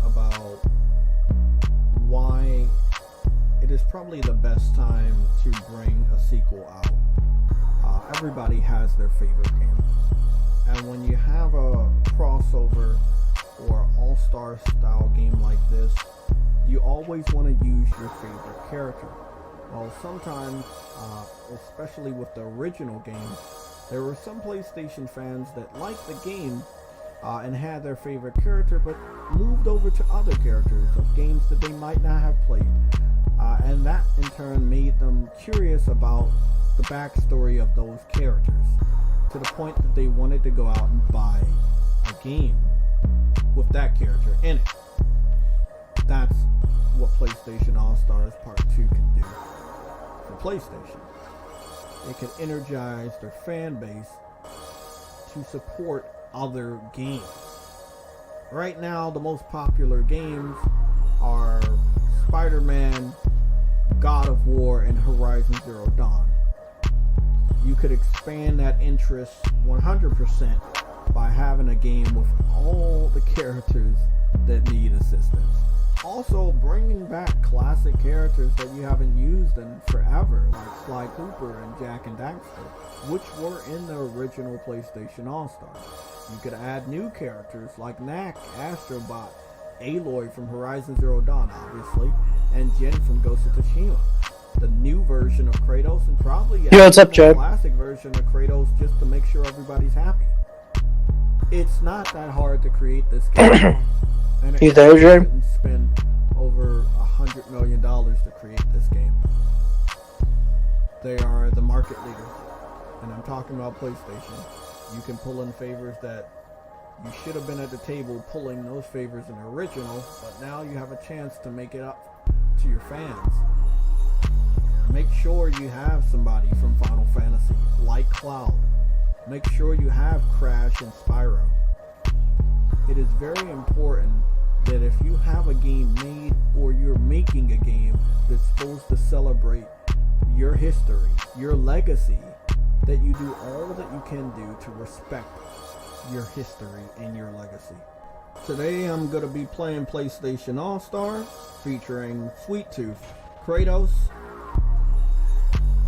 about why it is probably the best time to bring a sequel out. Everybody has their favorite game, and when you have a crossover or all-star style game like this, you always want to use your favorite character. Well, sometimes, especially with the original game, there were some PlayStation fans that liked the game and had their favorite character, but moved over to other characters of games that they might not have played. And that in turn made them curious about the backstory of those characters, to the point that they wanted to go out and buy a game with that character in it. That's what PlayStation All-Stars Part 2 can do for PlayStation. It can energize their fan base to support other games. Right now, the most popular games are Spider-Man, God of War, and Horizon Zero Dawn. You could expand that interest 100% by having a game with all the characters that need assistance. Also, bringing back classic characters that you haven't used in forever, like Sly Cooper and Jak and Daxter, which were in the original PlayStation All-Stars. You could add new characters like Knack, Astrobot, Aloy from Horizon Zero Dawn, obviously, and Jin from Ghost of Tsushima. The new version of Kratos, and probably the classic version of Kratos, just to make sure everybody's happy. It's not that hard to create this game. And it didn't spend over $100 million to create this game. They are the market leader, and I'm talking about PlayStation. You can pull in favors that you should have been at the table pulling those favors in the original, but now you have a chance to make it up to your fans. Make sure you have somebody from Final Fantasy, like Cloud. Make sure you have Crash and Spyro. It is very important that if you have a game made, or you're making a game that's supposed to celebrate your history, your legacy, that you do all that you can do to respect your history and your legacy. Today I'm going to be playing PlayStation All-Stars, featuring Sweet Tooth, Kratos,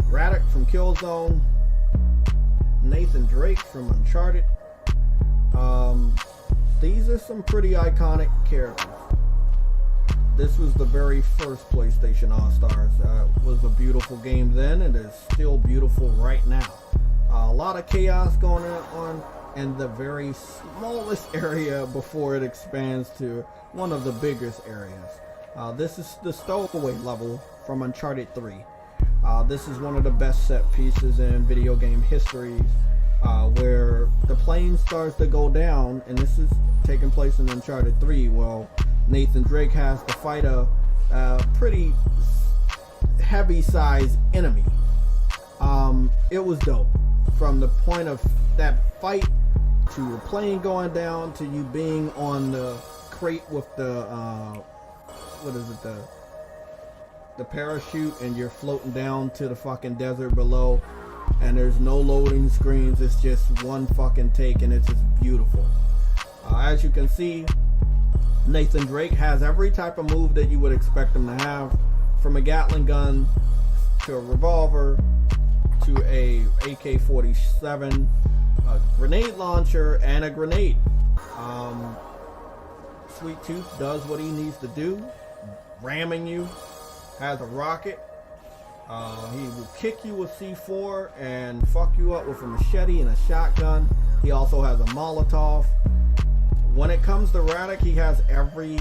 Radek from Killzone, Nathan Drake from Uncharted. These are some pretty iconic characters. This was the very first PlayStation All-Stars. It was a beautiful game then, and it's still beautiful right now. A lot of chaos going on in the very smallest area before it expands to one of the biggest areas. This is the stowaway level from Uncharted 3. This is one of the best set pieces in video game history, where the plane starts to go down, and this is taking place in Uncharted 3. Well, Nathan Drake has to fight a pretty heavy-sized enemy. It was dope. From the point of that fight, to the plane going down, to you being on the crate with the the parachute, and you're floating down to the fucking desert below, and there's no loading screens. It's just one fucking take, and it's just beautiful. As you can see, Nathan Drake has every type of move that you would expect him to have, from a Gatling gun to a revolver to a AK-47, a grenade launcher, and a grenade. Sweet Tooth does what he needs to do, ramming you. Has a rocket. He will kick you with C4 and fuck you up with a machete and a shotgun. He also has a Molotov. When it comes to Radek, he has every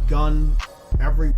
gun, every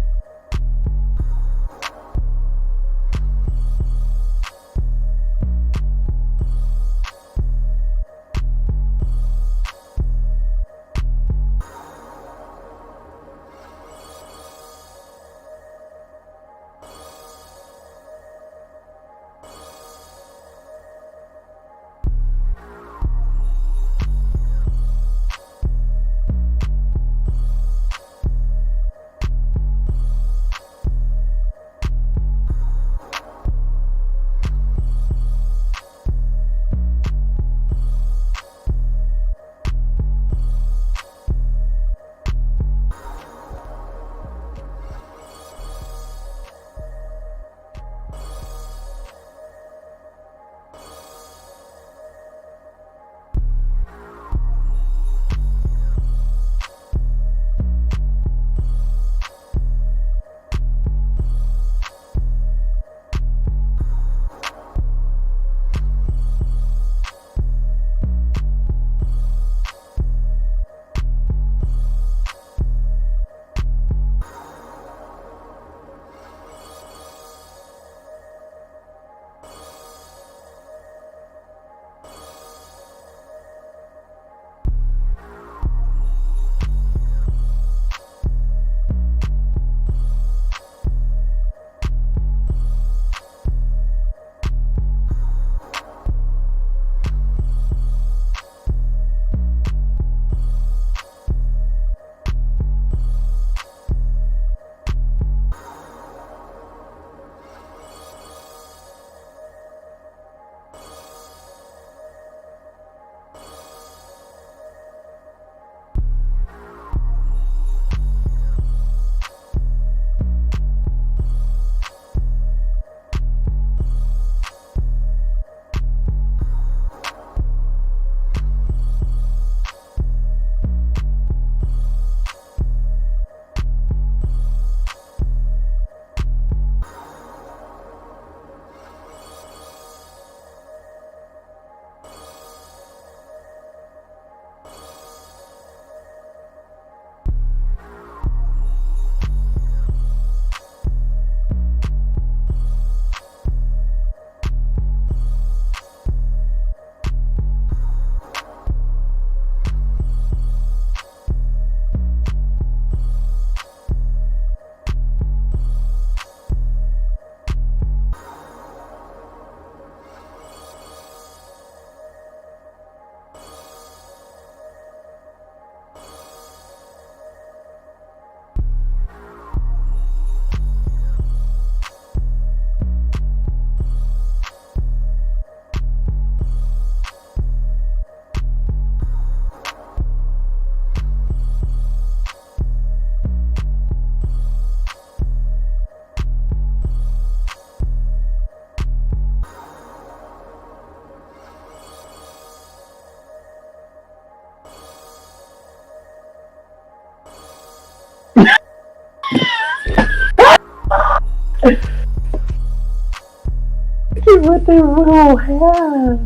yeah.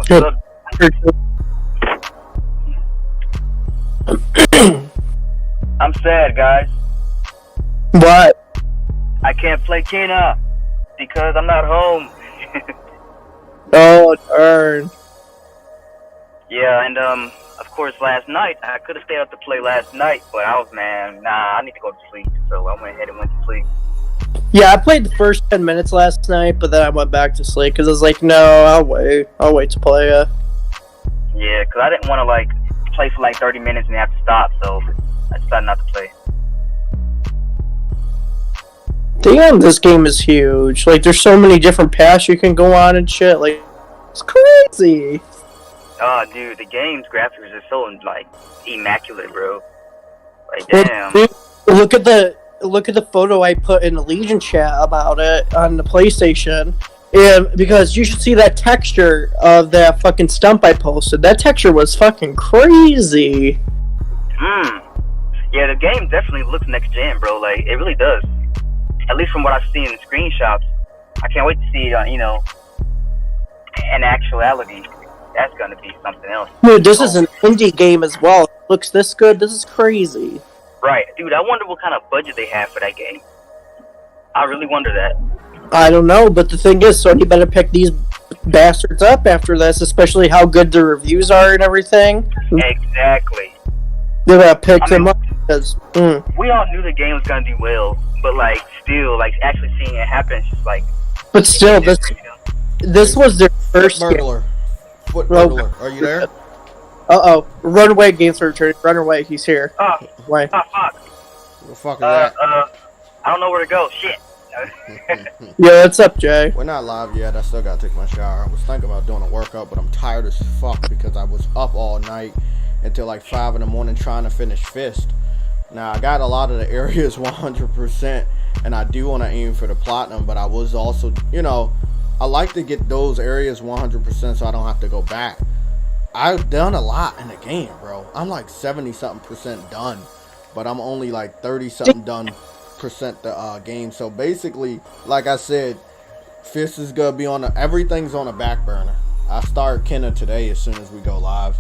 What's up? I'm sad, guys. What? I can't play Kena because I'm not home. Oh, darn. Yeah, and of course, last night I could have stayed up to play last night, but I was I need to go to sleep, so I went ahead and went to sleep. Yeah, I played the first 10 minutes last night, but then I went back to sleep because I was like, no, I'll wait to play it. Yeah, because I didn't want to like play for like 30 minutes and have to stop, so I decided not to play. Damn, this game is huge. Like, there's so many different paths you can go on and shit. Like, it's crazy. Oh, dude, the game's graphics are so like immaculate, bro. Like, damn. Look at the photo I put in the Legion chat about it on the PlayStation. And because you should see that texture of that fucking stump I posted. That texture was fucking crazy. Yeah, the game definitely looks next gen, bro. Like, it really does. At least from what I've seen in the screenshots. I can't wait to see it, in actuality. That's gonna be something else. Dude, this is an indie game as well. It looks this good. This is crazy. Right. Dude, I wonder what kind of budget they have for that game. I really wonder that. I don't know, but the thing is, Sony better pick these bastards up after this, especially how good the reviews are and everything. Exactly. They gotta pick them up because we all knew the game was gonna do well, but like still, like actually seeing it happen, it's just like. But still, this was their first burglar. Foot burglar. Are you there? Runaway games are returning. Run away. He's here. Why? Fuck. What the fuck is that? I don't know where to go. Shit. Yeah, what's up, Jay? We're not live yet. I still gotta take my shower. I was thinking about doing a workout, but I'm tired as fuck because I was up all night until like 5 in the morning trying to finish Fist. Now, I got a lot of the areas 100%, and I do want to aim for the platinum, but I was also, I like to get those areas 100% so I don't have to go back. I've done a lot in the game, bro. I'm like 70-something% done, but I'm only like 30-something done percent the game. So basically, like I said, Fist is gonna be everything's on a back burner. I start Kenna today as soon as we go live.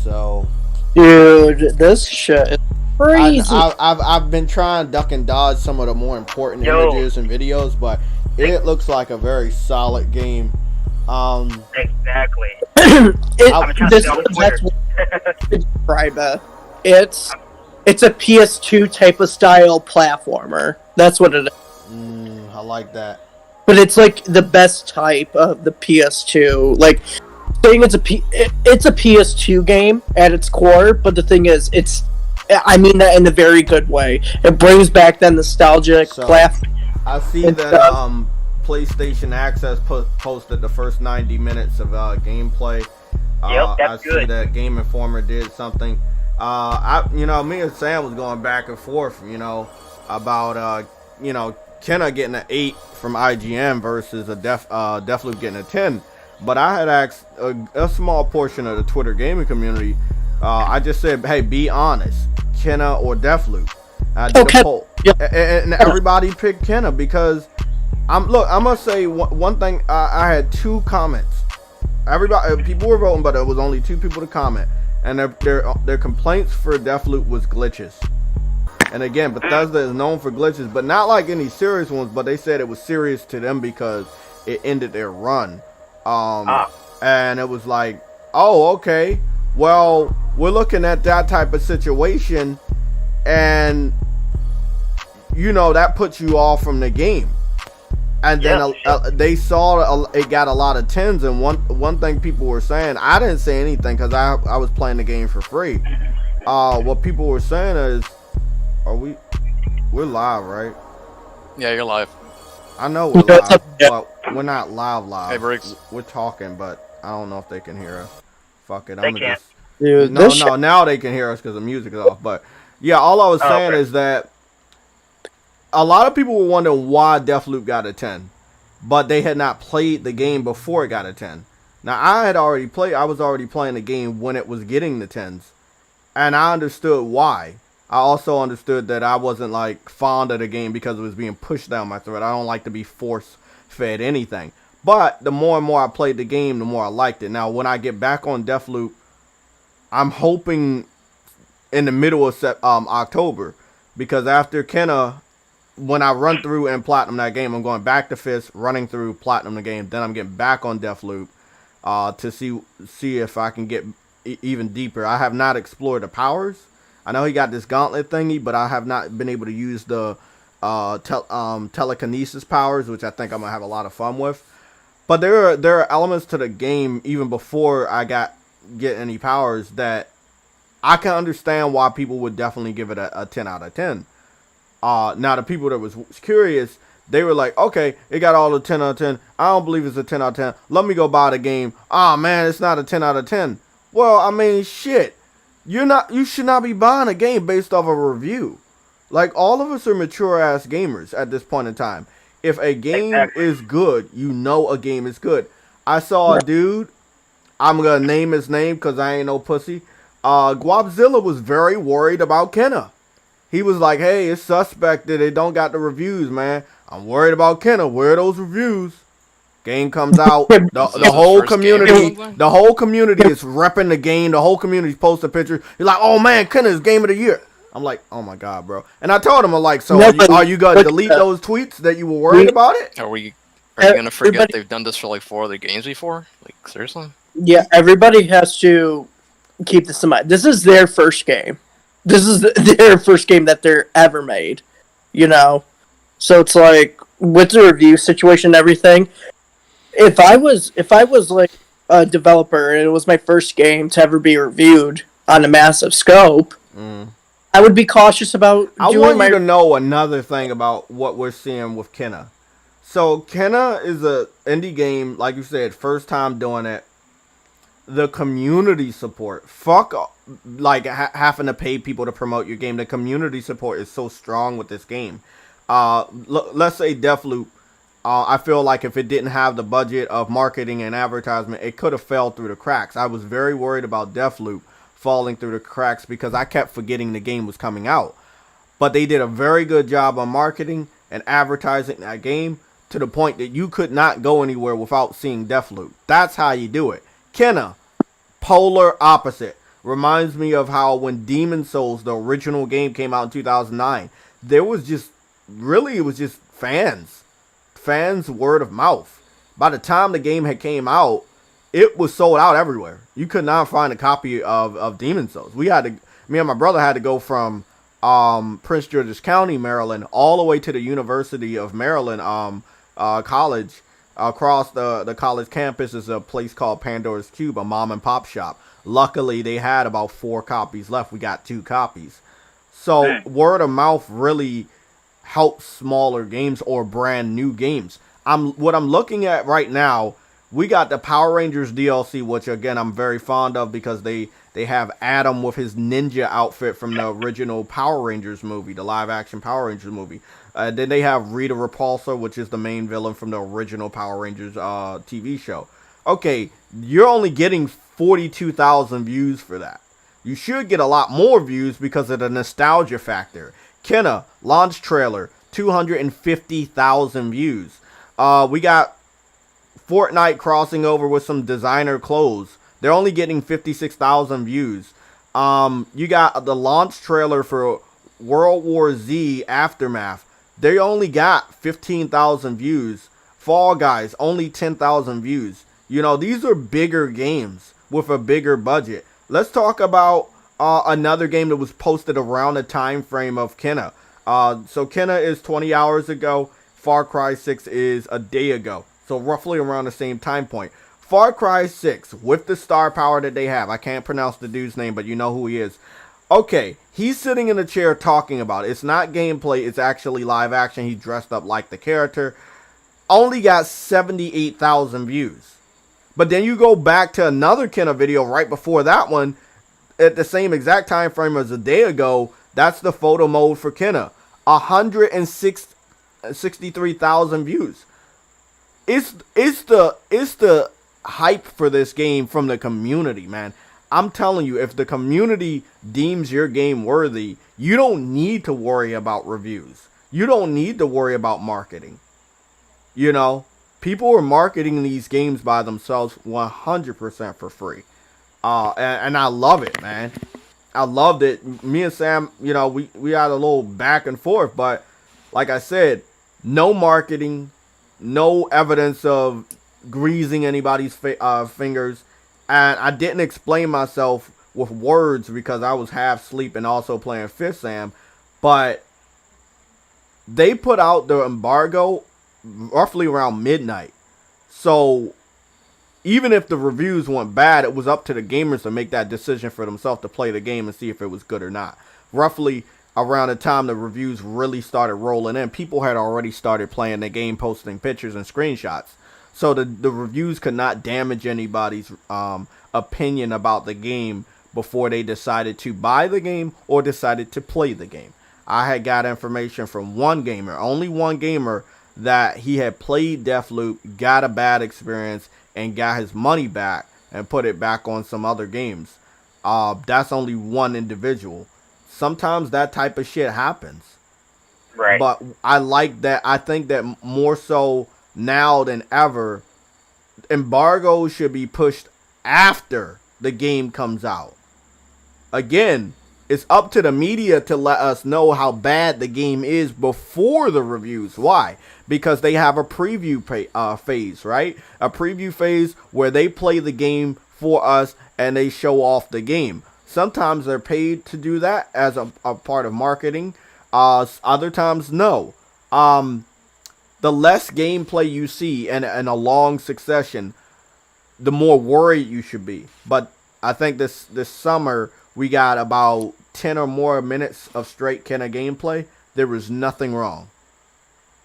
So, dude, this shit is crazy. I've been trying to duck and dodge some of the more important images and videos, but it looks like a very solid game. Exactly. It's a PS2 type of style platformer. That's what it is. I like that. But it's like the best type of the PS2. Like, saying it's a PS2 game at its core, but the thing is, I mean that in a very good way. It brings back that nostalgic platform. I see that PlayStation Access posted the first 90 minutes of gameplay. Yep, that's good. I see that Game Informer did something. Me and Sam was going back and forth, about Kenna getting an 8 from IGN versus a Deathloop getting a 10. But I had asked a small portion of the Twitter gaming community. I just said, hey, be honest, Kenna or Deathloop. I did a poll, and everybody picked Kenna because I'm gonna say one thing. I had 2 comments. People were voting, but it was only 2 people to comment, and their complaints for Deathloop was glitches. And again, Bethesda is known for glitches, but not like any serious ones. But they said it was serious to them because it ended their run. And it was like, oh, okay. Well, we're looking at that type of situation, and that puts you off from the game. And then they saw it got a lot of 10s, and one thing people were saying, I didn't say anything because I was playing the game for free. What people were saying is, we're live, right? Yeah, you're live. I know we're What's live, up? Yeah. but we're not live. Hey, Briggs. We're talking, but I don't know if they can hear us. Fuck it, They I'm gonna can't. just. Dude, No, this shit. now they can hear us because the music is off. But yeah, all I was Oh, saying okay. is that a lot of people were wondering why Deathloop got a 10, but they had not played the game before it got a 10. Now I was already playing the game when it was getting the 10s, and I understood why. I also understood that I wasn't like fond of the game because it was being pushed down my throat. I don't like to be force fed anything. But the more and more I played the game, the more I liked it. Now when I get back on Deathloop, I'm hoping in the middle of October, because after Kenna, when I run through and platinum that game, I'm going back to Fist, running through platinum the game. Then I'm getting back on Deathloop to see if I can get even deeper. I have not explored the powers. I know he got this gauntlet thingy, but I have not been able to use the telekinesis powers, which I think I'm gonna have a lot of fun with. But there are elements to the game even before I get any powers that I can understand why people would definitely give it a 10 out of 10. Now the people that was curious, they were like, okay, it got all the 10 out of 10. I don't believe it's a 10 out of 10. Let me go buy the game. Oh man, it's not a 10 out of 10. Well, I mean, shit. You should not be buying a game based off of a review. Like, all of us are mature ass gamers at this point in time. If a game is good, you know a game is good. I saw a dude, I'm gonna name his name because I ain't no pussy. Guapzilla was very worried about Kenna. He was like, hey, it's suspect that they don't got the reviews, man. I'm worried about Kenna. Where are those reviews? Game comes out, the whole community is repping the game. The whole community's posting pictures. You're like, oh man, Kenna's game of the year. I'm like, oh my god, bro. And I told him, I'm like, so are you gonna delete those tweets that you were worried about it? Are you gonna forget they've done this for like 4 other games before? Like, seriously? Yeah, everybody has to keep this in mind. This is their first game. This is their first game that they're ever made. You know? So it's like, with the review situation and everything, if I was like a developer and it was my first game to ever be reviewed on a massive scope, I would be cautious about I want you to know another thing about what we're seeing with Kenna. So Kenna is a indie game, like you said, first time doing it. The community support, fuck, like having to pay people to promote your game. The community support is so strong with this game. Let's say Deathloop. I feel like if it didn't have the budget of marketing and advertisement, it could have fell through the cracks. I was very worried about Deathloop falling through the cracks because I kept forgetting the game was coming out. But they did a very good job on marketing and advertising that game to the point that you could not go anywhere without seeing Deathloop. That's how you do it. Kenna, polar opposite. Reminds me of how when Demon Souls, the original game, came out in 2009, it was just fans word of mouth. By the time the game had came out, it was sold out everywhere. You could not find a copy of Demon Souls. Me and my brother had to go from Prince George's County, Maryland, all the way to the University of Maryland college. Across the college campus is a place called Pandora's Cube, a mom and pop shop. Luckily, they had about 4 copies left. We got 2 copies. So word of mouth really helps smaller games or brand new games. What I'm looking at right now, we got the Power Rangers DLC, which again I'm very fond of because they have Adam with his ninja outfit from the original Power Rangers movie, the live action Power Rangers movie. Then they have Rita Repulsa, which is the main villain from the original Power Rangers TV show. Okay, you're only getting 42,000 views for that. You should get a lot more views because of the nostalgia factor. Kenna, launch trailer, 250,000 views. We got Fortnite crossing over with some designer clothes. They're only getting 56,000 views. You got the launch trailer for World War Z Aftermath. They only got 15,000 views. Fall Guys, only 10,000 views. You know, these are bigger games with a bigger budget. Let's talk about another game that was posted around the time frame of Kenna. So Kenna is 20 hours ago. Far Cry 6 is a day ago. So roughly around the same time point. Far Cry 6, with the star power that they have. I can't pronounce the dude's name, but you know who he is. Okay, he's sitting in a chair talking about it. It's not gameplay, it's actually live action. He's dressed up like the character. only got 78,000 views. But then you go back to another Kenna video right before that one, at the same exact time frame as a day ago. That's the photo mode for Kenna. 163,000 views. It's the hype for this game from the community, man. I'm telling you, if the community deems your game worthy, you don't need to worry about reviews. You don't need to worry about marketing. You know, people are marketing these games by themselves 100% for free. And I love it, man. I loved it. Me and Sam, you know, we had a little back and forth, but like I said, no marketing, no evidence of greasing anybody's fingers, and I didn't explain myself with words because I was half asleep and also playing Fifth Sam, but they put out the embargo roughly around midnight. So even if the reviews went bad, it was up to the gamers to make that decision for themselves to play the game and see if it was good or not. Roughly around the time the reviews really started rolling in, people had already started playing the game, posting pictures and screenshots. So the reviews could not damage anybody's opinion about the game before they decided to buy the game or decided to play the game. I had got information from one gamer, only one gamer, that he had played Deathloop, got a bad experience, and got his money back and put it back on some other games. That's only one individual. Sometimes that type of shit happens. Right. But I like that. I think that more so now than ever, embargoes should be pushed after the game comes out. Again, it's up to the media to let us know how bad the game is before the reviews. Why? Because they have a preview phase, right? A preview phase where they play the game for us and they show off the game. Sometimes they're paid to do that as a part of marketing. Other times, no. The less gameplay you see in a long succession, the more worried you should be. But I think this summer we got about 10 or more minutes of straight Kenna gameplay. There was nothing wrong.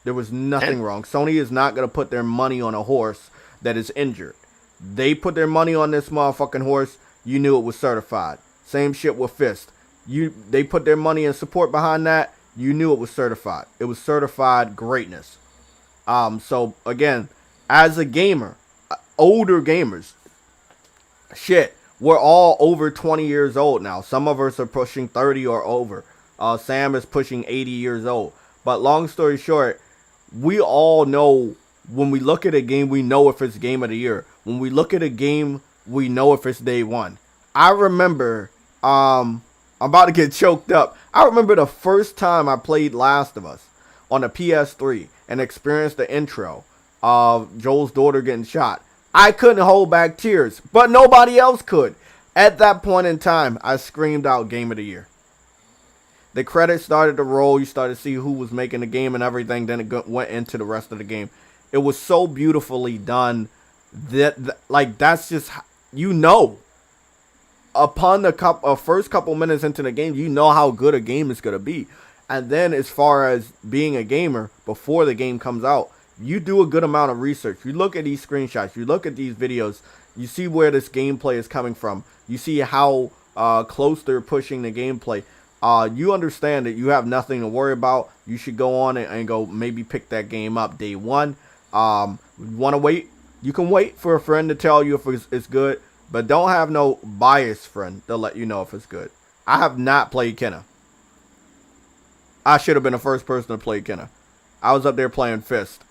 There was nothing wrong. Sony is not going to put their money on a horse that is injured. They put their money on this motherfucking horse. You knew it was certified. Same shit with Fist. They put their money and support behind that. You knew it was certified. It was certified greatness. So again, as a gamer, older gamers, shit, we're all over 20 years old now. Some of us are pushing 30 or over. Sam is pushing 80 years old. But long story short, we all know when we look at a game, we know if it's game of the year. When we look at a game, we know if it's day one. I remember, I'm about to get choked up. I remember the first time I played Last of Us on a PS3 and experienced the intro of Joel's daughter getting shot. I couldn't hold back tears, but nobody else could. At that point in time, I screamed out Game of the Year. The credits started to roll. You started to see who was making the game and everything. Then it went into the rest of the game. It was so beautifully done that like, that's just, you know, upon the first couple minutes into the game, you know how good a game is going to be. And then as far as being a gamer, before the game comes out, you do a good amount of research. You look at these screenshots. You look at these videos. You see where this gameplay is coming from. You see how close they're pushing the gameplay. You understand that you have nothing to worry about. You should go on and go maybe pick that game up day one. Want to wait? You can wait for a friend to tell you if it's good. But don't have no biased friend to let you know if it's good. I have not played Kenna. I should have been the first person to play Kenna. I was up there playing Fist.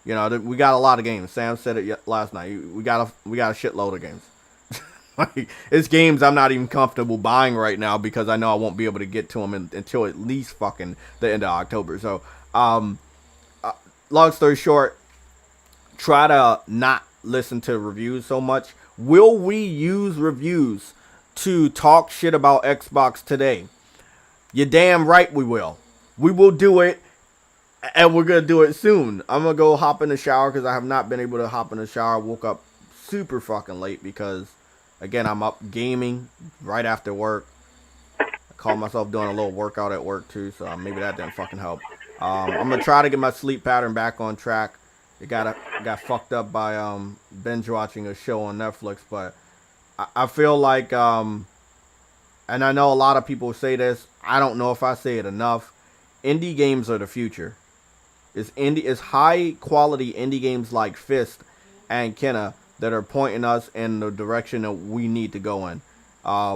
You know, we got a lot of games. Sam said it last night. We got a shitload of games. Like, it's games I'm not even comfortable buying right now because I know I won't be able to get to them until at least fucking the end of October. So, long story short, try to not listen to reviews so much. Will we use reviews to talk shit about Xbox today? You're damn right we will. We will do it, and we're going to do it soon. I'm going to go hop in the shower because I have not been able to hop in the shower. I woke up super fucking late because, again, I'm up gaming right after work. I caught myself doing a little workout at work too, so maybe that didn't fucking help. I'm going to try to get my sleep pattern back on track. it got fucked up by binge watching a show on Netflix. But I feel like and I know a lot of people say this. I don't know if I say it enough. Indie games are the future. It's high quality indie games like Fist and Kenna that are pointing us in the direction that we need to go in.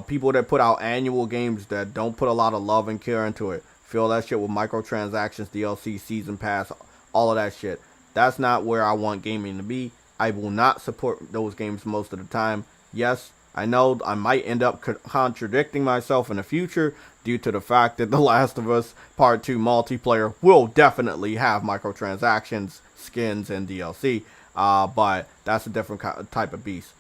People that put out annual games that don't put a lot of love and care into it, fill that shit with microtransactions, DLC, season pass, all of that shit. That's not where I want gaming to be. I will not support those games most of the time. Yes, I know I might end up contradicting myself in the future due to the fact that The Last of Us Part 2 multiplayer will definitely have microtransactions, skins, and DLC. But that's a different type of beast.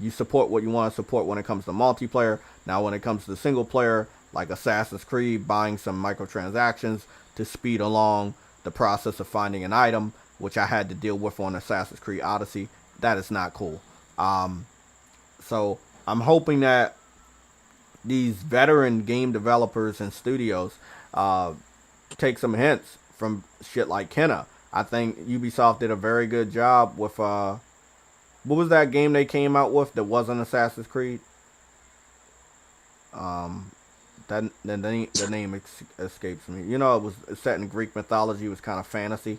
You support what you want to support when it comes to multiplayer. Now, when it comes to single player, like Assassin's Creed, buying some microtransactions to speed along the process of finding an item, which I had to deal with on Assassin's Creed Odyssey, that is not cool. So I'm hoping that these veteran game developers and studios take some hints from shit like Kenna. I think Ubisoft did a very good job with what was that game they came out with that wasn't Assassin's Creed? The name escapes me. You know, it was set in Greek mythology. It was kind of fantasy.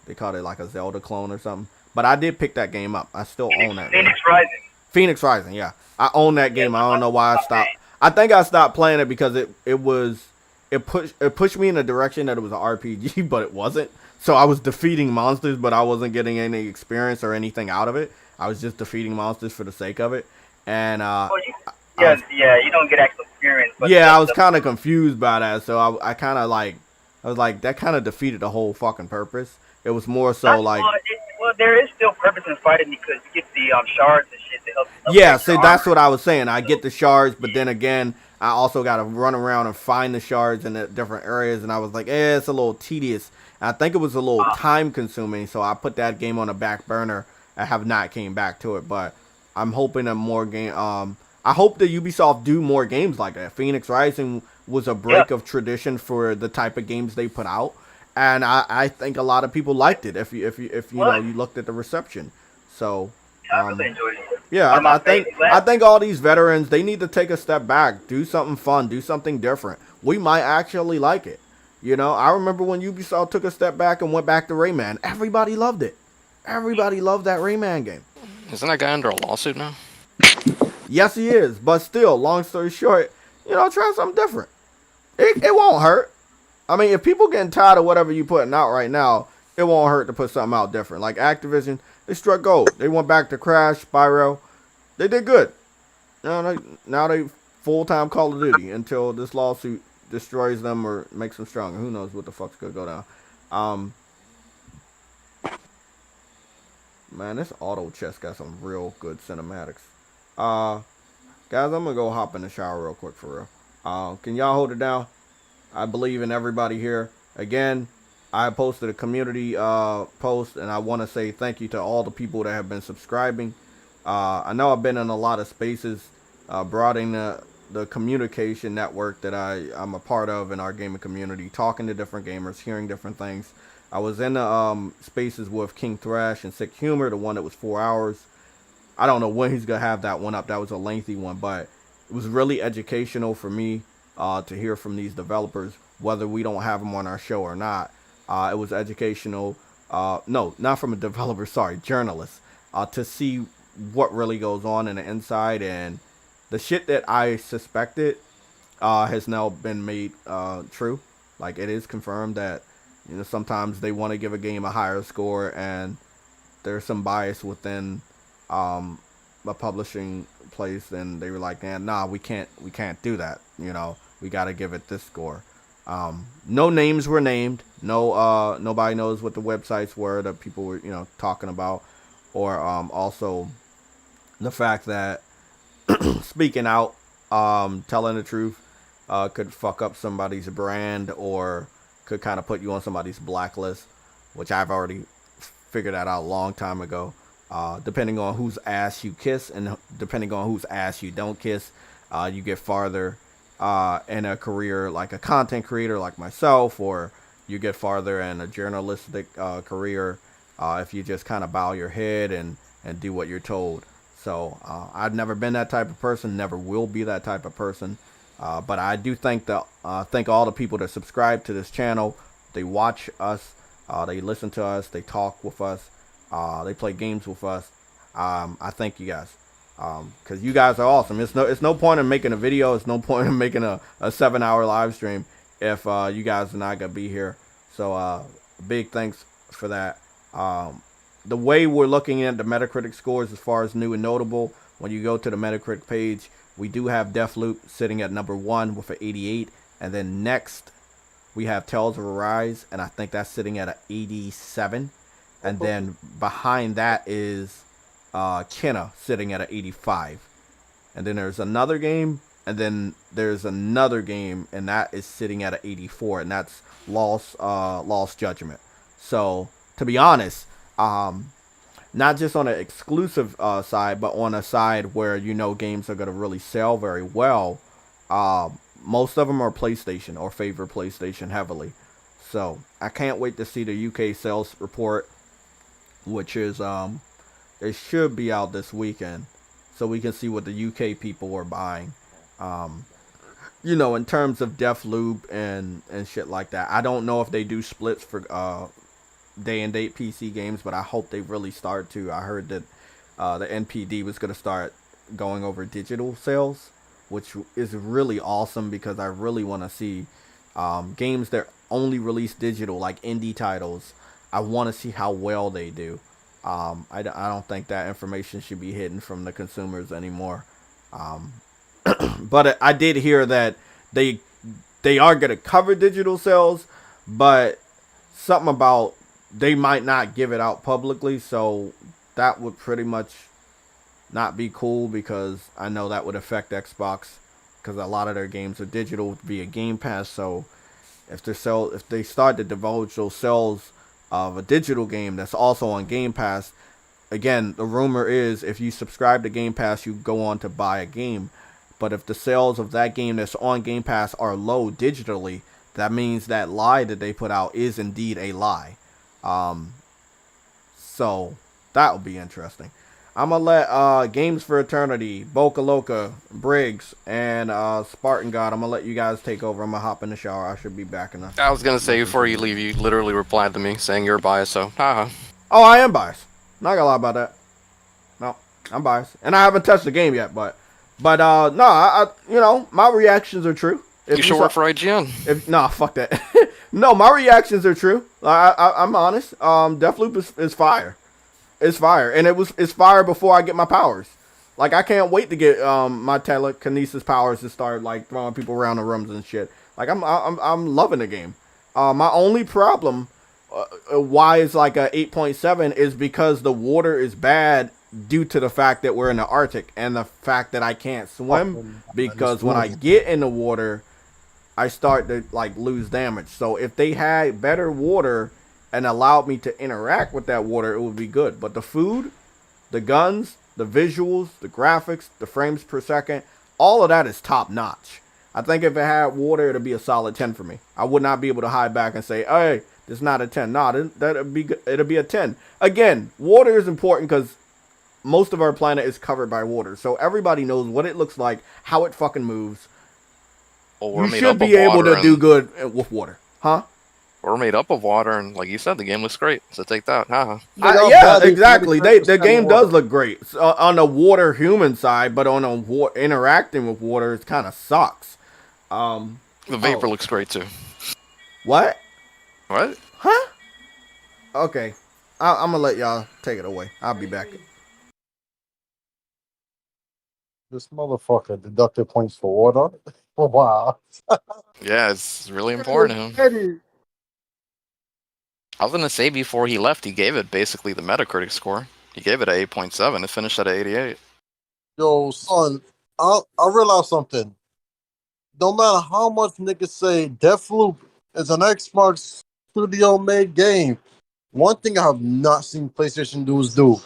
They called it like a Zelda clone or something. But I did pick that game up. I still own that game. Phoenix Rising, yeah. I own that game. I don't know why I stopped. I think I stopped playing it because it pushed me in a direction that it was an RPG, but it wasn't. So I was defeating monsters, but I wasn't getting any experience or anything out of it. I was just defeating monsters for the sake of it. And you don't get actual experience. But yeah, I was kind of confused by that. So I was like, that kind of defeated the whole fucking purpose. It was more so like. Well, there is still purpose in fighting because you get the shards and shit to help. Yeah, see, that's what I was saying. I get the shards, but then again, I also got to run around and find the shards in the different areas, and I was like, it's a little tedious. And I think it was a little time consuming, so I put that game on the back burner. I have not came back to it, but I'm hoping that more game. I hope that Ubisoft do more games like that. Phoenix Rising was a break of tradition for the type of games they put out. And I think a lot of people liked it if you know you looked at the reception. So I really enjoyed it. Yeah, I think all these veterans, they need to take a step back, do something fun, do something different. We might actually like it. You know, I remember when Ubisoft took a step back and went back to Rayman. Everybody loved it. Everybody loved that Rayman game. Isn't that guy under a lawsuit now? Yes, he is. But still, long story short, you know, try something different. It won't hurt. I mean, if people getting tired of whatever you putting out right now, it won't hurt to put something out different. Like Activision, they struck gold. They went back to Crash, Spyro. They did good. Now they full-time Call of Duty until this lawsuit destroys them or makes them stronger. Who knows what the fuck's gonna go down. Man, this auto chess got some real good cinematics. Guys, I'm gonna go hop in the shower real quick for real. Can y'all hold it down? I believe in everybody here. Again, I posted a community post, and I want to say thank you to all the people that have been subscribing. I know I've been in a lot of spaces, broadening the communication network that I'm a part of in our gaming community, talking to different gamers, hearing different things. I was in the spaces with King Thrash and Sick Humor, the one that was 4 hours. I don't know when he's going to have that one up. That was a lengthy one, but it was really educational for me to hear from these developers, whether we don't have them on our show or not. It was educational. No, not from a developer, sorry, journalist. To see what really goes on in the inside, and the shit that I suspected has now been made true. Like, it is confirmed that, you know, sometimes they want to give a game a higher score, and there's some bias within a publishing place, and they were like, nah, we can't do that. You know, we got to give it this score. No names were named. No, nobody knows what the websites were that people were, you know, talking about, or also the fact that speaking out, telling the truth, could fuck up somebody's brand or could kind of put you on somebody's blacklist, which I've already figured that out a long time ago. Depending on whose ass you kiss and depending on whose ass you don't kiss, you get farther in a career like a content creator like myself, or you get farther in a journalistic career if you just kind of bow your head and do what you're told. So I've never been that type of person, never will be that type of person. But I do thank all the people that subscribe to this channel. They watch us, they listen to us, they talk with us, they play games with us. I thank you guys, because you guys are awesome. It's no point in making a video. It's no point in making a 7-hour live stream if you guys are not gonna be here. So big thanks for that. The way we're looking at the Metacritic scores as far as new and notable, when you go to the Metacritic page, we do have Deathloop sitting at number 1 with an 88, and then next we have Tales of Arise, and I think that's sitting at an 87, and then behind that is Kenna sitting at an 85, and then there's another game, and then there's another game, and that is sitting at an 84, and that's Lost Judgment. So to be honest, not just on an exclusive side, but on a side where games are going to really sell very well, most of them are PlayStation or favor PlayStation heavily. So I can't wait to see the UK sales report, which is it should be out this weekend, so we can see what the UK people are buying. In terms of Deathloop and shit like that. I don't know if they do splits for day and date PC games, but I hope they really start to. I heard that the NPD was going to start going over digital sales, which is really awesome, because I really want to see games that only release digital, like indie titles. I want to see how well they do. I don't think that information should be hidden from the consumers anymore. But I did hear that they are going to cover digital sales, but something about they might not give it out publicly, so that would pretty much not be cool, because I know that would affect Xbox, because a lot of their games are digital via Game Pass. So if they start to divulge those sales of a digital game that's also on Game Pass, again, the rumor is if you subscribe to Game Pass, you go on to buy a game. But if the sales of that game that's on Game Pass are low digitally, that means that lie that they put out is indeed a lie. So that will be interesting. I'm gonna let Games for Eternity, Boca Loca, Briggs, and Spartan God, I'm gonna let you guys take over. I'm gonna hop in the shower. I should be back in I was gonna say, before you leave, you literally replied to me saying you're biased, so haha. Oh, I am biased. Not gonna lie about that. No, I'm biased, and I haven't touched the game yet. But no, I my reactions are true. You should work for IGN. Nah, fuck that. No, my reactions are true. I'm honest. Deathloop is fire. It's fire, and it's fire before I get my powers. Like, I can't wait to get my telekinesis powers to start like throwing people around the rooms and shit. Like, I'm loving the game. My only problem, why it's like a 8.7, is because the water is bad due to the fact that we're in the Arctic, and the fact that I can't swim, because when I get in the water, I start to like lose damage. So if they had better water and allowed me to interact with that water, it would be good. But the food, the guns, the visuals, the graphics, the frames per second, all of that is top notch. I think if it had water, it'd be a solid 10 for me. I would not be able to hide back and say, hey, this is not a 10. Nah, it'd be a 10. Again, water is important because most of our planet is covered by water. So everybody knows what it looks like, how it fucking moves. Well, you should be able to do good with water. Huh? We're made up of water, and like you said, the game looks great. So take that. Haha. Yeah, exactly. The game does look great on the water human side, but on interacting with water, it kind of sucks. The vapor looks great too. What? What? Huh? Okay. I'm gonna let y'all take it away. I'll be back. This motherfucker deducted points for water. Oh, wow. Yeah, it's really important to him. I was gonna say, before he left, he gave it basically the Metacritic score. He gave it a 8.7. It finished at a 88. Yo, son, I realized something. No matter how much niggas say Deathloop is an Xbox studio-made game, one thing I have not seen PlayStation dudes do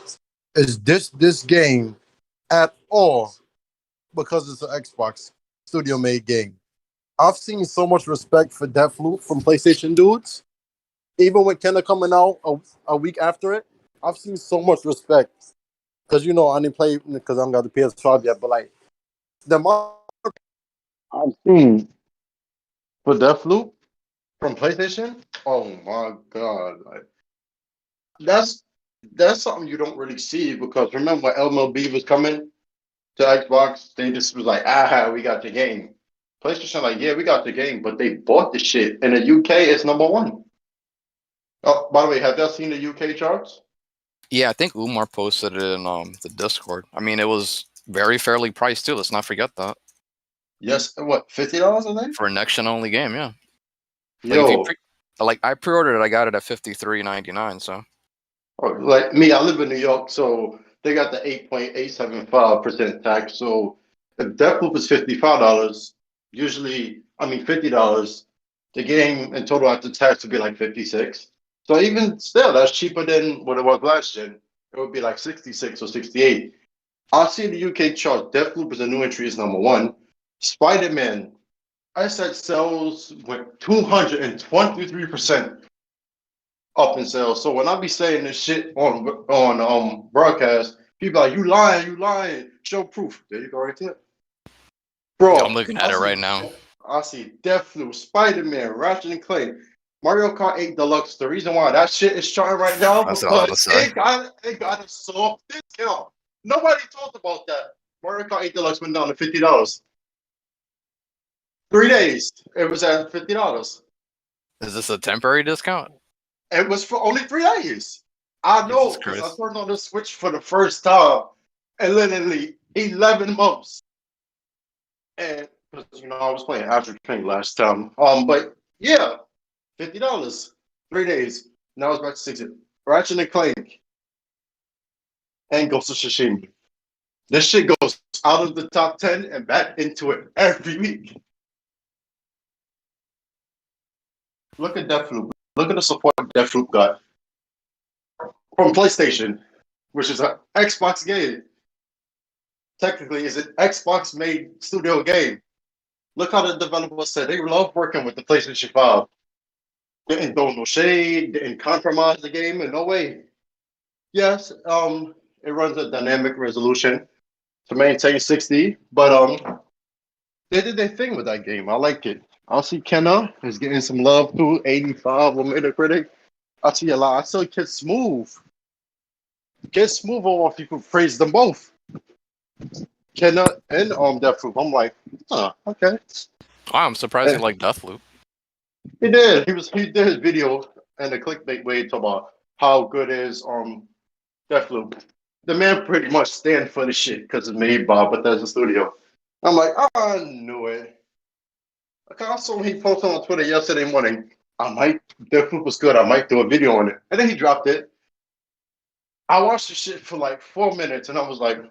is this game at all, because it's an Xbox studio-made game. I've seen so much respect for Deathloop from PlayStation dudes, even when Kenna coming out a week after it, I've seen so much respect. Because, you know, I didn't play because I don't got the PS5 yet, but like, the amount I've seen for Deathloop from PlayStation, oh my God. Like, that's something you don't really see because remember when MLB was coming to Xbox, they just was like, we got the game. PlayStation like, yeah, we got the game, but they bought the shit. In the UK, it's number one. Oh, by the way, have y'all seen the UK charts? Yeah, I think Umar posted it in the Discord. I mean, it was very fairly priced too. Let's not forget that. Yes, what, $50 a day? For a next gen only game, yeah. Like if Yo, you I pre-ordered it, I got it at $53.99. So like me, I live in New York, so they got the 8.875% tax. So if Deathloop is $55, usually, I mean $50, the game in total after tax would be like 56. So even still, that's cheaper than what it was last gen. It would be like 66 or 68. I see the UK chart. Deathloop is a new entry, is number one. Spider-Man, I said sales went 223% up in sales. So when I be saying this shit on broadcast, people are like, you lying, show proof. There you go right there. Bro, I'm looking at it right now. I see Deathloop, Spider-Man, Ratchet and Clank, Mario Kart 8 Deluxe. The reason why that shit is charting right now That's all I because say. it got a soft discount. Nobody talked about that. Mario Kart 8 Deluxe went down to $50. 3 days, it was at $50. Is this a temporary discount? It was for only 3 days. I know Jesus because I Christ. turned on the Switch for the first time in literally 11 months. And because I was playing After Train last time. But yeah, $50, 3 days. Now it's back to 60. Ratchet and Clank and Ghost of Tsushima. This shit goes out of the top 10 and back into it every week. Look at Deathloop. Look at the support Deathloop got from PlayStation, which is an Xbox game. Technically, is an Xbox-made studio game. Look how the developers said they love working with the PlayStation 5. Didn't throw no shade, didn't compromise the game in no way. Yes, it runs a dynamic resolution to maintain 60, but they did their thing with that game. I like it. I see Kenna is getting some love too, 85 on Metacritic. I see a lot. I saw Kid Smooth. Kid Smooth, all people praise them both. Kenna and Deathloop. I'm like, okay. Wow, I'm surprised you like Deathloop. He did. He did his video and the clickbait way talk about how good is Deathloop. The man pretty much stand for the shit because it's made by Bethesda Studio. I'm like, I knew it. I saw he posted on Twitter yesterday morning. Deathloop was good. I might do a video on it. And then he dropped it. I watched the shit for like 4 minutes and I was like,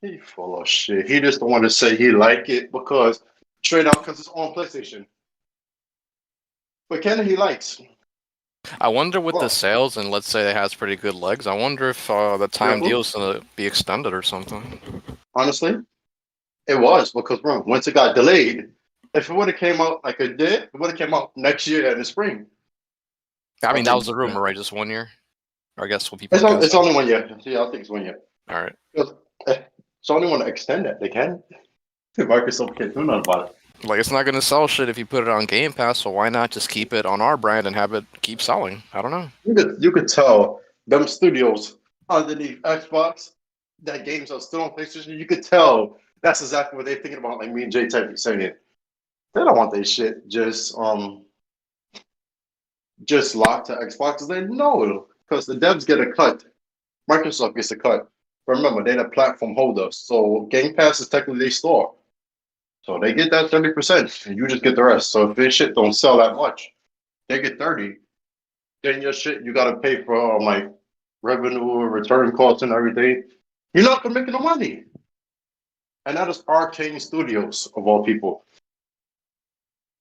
he full of shit. He just don't want to say he like it because straight out because it's on PlayStation. But Kenna he likes. I wonder with the sales, and let's say it has pretty good legs, I wonder if the time deal is going to be extended or something. Honestly, it was because bro, once it got delayed, if it would have came out like it did, it would have came out next year in the spring. I mean, that was a rumor, right? Just 1 year? Or I guess what people It's only 1 year. Yeah, I think it's 1 year. All right. So only want to extend it. They can. Microsoft can't do nothing about it. Like, it's not going to sell shit if you put it on Game Pass, so why not just keep it on our brand and have it keep selling? I don't know. You could tell them studios underneath Xbox that games are still on PlayStation. You could tell that's exactly what they're thinking about. Like me and Jay Tech saying it. They don't want their shit just locked to Xbox. They know because the devs get a cut. Microsoft gets a cut. But remember, they're the platform holder, so Game Pass is technically their store. So they get that 30%, and you just get the rest. So if this shit don't sell that much, they get 30. Then your shit you gotta pay for like revenue, return costs, and everything. You're not gonna make no money. And that is Arcane Studios of all people.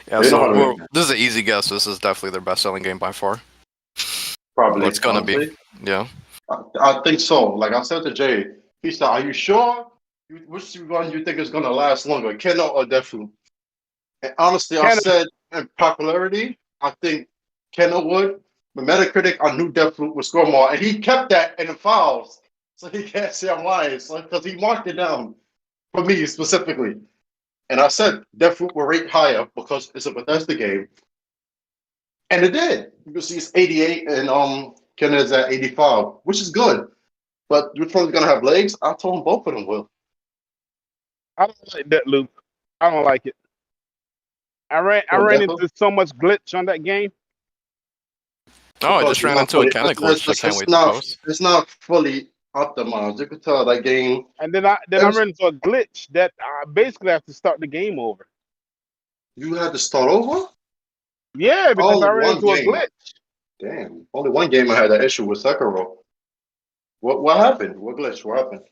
Yeah, so this is an easy guess. This is definitely their best-selling game by far. Probably. It's gonna be. Yeah. I think so. Like I said to Jay, he said, "Are you sure? Which one you think is gonna last longer, Kenna or Deathloop?" And honestly, I said in popularity, I think Kenilwood, but Metacritic on New Deathloop would score more, and he kept that in the files, so he can't say I'm lying, because he marked it down for me specifically. And I said Deathloop will rate higher because it's a Bethesda game, and it did. You can see it's 88, and Kennedy's at 85, which is good. But which one's gonna have legs? I told him both of them will. I don't like Deathloop. I don't like it. I ran Deathloop? into so much glitch on that game. Oh, I just ran into a Kenny glitch. I can't wait to post. It's not fully optimized. You could tell that game. And then I ran into a glitch that I basically have to start the game over. You had to start over? Yeah, because I ran into a glitch. Damn. Only one game I had that issue with Sekiro. What happened? What glitch? What happened?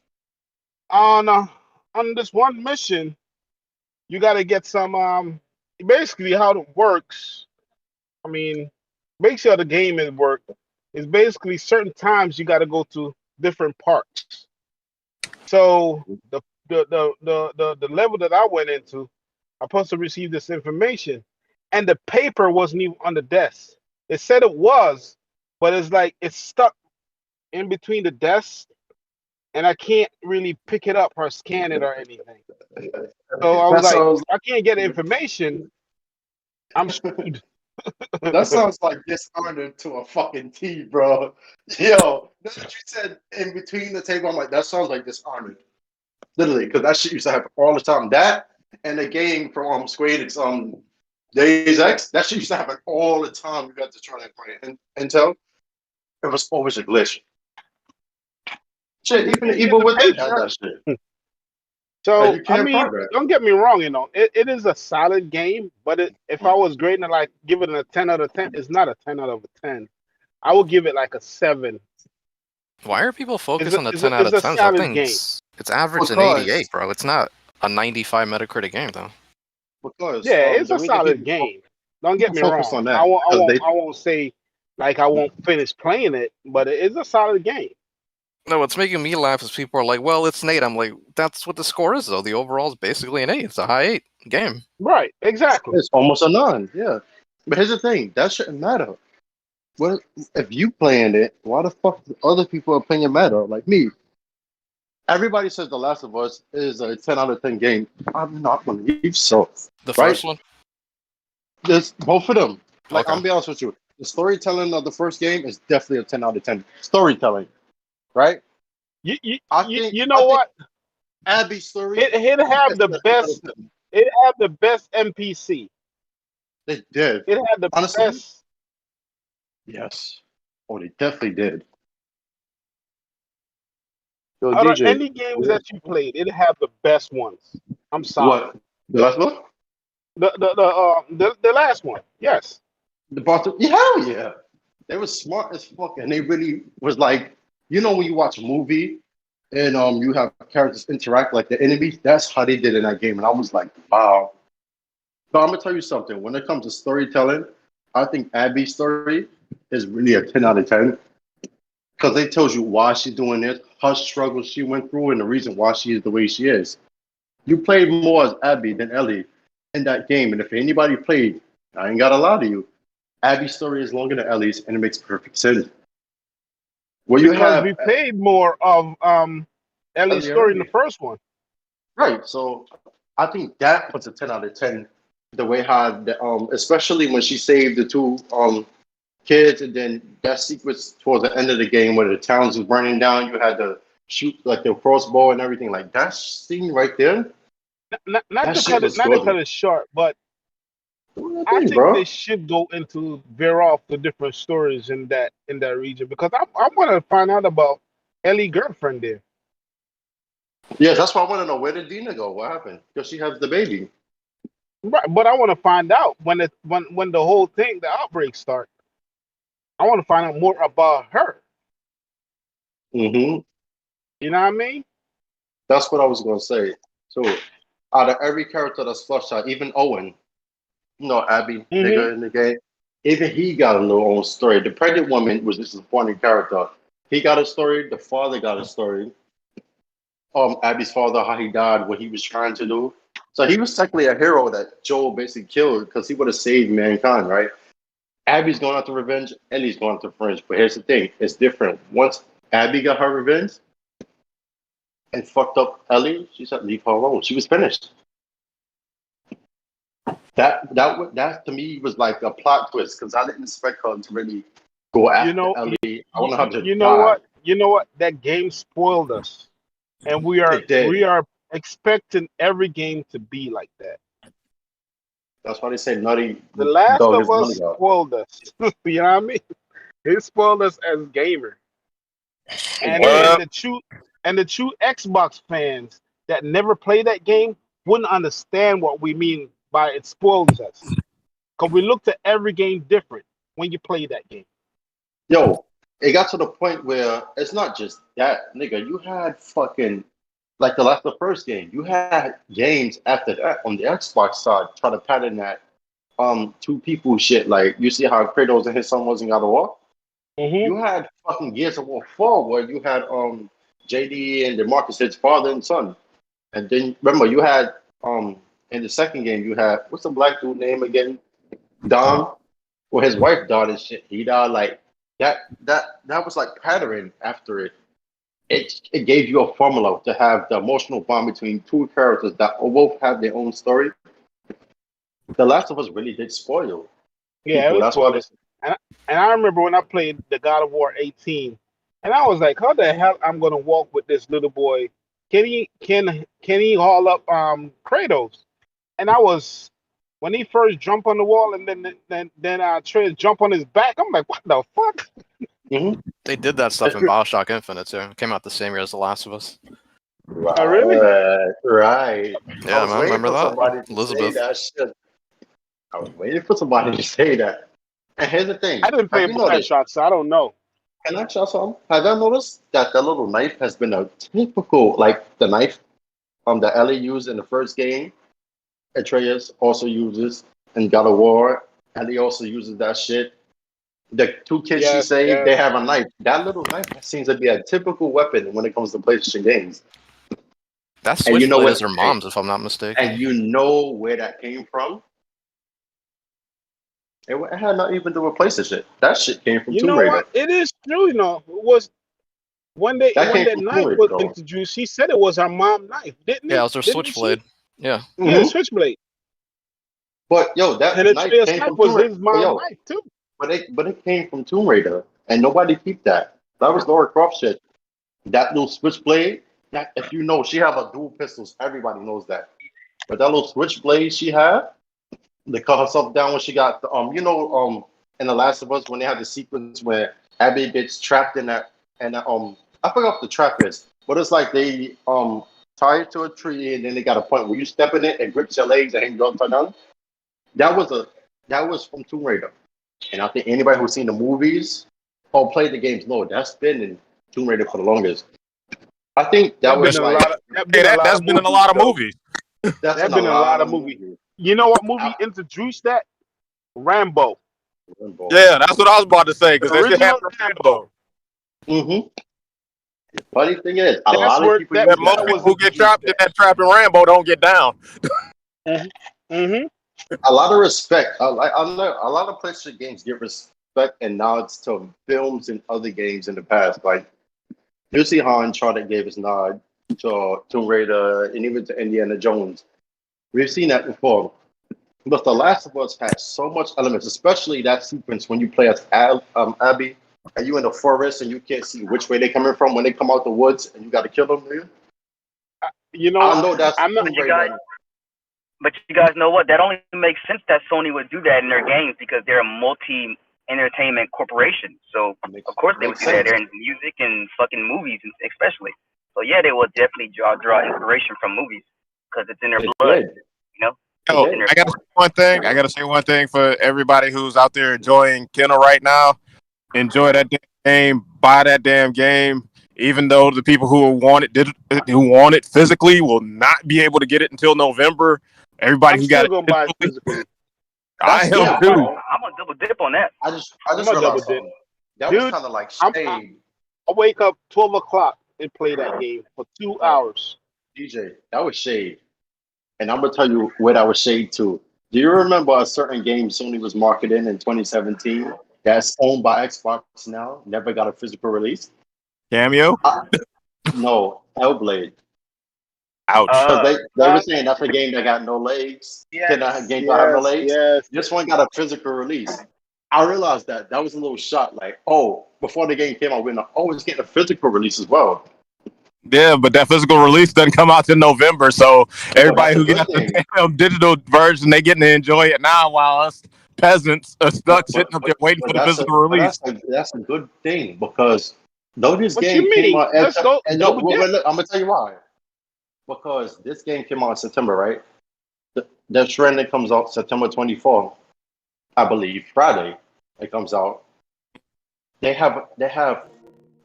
On this one mission, you got to get some basically how it works. I mean, basically how the game is work is basically certain times you got to go to different parts. So the level that I went into, I'm supposed to receive this information, and the paper wasn't even on the desk. It said it was, but it's like it's stuck in between the desk, and I can't really pick it up or scan it or anything. So I was like, I can't get information. I'm screwed. That sounds like dishonor to a fucking T, bro. Yo, that's what you said in between the table. I'm like, that sounds like dishonor. Literally, because that shit used to happen all the time. That and the game from Square Enix, Days X, that shit used to happen all the time. You got to try and play it. Intel, it was always a glitch. Shit, even Evil Within had that shit. So I mean, don't get me wrong. It is a solid game, but if I was grading it, like give it a 10 out of 10, it's not a 10 out of 10. I would give it like a 7. Why are people focused on the 10 out of 10? That thing's it's average an 88, bro. It's not a 95 Metacritic game though. Because it's a solid game. Don't get me wrong. I won't say like I won't finish playing it, but it is a solid game. No, what's making me laugh is people are like, well, it's an 8. I'm like, that's what the score is, though. The overall is basically an 8. It's a high 8 game. Right, exactly. It's almost a 9, yeah. But here's the thing, that shouldn't matter. What if you playing it, why the fuck do other people's opinion matter? Like me. Everybody says The Last of Us is a 10 out of 10 game. I'm not going to believe so. The first one? There's both of them. Like, Okay. I'm going to be honest with you. The storytelling of the first game is definitely a 10 out of 10. Storytelling. Right? You know what? Abby's story. It have the best. It had the best NPC. They did. It had the best. Yes. Oh, they definitely did. Yo, Out DJ, of any games that you played, it had the best ones. I'm sorry. What? The last one? The last one. Yes. The bottom. Hell yeah. They were smart as fuck, and they really was like, you know, when you watch a movie and you have characters interact like the enemies, that's how they did in that game. And I was like, wow. But I'm gonna tell you something. When it comes to storytelling, I think Abby's story is really a 10 out of 10. Because they tells you why she's doing this, her struggles she went through, and the reason why she is the way she is. You played more as Abby than Ellie in that game. And if anybody played, I ain't gotta lie to you, Abby's story is longer than Ellie's, and it makes perfect sense. Well, because we played more of Ellie's story in the first one. Right. So I think that puts a 10 out of 10. The way how, especially when she saved the two kids, and then that sequence towards the end of the game where the towns was burning down, you had to shoot like the crossbow and everything. Like that scene right there. Not to cut it short, but I think they should go into veer off the different stories in that region, because I want to find out about Ellie's girlfriend there. Yeah, that's why I want to know, where did Dina go? What happened? Because she has the baby. Right, but I want to find out when the whole thing, the outbreak starts. I want to find out more about her. Mm-hmm. You know what I mean? That's what I was gonna say. So, out of every character that's flushed out, even Owen, you know, Abby, nigga in the game, even he got a little own story. The pregnant woman was just a funny character. He got a story. The father got a story. Abby's father, how he died, what he was trying to do. So he was technically a hero that Joel basically killed because he would have saved mankind, right? Abby's going after revenge, Ellie's going after revenge. But here's the thing: it's different. Once Abby got her revenge and fucked up Ellie, she said, "Leave her alone." She was finished. That to me was like a plot twist because I didn't expect her to really go You after know, Ellie. I want her to you know die. what? You know what? That game spoiled us, and we It did. are expecting every game to be like that. That's why they say Naughty The Last Dog of is Naughty Us Dog. spoiled us. You know what I mean? It spoiled us as gamers, and Well, the true Xbox fans that never play that game wouldn't understand what we mean by it spoils us. Because we looked at every game different when you play that game. Yo, it got to the point where it's not just that, nigga. You had fucking like the first game. You had games after that on the Xbox side try to pattern that two people shit. Like you see how Kratos and his son was in God of War. Mm-hmm. You had fucking Gears of War 4 where you had JD and DeMarcus, his father and son. And then remember you had in the second game you had what's the black dude name again? Dom. Well his wife died and shit. He died like that was like pattern after it. It gave you a formula to have the emotional bond between two characters that both have their own story. The Last of Us really did spoil Yeah, it people. was That's why spoiled. this. And I remember when I played the God of War 18, and I was like, how the hell I'm gonna walk with this little boy? Can he haul up Kratos? And I was when he first jumped on the wall and then Atreus jump on his back. I'm like, what the fuck? Mm-hmm. They did that stuff in Bioshock Infinite too. It came out the same year as The Last of Us. Oh, really? Right. Yeah, I was man, waiting remember for that? somebody to say Elizabeth. that shit. I was waiting for somebody to say that. And here's the I thing: didn't play have you noticed? Bioshock, so I don't know. Can I tell something? Have you noticed that the little knife has been a typical, like the knife that Ellie used in the first game? Atreus also uses in God of War. Ellie also uses that shit. The two kids she Yes, saved, yes. they have a knife. That little knife seems to be a typical weapon when it comes to PlayStation games. That And you know Switchblade is what? her mom's, if I'm not mistaken. And you know where that came from? It had nothing even to do with PlayStation. That shit came from You Tomb know Raider. what? It is true. You know, it was when That came that from Tomb knife Raider, was though. introduced. He said it was her mom knife, didn't Yeah, it he? was her Didn't he say? Switchblade. Yeah. Yeah, Mm-hmm. switchblade. But yo, And that knife Atreus' came knife from Tomb was Raider. his But mom yo, knife too. but it came from Tomb Raider, and nobody peeped that. That was Laura Croft shit. That little switchblade. That if you know, she have a dual pistols. Everybody knows that. But that little switchblade she had, to cut herself down when she got the, in The Last of Us when they had the sequence where Abby gets trapped in that and I forgot what the trap is, but it's like they tie it to a tree and then they got a point where you step in it and grips your legs and hang upside down. That was that was from Tomb Raider, and I think anybody who's seen the movies or played the games know that's been in Tomb Raider for the longest. I think that That been was in a like lot of that's been in a movies lot of though. movies. that's That in a been in a lot lot of of movies. movies. You know what movie I, introduced that? Rambo. Yeah, that's what I was about to say The because that shit original happened to Rambo. Rambo. mm-hmm. Funny thing is, a That's lot of where people that use That that most that people was now. who get introduced trapped in that trap in Rambo don't get down. that. Mm-hmm. A lot of respect. A lot of PlayStation games give respect and nods to films and other games in the past. Like you see how Uncharted gave his nod to Tomb Raider and even to Indiana Jones. We've seen that before. But The Last of Us has so much elements, especially that sequence when you play as Abby and you in the forest and you can't see which way they're coming from when they come out the woods and you got to kill them. Dude. You know I what? know that's I'm not. Tomb You guys, Raider. but you guys know what? That only makes sense that Sony would do that in their games because they're a multi-entertainment corporation. So Makes of course they would makes do that. sense. They're in music and fucking movies, especially. So yeah, they will definitely draw inspiration from movies because it's in their It blood. did. You know, It Yo, it's in did. their I gotta core. say one thing. I gotta say one thing for everybody who's out there enjoying Kenna right now. Enjoy that damn game. Buy that damn game. Even though the people who want it physically will not be able to get it until November. Everybody I'm who got still it gonna buy it digitally, physically. I That's am Yeah, good, too. bro. I'm gonna double dip on that. I I'm just gonna double realized dip, something. That was dude. kind of like I shade, wake up 12 o'clock and play that game for 2 hours. DJ. That was shade, and I'm gonna tell you where that was shade to. Do you remember a certain game Sony was marketing in 2017 that's owned by Xbox now? Never got a physical release? Cameo. No, Hellblade. Ouch. Because they were saying that's a game that got no legs. Can a game that have no legs? yes. This one got a physical release. I realized that was a little shot. Like, oh, before the game came out, we know, oh, it's getting a physical release as well. Yeah, but that physical release doesn't come out till November, so everybody that's a who good got the thing. damn digital version, they getting to enjoy it now, while us peasants are stuck sitting up there waiting for the physical release. That's a good thing because though this What game you came mean? out, Let's go. and no, Double dip. look, I'm gonna tell you why. Because this game came out in September, right? The Stranding comes out September 24th, I believe. Friday, it comes out. They have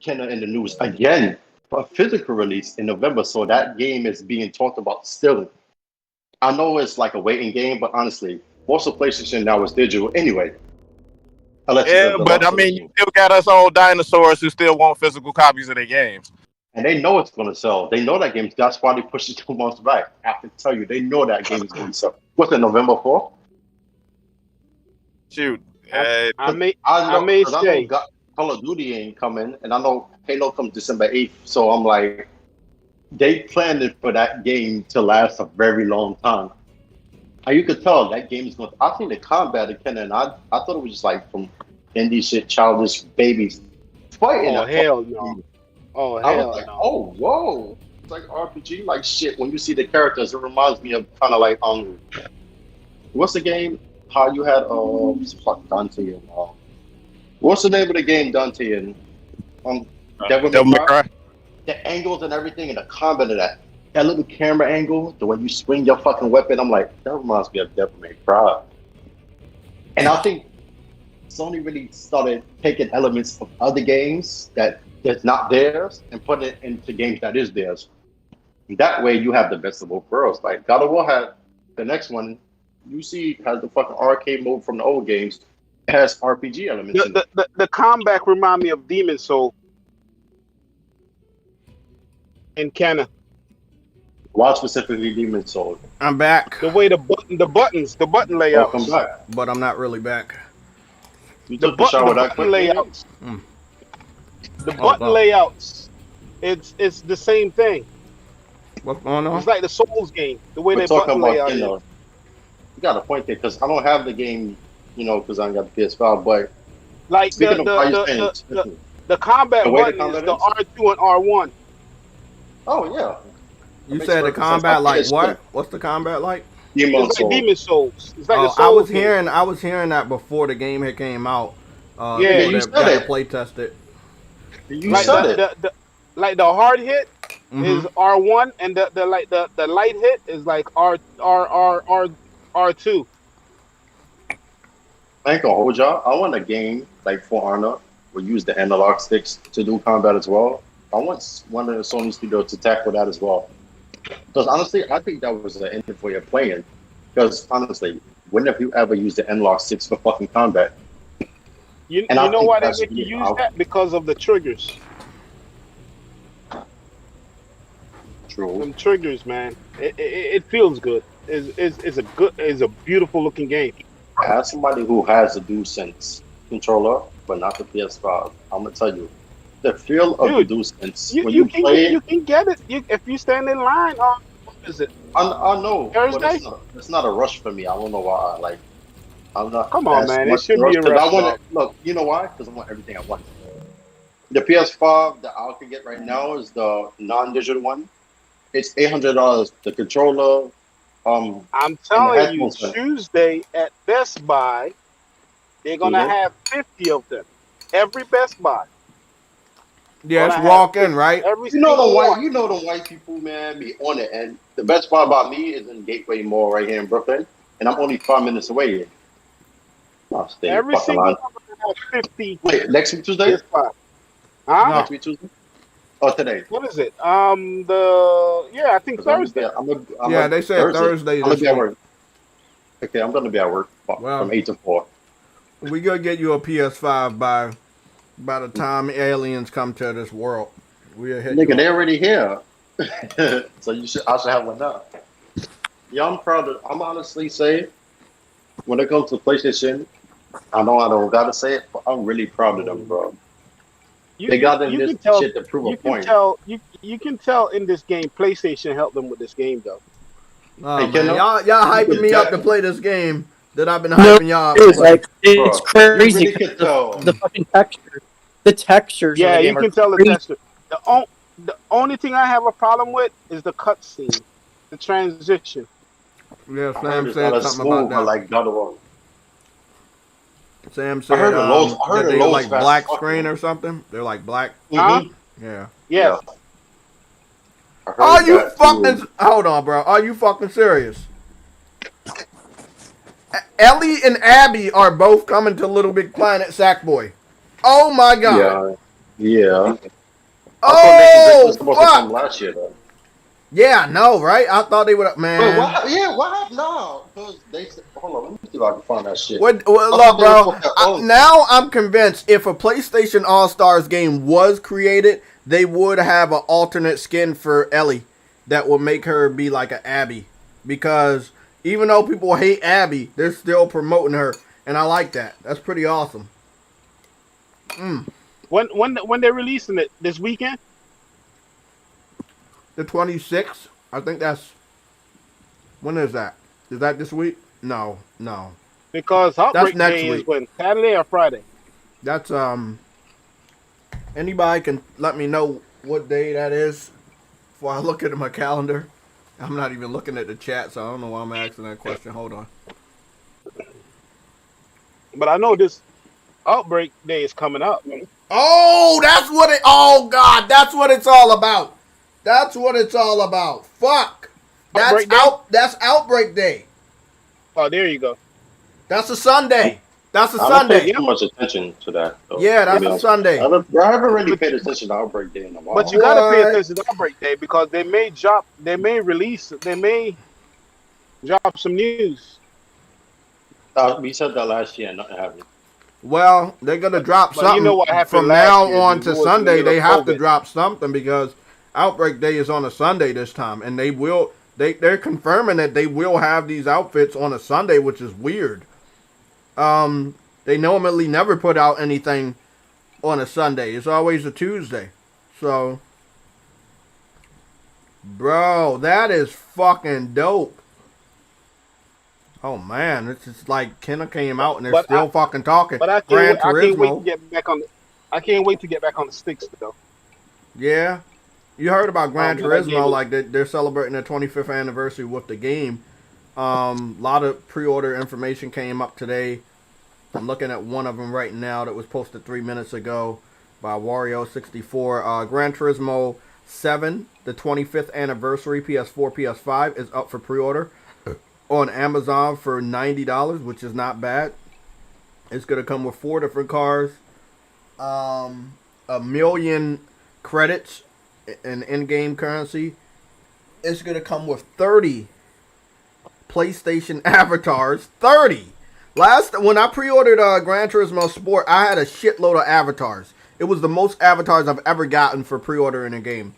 Kenna in the news again for a physical release in November, so that game is being talked about still. I know it's like a waiting game, but honestly, most of PlayStation now is digital anyway. Yeah, but I mean, you still got us old dinosaurs who still want physical copies of their games. And they know it's going to sell. They know that game. That's why they pushed it 2 months back. I have to tell you, they know that game is going to sell. What's it, November 4th? Shoot. I may I say. know Call of Duty ain't coming, and I know Halo comes December 8th. So I'm like, they planned it for that game to last a very long time. And you could tell that game is going to. I think the combat again, and I thought it was just like from indie shit, childish babies fighting. Oh, hell no. Oh, I hell was like, no. oh, whoa. It's like RPG, like shit. When you see the characters, it reminds me of kind of like, what's the game? How you had, fuck Dante and, what's the name of the game, Dante and, Devil May Cry? The angles and everything and the combat of that. That little camera angle, the way you swing your fucking weapon, I'm like, that reminds me of Devil May Cry. And I think Sony really started taking elements of other games that's not theirs and putting it into games that is theirs. That way you have the best of both worlds. Like God of War had the next one, you see, has the fucking arcade mode from the old games. It has RPG elements in it. The combat remind me of Demon Soul. And Kenna. Why specifically Demon Soul? I'm back. The way the button layouts. Welcome back. But I'm not really back. You took the shower that quick, layouts. The button layouts. It's the same thing. What's going on? It's like the Souls game. The way We're they talking button about, layout. You got a point there because I don't have the game, because I ain't got the PS5. But like the combat button is the R2 and R1. Oh yeah. You said the combat like what? What's the combat like? It's like Demon Souls. It's like the Souls I was hearing that before the game had came out. Yeah, you said it. Play tested. You said it. Like the hard hit is R1, and the light hit is like R2. I ain't gonna hold y'all. I want a game like For Honor will use the analog sticks to do combat as well. I want one of the Sony studios to tackle that as well. Because honestly, I think that was the end way of playing. Because honestly, when have you ever used the analog sticks for fucking combat? You know why they make you use that? Because of the triggers. True. Them triggers, man. It feels good. It's a beautiful looking game. As somebody who has a DualSense controller, but not the PS5, I'm gonna tell you, the feel of the DualSense when you play it, you can get it. If you stand in line. What is it? I know. Thursday? But it's not a rush for me. I don't know why. Like, I'm not. Come on, man. It should be a rush. Look, you know why? Because I want everything I want. The PS5 that I can get right now is the non-digital one. It's $800. The controller. I'm telling you, Tuesday at Best Buy, they're gonna have 50 of them. Every Best Buy. Yeah, it's walk-in, right? You know the white people, man, be on it. And the Best Buy by me is in Gateway Mall right here in Brooklyn, and I'm only 5 minutes away. Every single one has 50. Wait, next week Tuesday? Huh? Next week Tuesday? Oh, today. What is it? I think Thursday. They said Thursday. I'm gonna be at work. Okay, I'm gonna be at work from 8 to 4. We gonna get you a PS5 by the time aliens come to this world. Nigga, they're already here. So I should have one now. Yeah, I'm honestly say when it comes to PlayStation, I know I don't gotta say it, but I'm really proud of them, bro. They got in You this can tell. shit to prove a You can point. tell. You can tell in this game, PlayStation helped them with this game, though. Oh Hey, man, Kendall, y'all hyping me up to that, play this game that I've been No, hyping y'all up to it's play. like it's bro, you crazy really 'cause could tell. the fucking texture, the textures in Yeah, the you game are can tell the crazy. texture. The only thing I have a problem with is the cutscene, the transition. Yeah, I heard Sam it's not said as something about smooth, but that. like God of War. Sam I said heard the loads. I heard that the they loads like fast as black fuck. screen or something. They're like black. Huh? Yeah. Yes. Yeah, I Are heard you that fucking? too. Hold on, bro. Are you fucking serious? Ellie and Abby are both coming to Little Big Planet Sackboy. Oh my god. Yeah, yeah. I thought they were Oh supposed to come fuck. last year though. Yeah, no, right? I thought they would. Wait, Man, what? Yeah, what happened now? Because they said, hold on, let me see if I can find that shit. what? I Look, thought they were bro. supposed to. Now I'm convinced if a PlayStation All Stars game was created, they would have an alternate skin for Ellie that would make her be like an Abby. Because even though people hate Abby, they're still promoting her, and I like that. That's pretty awesome. When they're releasing it this weekend? The 26th. I think that's when is that? Is that this week? No. Because That's Outbreak next Day is week. when, Saturday or Friday? That's anybody can let me know what day that is before I look at my calendar. I'm not even looking at the chat, so I don't know why I'm asking that question. Hold on. But I know this Outbreak Day is coming up. Oh, that's what it. Oh God, that's what it's all about. That's what it's all about. Fuck. That's Outbreak Day? That's Outbreak Day. Oh, there you go. That's a Sunday. That's a I don't pay Sunday. too much attention to that. Though, Yeah, to that's be a honest. Sunday. I haven't really paid attention to Outbreak Day in a while. But you got to pay What? attention to Outbreak Day because they may drop some news. We said that last year and nothing happened. Well, they're gonna drop But you know something what happened from last now year? on It to was in the Sunday. middle They of have to COVID. drop something because Outbreak Day is on a Sunday this time, and they will. They're confirming that they will have these outfits on a Sunday, which is weird. They normally never put out anything on a Sunday. It's always a Tuesday. So, bro, that is fucking dope. Oh man, it's just like Kenna came out and they're But still fucking talking. I Gran can't wait to Turismo. get back on. I can't wait to get back on the sticks though. Yeah. You heard about Gran Man, that game Turismo, is- like they're celebrating their 25th anniversary with the game. A lot of pre-order information came up today. I'm looking at one of them right now that was posted 3 minutes ago by Wario64. Gran Turismo 7, the 25th anniversary PS4, PS5 is up for pre-order on Amazon for $90, which is not bad. It's going to come with 4 different cars, 1,000,000 credits in in-game currency. It's going to come with 30 PlayStation avatars. 30! When I pre-ordered Gran Turismo Sport, I had a shitload of avatars. It was the most avatars I've ever gotten for pre-order in a game.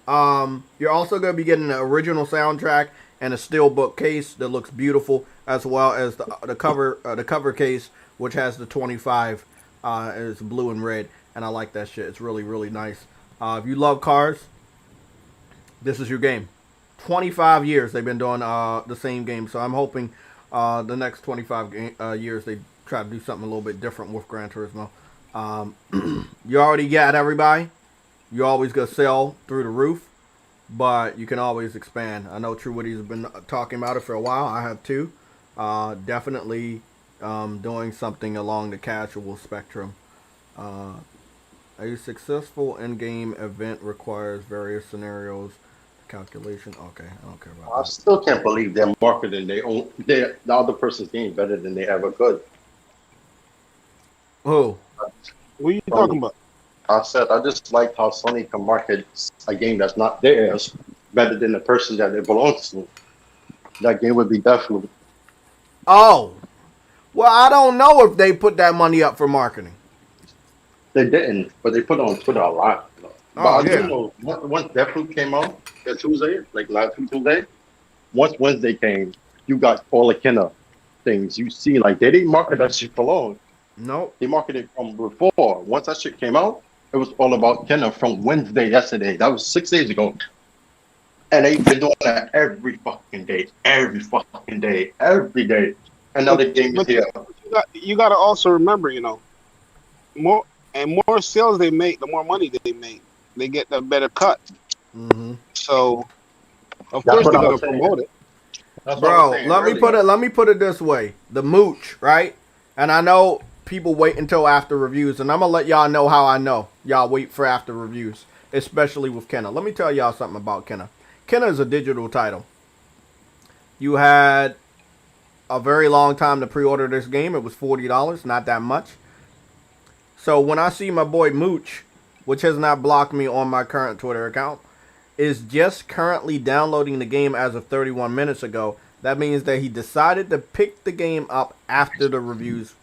You're also going to be getting the original soundtrack and a steelbook case that looks beautiful, as well as the cover case, which has the 25. It's blue and red, and I like that shit. It's really, really nice. If you love cars, this is your game. 25 years they've been doing the same game, so I'm hoping the next 25 years they try to do something a little bit different with Gran Turismo. You already got everybody. You always go sell through the roof, but you can always expand. I know True Witty's been talking about it for a while. I have too. Definitely doing something along the casual spectrum. A successful in-game event requires various scenarios. Calculation. Okay, I don't care about I that. still can't believe they're marketing the other person's game better than they ever could. Who? What are you talking about? I said I just like how Sony can market a game that's not theirs better than the person that it belongs to. That game would be Deathloop. Oh. Well, I don't know if they put that money up for marketing. They didn't, but they put it on Twitter a lot. But Oh, I yeah. do know once Deathloop came out that Tuesday, like last Tuesday, once Wednesday came, you got all the Kenna things, you see, like, they didn't market that shit for long. Nope. They marketed it from before. Once that shit came out, it was all about Kenna from yesterday. That was 6 days ago. And they've been doing that every fucking day. Every day. And now the game is here. You got to also remember, more sales they make, the more money they make. They get the better cut. Mm-hmm. So, of course, they're going to promote it. Bro, let me put it this way. The Mooch, right? And I know people wait until after reviews, and I'm going to let y'all know how I know. Y'all wait for after reviews, especially with Kenna. Let me tell y'all something about Kenna. Kenna is a digital title. You had a very long time to pre-order this game. It was $40, not that much. So when I see my boy Mooch, which has not blocked me on my current Twitter account, is just currently downloading the game as of 31 minutes ago, that means that he decided to pick the game up after the reviews,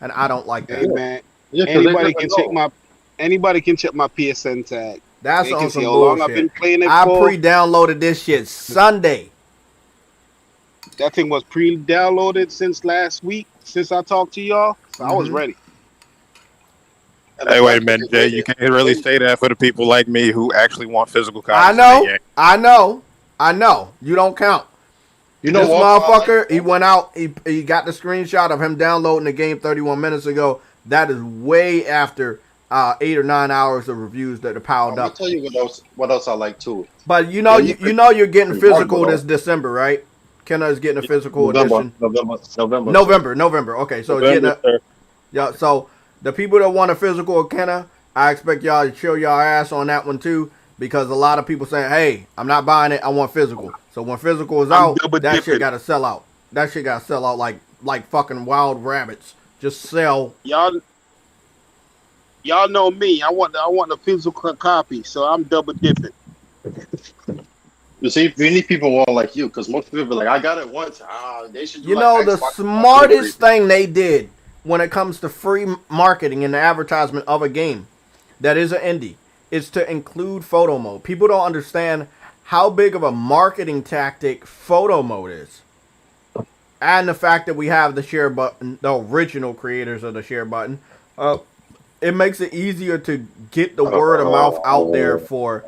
and I don't like that. Hey, man, anybody can check my PSN tag. That's on some how long bullshit. I've been playing it I for. pre-downloaded this shit Sunday. That thing was pre-downloaded since last week, since I talked to y'all, so I was ready. Hey, wait a minute, Jay. You can't really say that for the people like me who actually want physical copies. I know. You don't count. You know this what, motherfucker, he went out, he got the screenshot of him downloading the game 31 minutes ago. That is way after 8 or 9 hours of reviews that are piled up. I'll tell you what else I like too. But you know you're getting physical this December, right? Kenna is getting a physical edition. November. Okay, so so the people that want a physical of Kenna, I expect y'all to chill y'all ass on that one too, because a lot of people saying, "Hey, I'm not buying it. I want physical." So when physical is out, that shit got to sell out. That shit got to sell out like fucking wild rabbits. Just sell. Y'all know me. I want a physical copy, so I'm double dipping. You see, we need people more like you, because most people are like, I got it once. They should do the smartest thing they did when it comes to free marketing and the advertisement of a game that is an indie is to include photo mode. People don't understand how big of a marketing tactic photo mode is. And the fact that we have the share button, the original creators of the share button, it makes it easier to get the word of mouth out there for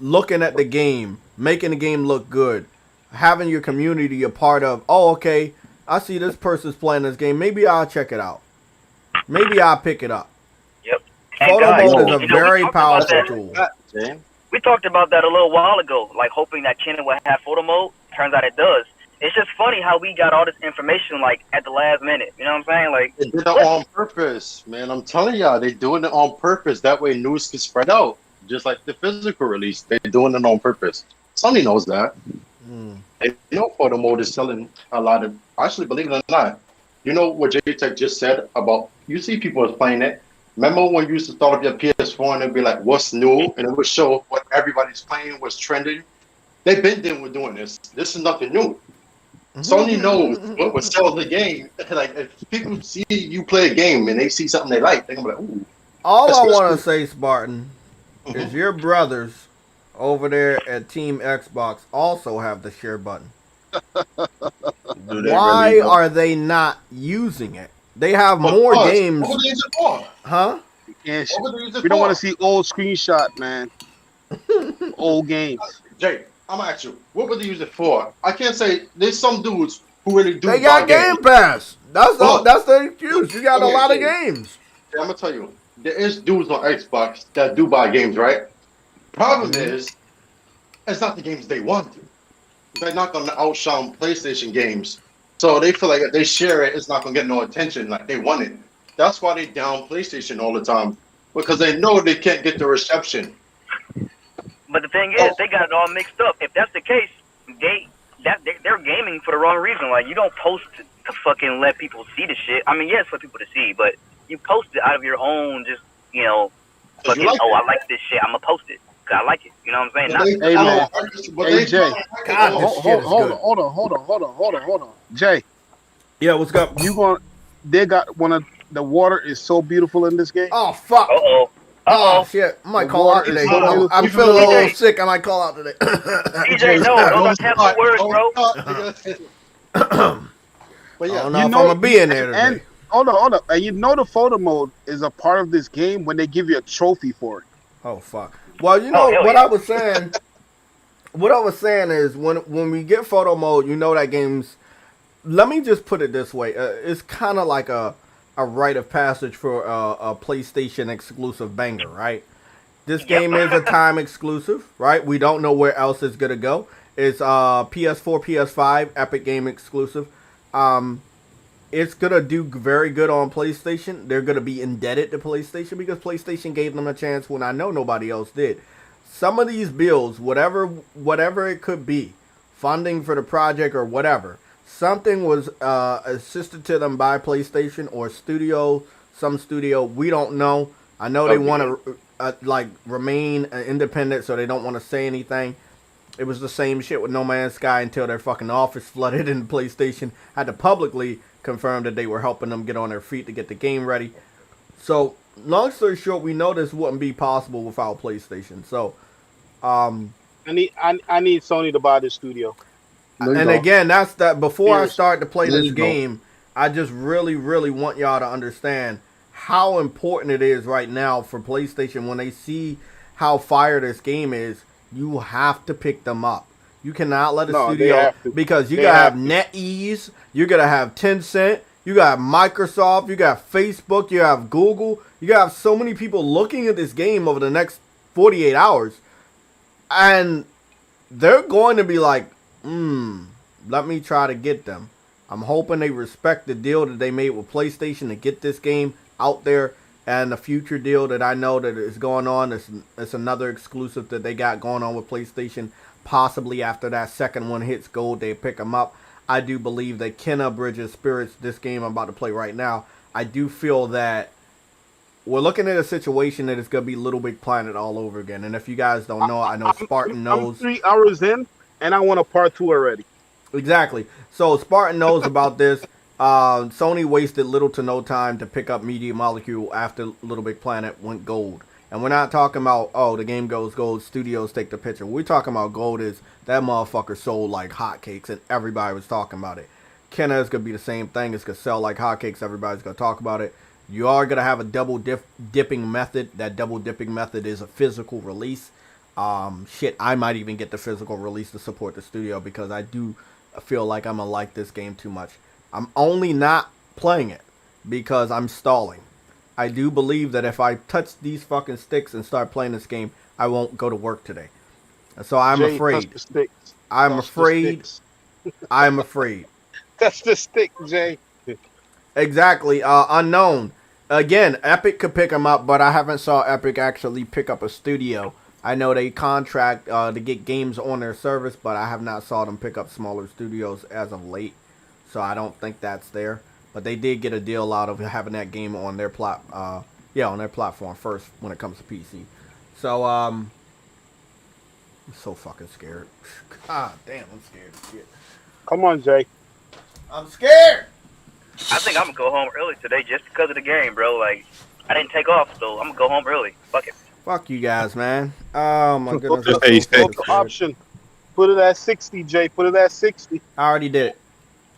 looking at the game, making the game look good, having your community a part of, okay, I see this person's playing this game, maybe I'll check it out. Maybe I'll pick it up. Yep. Photo mode is a very powerful tool. We talked about that a little while ago, like hoping that Kenna would have photo mode. Turns out it does. It's just funny how we got all this information like at the last minute. You know what I'm saying? Like they did it on purpose, man. I'm telling y'all, they're doing it on purpose. That way news can spread out. Just like the physical release, they're doing it on purpose. Sony knows that. They know photo mode is selling a lot of. Actually, believe it or not, you know what J-Tech just said about. You see people is playing it. Remember when you used to start up your PS4 and it'd be like, "What's new?" and it would show what everybody's playing, what's trending. They've been doing this. This is nothing new. Sony knows what sells the game. Like if people see you play a game and they see something they like, they're gonna be like, "Ooh." All I want to say, Spartan, is your brothers over there at Team Xbox also have the share button. Why are they not using it? They have more games. What would they use it for? Huh? We don't want to see old screenshot, man. Old games. Jay, I'm gonna ask you, what would they use it for? I can't say there's some dudes who really do. They got Game Pass. That's their excuse. You got a lot of games. I'm gonna tell you, there is dudes on Xbox that do buy games, right? Problem is, it's not the games they want. They're not gonna outshine PlayStation games, so they feel like if they share it, it's not gonna get no attention like they want it. That's why they down PlayStation all the time, because they know they can't get the reception. But the thing is, they got it all mixed up. If that's the case, they're gaming for the wrong reason. Like, you don't post to fucking let people see the shit. I mean, yes, for people to see, but you post it out of your own, just, fucking, I like this shit, I'm gonna post it. Cause I like it. You know what I'm saying? Hey, man. Hey, Jay. Hold on. Jay. Yeah, what's up? They got one of the water is so beautiful in this game. Oh, fuck. Oh shit! I might call out today. I'm feeling a little sick. I might call out today. DJ, no, don't have the words, bro. But I yeah, don't know if I'm gonna be in there today. And hold on. And you know the photo mode is a part of this game when they give you a trophy for it. Oh fuck. Well, you Oh, know hell what yeah. I was saying. What I was saying is when we get photo mode, you know that game's. Let me just put it this way: it's kind of like a rite of passage for a PlayStation exclusive banger, right? This game is a time exclusive, right? We don't know where else it's gonna go. It's PS4, PS5, Epic Game exclusive. It's gonna do very good on PlayStation. They're gonna be indebted to PlayStation because PlayStation gave them a chance when I know nobody else did. Some of these bills, whatever it could be, funding for the project or whatever, something was assisted to them by PlayStation or some studio. We don't know. I know they want to remain independent, so they don't want to say anything. It was the same shit with No Man's Sky until their fucking office flooded and PlayStation had to publicly confirm that they were helping them get on their feet to get the game ready. So, long story short, we know this wouldn't be possible without PlayStation. So, I need Sony to buy this studio. and again, that's that. Before I start to play There this you go. game, I just really, really want y'all to understand how important it is right now for PlayStation when they see how fire this game is. You have to pick them up. You cannot let a No, they studio have to. because you They gotta have have to. NetEase, you're gonna have Tencent, you got Microsoft, you got Facebook, you have Google, you got so many people looking at this game over the next 48 hours, and they're going to be like, let me try to get them. I'm hoping they respect the deal that they made with PlayStation to get this game out there. And the future deal that I know that is going on is another exclusive that they got going on with PlayStation. Possibly after that second one hits gold, they pick them up. I do believe that Kenna Bridges Spirits, this game I'm about to play right now, I do feel that we're looking at a situation that is going to be Little Big Planet all over again. And if you guys don't know, I know Spartan knows. I'm 3 hours in, and I want a part 2 already. Exactly. So Spartan knows about this. Sony wasted little to no time to pick up Media Molecule after Little Big Planet went gold. And we're not talking about, the game goes gold, studios take the picture. We're talking about gold is that motherfucker sold like hotcakes and everybody was talking about it. Kenna is going to be the same thing. It's going to sell like hotcakes. Everybody's going to talk about it. You are going to have a double dipping method. That double dipping method is a physical release. I might even get the physical release to support the studio because I do feel like I'm going to like this game too much. I'm only not playing it because I'm stalling. I do believe that if I touch these fucking sticks and start playing this game, I won't go to work today. So I'm Jay, afraid. touch the sticks. I'm Touch the afraid. sticks. I'm afraid. Touch the stick, Jay. Exactly. Unknown. Again, Epic could pick them up, but I haven't saw Epic actually pick up a studio. I know they contract to get games on their service, but I have not saw them pick up smaller studios as of late. So I don't think that's there. But they did get a deal out of having that game on their on their platform first when it comes to PC. So I'm so fucking scared. God damn, I'm scared as shit. Come on, Jay. I'm scared. I think I'm gonna go home early today just because of the game, bro. Like, I didn't take off, so I'm gonna go home early. Fuck it. Fuck you guys, man. Oh my goodness. Just I'm hey, so fucking Local scared. option. Put it at 60, Jay. Put it at 60. I already did it.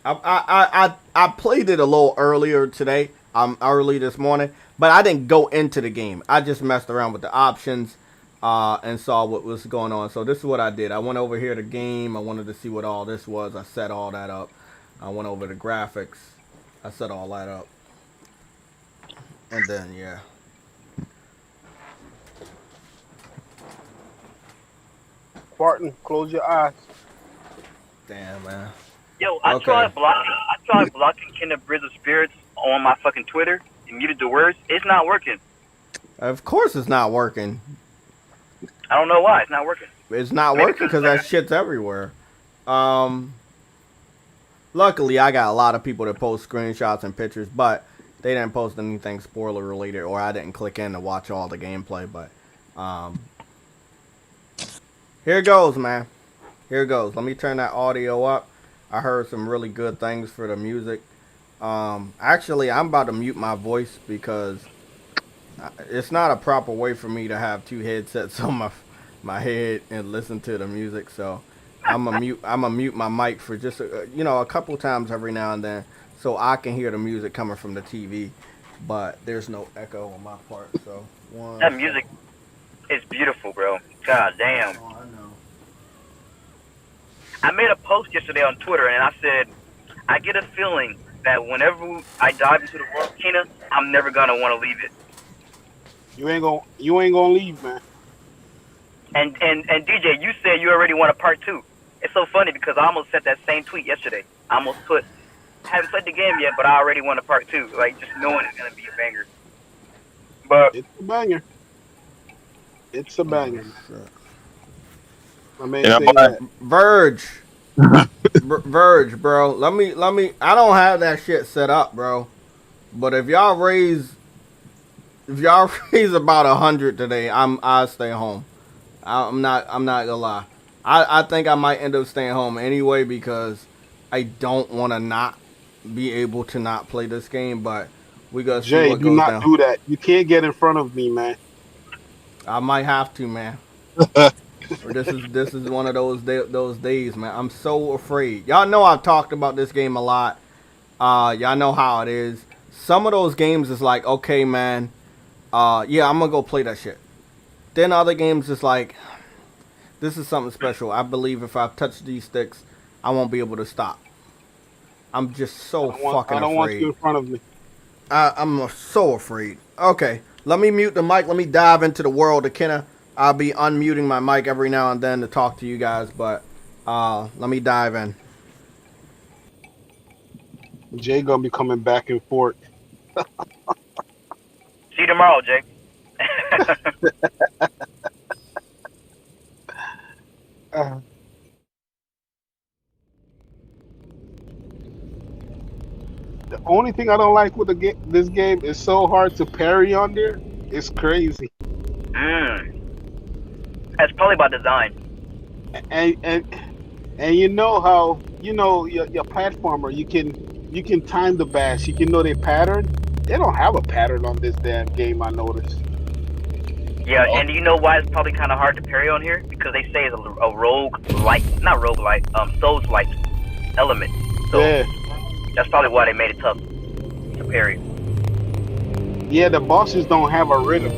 I played it a little earlier today. Early this morning, but I didn't go into the game. I just messed around with the options and saw what was going on. So this is what I did. I went over here to game. I wanted to see what all this was. I set all that up. I went over to graphics. I set all that up. And then, yeah. Spartan, close your eyes. Damn, man. Yo, I Okay. tried blocking Kenna Bridge of Spirits on my fucking Twitter and muted the words. It's not working. Of course it's not working. I don't know why it's not working. It's not working because that shit's everywhere. Luckily, I got a lot of people that post screenshots and pictures, but they didn't post anything spoiler related, or I didn't click in to watch all the gameplay. But here goes, man. Here goes. Let me turn that audio up. I heard some really good things for the music. Actually, I'm about to mute my voice because it's not a proper way for me to have two headsets on my head and listen to the music. So I'm a mute my mic for just a couple times every now and then, so I can hear the music coming from the TV, but there's no echo on my part. So That music is beautiful, bro. God damn. Oh, I know. I made a post yesterday on Twitter, and I said, I get a feeling that whenever I dive into the world, Kina, I'm never gonna want to leave it. You ain't gonna leave, man. And DJ, you said you already want a part 2. It's so funny because I almost said that same tweet yesterday. I almost put, I haven't played the game yet, but I already want a part 2. Like, just knowing it's gonna be a banger. But it's a banger. It's a banger. I mean, Verge. Verge, bro. Let me. I don't have that shit set up, bro. But if y'all raise about 100 today, I'll stay home. I'm not gonna lie. I think I might end up staying home anyway because I don't want to not be able to not play this game. But we gotta see what goes down. Jay, do not do that. You can't get in front of me, man. I might have to, man. Or this is one of those days, man. I'm so afraid. Y'all know I've talked about this game a lot. Y'all know how it is. Some of those games is like, okay, man. Yeah, I'm gonna go play that shit. Then other games is like, this is something special. I believe if I touch these sticks, I won't be able to stop. I'm just so fucking afraid. I don't want you in front of me. I'm so afraid. Okay, let me mute the mic. Let me dive into the world of Kenna. I'll be unmuting my mic every now and then to talk to you guys, but let me dive in. Jay gonna be coming back and forth. see you tomorrow, Jay. The only thing I don't like with this game is so hard to parry on there. It's crazy. That's probably by design. And you know how your platformer you can time the bash. You can know their pattern. They don't have a pattern on this damn game. I noticed. Yeah, and you know why it's probably kind of hard to parry on here? Because they say it's a Souls-like element. So yeah. That's probably why they made it tough to parry. Yeah, the bosses don't have a rhythm.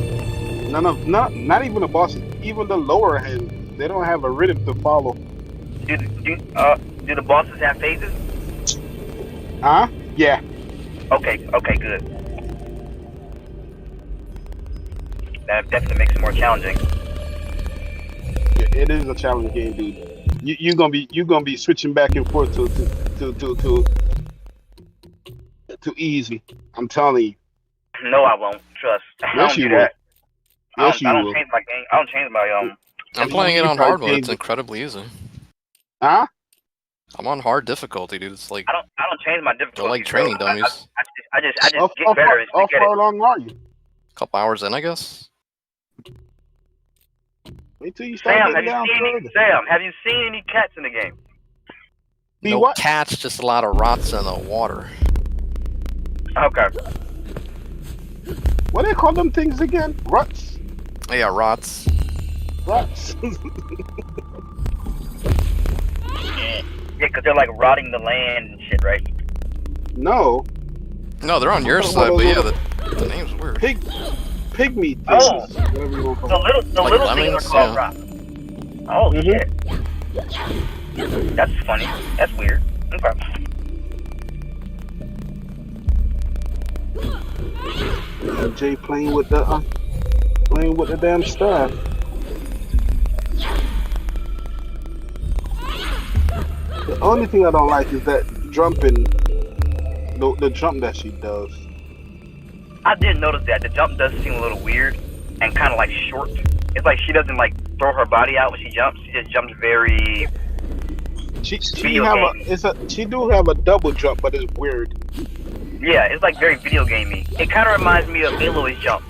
Not even the bosses. Even the lower hand, they don't have a rhythm to follow. Do the bosses have phases? Huh? Yeah. Okay, good. That definitely makes it more challenging. Yeah, it is a challenging game, dude. You're gonna be switching back and forth to easy. I'm telling you. No, I won't. Trust. Yes, you will. Yes, you will. I don't change my game. I don't change my I'm playing it on hard mode. It's incredibly easy. Huh? I'm on hard difficulty, dude. It's like I don't change my difficulty. They're like training dummies. I just get better. How far along are you? A couple hours in, I guess. Wait till you start getting down further. Sam, have you seen any cats in the game? No cats, just a lot of rots in the water. Okay. What do they call them things again? Ruts? Yeah, rots. Ruts. Yeah, because they're like rotting the land and shit, right? No. No, they're on your side, but yeah, the name's weird. Pygmy things. Oh, the like little lemmings, things are called rots. Oh shit. That's funny. That's weird. Okay. Jay playing with the damn staff. The only thing I don't like is that jumping, the jump that she does. I did notice that the jump does seem a little weird and kind of like short. It's like she doesn't like throw her body out when she jumps. She just jumps very. She do have a double jump, but it's weird. Yeah, it's like very video gamey. It kind of reminds me of Aloy's jump.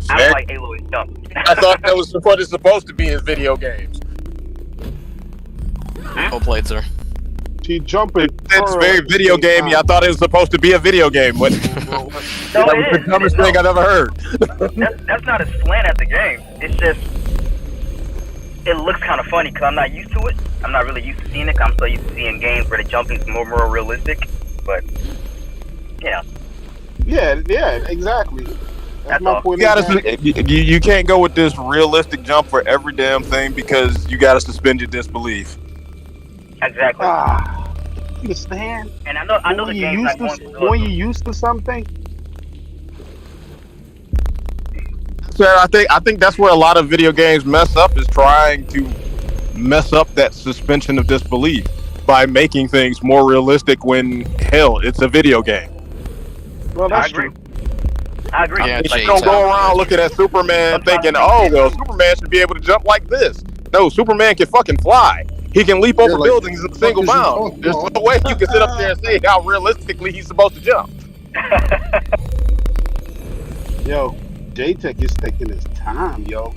I don't like Aloy's jump. I thought that was what it's supposed to be in video games. Well played, sir. She jumping. It's very video gamey. I thought it was supposed to be a video game. That was the dumbest thing I've ever heard. That's not a slant at the game. It's just it looks kind of funny because I'm not used to it. I'm not really used to seeing it. 'Cause I'm so used to seeing games where the jumping's more realistic. But yeah, Yeah, exactly. That's my all. point. You can't go with this realistic jump for every damn thing because you gotta suspend your disbelief. Exactly. Understand? And I know the When game's not going to when you're used to something. So I think that's where a lot of video games mess up, is trying to mess up that suspension of disbelief by making things more realistic when, hell, it's a video game. Well, I that's agree. true. I agree. Yeah, You don't go around looking at Superman thinking, oh, well, Superman should be able to jump like this. No, Superman can fucking fly. He can leap over like, buildings in a single bound. There's no way you can sit up there and say how realistically he's supposed to jump. Yo, J-Tech is taking his time, yo.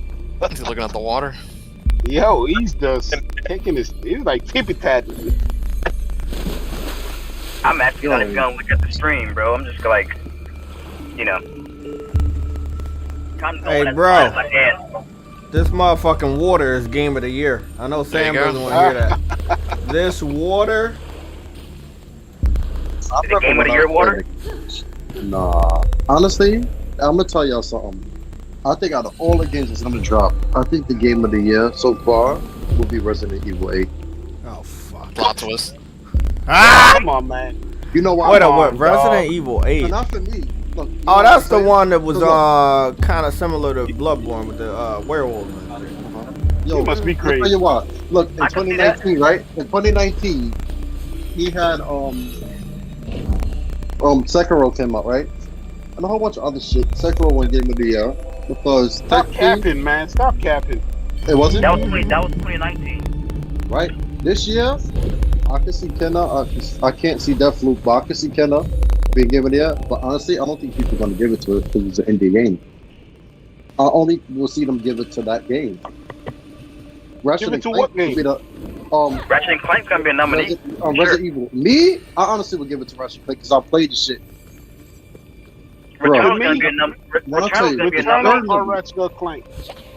He's looking at the water. Yo, he's just taking his. He's like tippy tatting. I'm actually not even gonna look at the stream, bro. I'm just like, you know. Hey, bro. This motherfucking water is game of the year. I know Sam doesn't want to hear that. This water. Is it game of the year water? Nah. Honestly, I'm gonna tell y'all something. I think out of all the games that's gonna drop, I think the game of the year so far will be Resident Evil 8. Oh fuck. Plot twist. Come on, man. You know why? Wait a what? Resident Evil 8. No, not for me. Look, you know Oh, that's what the I'm saying? one that was Look, kind of similar to Bloodborne with the werewolf. Yo, You must be I'll crazy. tell you what. Look, in I can see that. 2019, right? In 2019, he had Sekiro came out, right? And a whole bunch of other shit. Sekiro won Game of the Year because Stop capping, man. Stop capping. it wasn't That was 2019. right. This year, I can see Kenna. I can't see Deathloop, but I can see Kenna being given the year. But honestly, I don't think people are gonna give it to it because it's an indie game. I only will see them give it to that game. Give it to what game? Ratchet and Clank's gonna be a nominee. Resident Evil. Me, I honestly would give it to Ratchet and Clank because I played the shit. Returnal's gonna me, be a nominee. when I tell you, Returnal's gonna be a Returnal nominee. or Ratchet and Clank?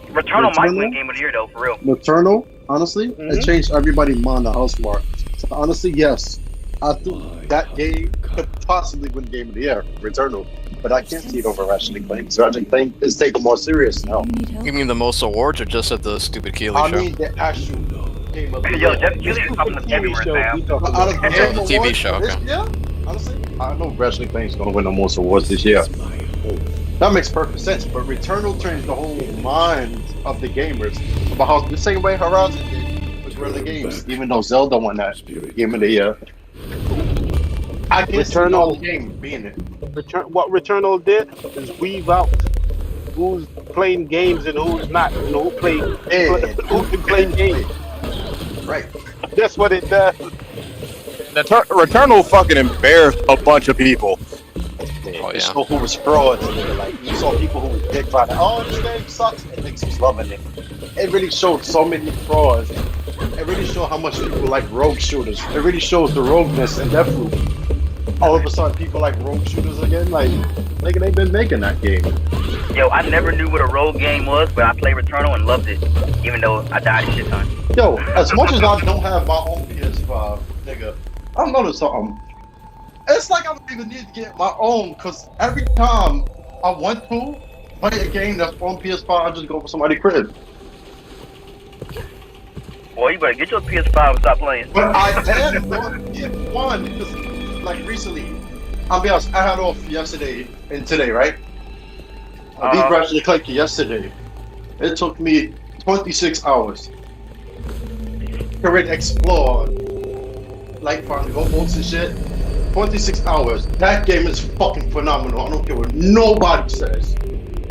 Returnal might Returnal? win game of the year though, for real. Returnal, honestly, it changed everybody's mind on house mark. So honestly, yes, I think that game could possibly win Game of the Year, Returnal. But I can't see it over Ratchet and Clank. So Ratchet and Clank is taken more serious now. You mean the most awards or just at the stupid Keeley I show? mean the actual Game of the Yo, Year. Jeff Keighley's coming to everywhere, fam. But out of That's game the TV awards show, this okay. year, honestly, I know Ratchet and Clank's gonna win the most awards this year. That makes perfect sense. But Returnal changed the whole mind of the gamers about how the same way Horizon did with Guerrilla Games, even though Zelda won that Game of the Year. I can't see the whole game being it. What Returnal did is weave out who's playing games and who's not. You know, who's been playing games. Right. That's what it does. Returnal fucking embarrassed a bunch of people. Oh, It yeah. showed who was frauds. Like you saw people who were dick by oh, this game sucks, and niggas was loving it. It really showed so many frauds. It really showed how much people like rogue shooters. It really shows the rogueness in Deathloop. All of a sudden, people like rogue shooters again. Like, nigga, they've been making that game. Yo, I never knew what a rogue game was, but I played Returnal and loved it, even though I died a shit ton. Yo, as much as I don't have my own PS5, nigga, I've noticed something. It's like I don't even need to get my own, because every time I want to play a game that's on PS5, I just go for somebody's crib. Boy, you better get your PS5 and stop playing. But I had one because, like, recently, I'll be honest, I had off yesterday and today, right? I beat Ratchet and Clank yesterday. It took me 26 hours to really explore, like, find the goalposts and shit. 26 hours. That game is fucking phenomenal. I don't care what nobody says.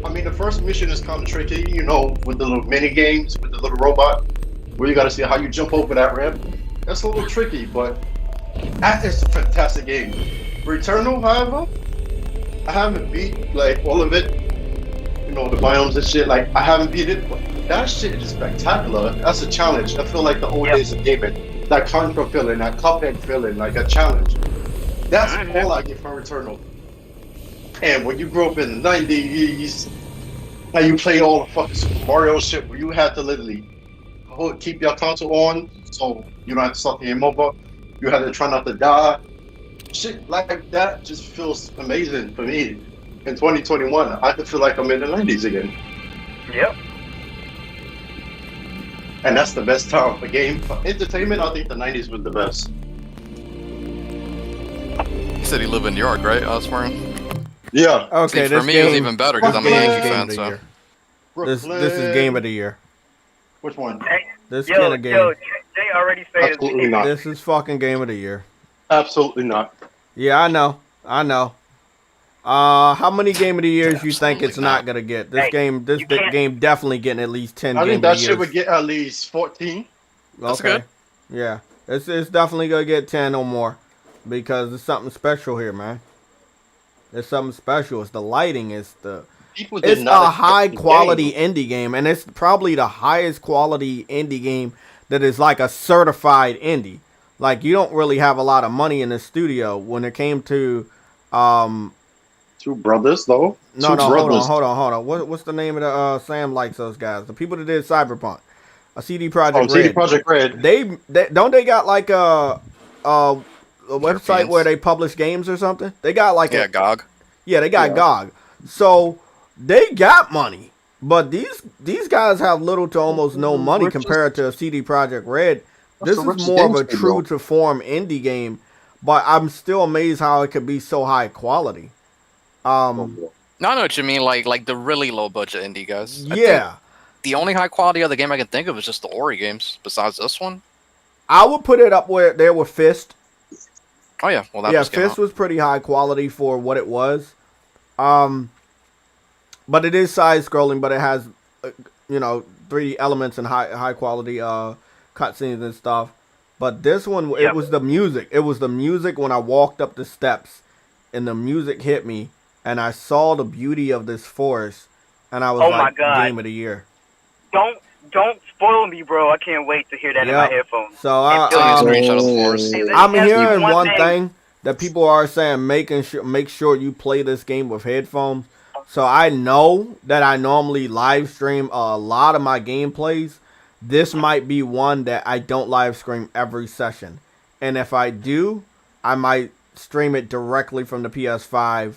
I mean, the first mission is kind of tricky, you know, with the little mini games, with the little robot, where you gotta see how you jump over that ramp. That's a little tricky, but that is a fantastic game. Returnal, however, I haven't beat, like, all of it. You know, the biomes and shit, like, I haven't beat it, but that shit is spectacular. That's a challenge. I feel like the old days of gaming. That Contra feeling, that Cuphead feeling, like a challenge. That's all I get from Returnal. And when you grew up in the 90s, and you played all the fucking Super Mario shit, where you had to literally would keep your console on, so you don't have to start the game over. You had to try not to die. Shit like that just feels amazing for me. In 2021, I could feel like I'm in the 90s again. Yep. And that's the best time for game. For entertainment, I think the 90s was the best. He said he lived in New York, right? Osborne? Yeah. Okay, See, for me, it was even better because I'm a Yankee game fan. of the So year. This is game of the year. Which one? Hey, This yo, kind of game. Jay already said it. Absolutely not. This is fucking game of the year. Absolutely not. Yeah, I know. How many game of the years you think Absolutely it's not gonna get? This Hey, game definitely getting at least 10 I game think of that the shit years. would get at least 14. That's Okay. good. Yeah, it's definitely gonna get 10 or more because it's something special here, man. It's something special. It's the lighting. It's People a high quality indie game, and it's probably the highest quality indie game that is like a certified indie. Like you don't really have a lot of money in the studio when it came to Two brothers, though. No, Two brothers. hold on. What's the name of the Sam likes those guys? The people that did Cyberpunk, a CD Projekt Red. CD Projekt Red. They don't they got like a website Europeans. where they publish games or something? They got like GOG. Yeah, they got Yeah. GOG. So they got money, but these guys have little to almost no money compared to CD Projekt Red. This the is richest more of games a they true built. to form indie game, but I'm still amazed how it could be so high quality. No, I know what you mean. Like the really low budget indie guys. I think Yeah. the only high quality other game I can think of is just the Ori games. Besides this one. I would put it up where there with Fist. Oh yeah, well that Yeah, just came Fist out. was pretty high quality for what it was. But it is side scrolling, but it has 3D elements and high quality cutscenes and stuff. But this one, it was the music. It was the music when I walked up the steps, and the music hit me, and I saw the beauty of this forest, and I was Oh like, my God. game of the year. Don't spoil me, bro. I can't wait to hear that in my headphones. So Send me a screenshot of the forest. Hey, let me I'm ask you hearing one thing. thing that people are saying, make sure you play this game with headphones. So I know that I normally live stream a lot of my gameplays. This might be one that I don't live stream every session. And if I do, I might stream it directly from the PS5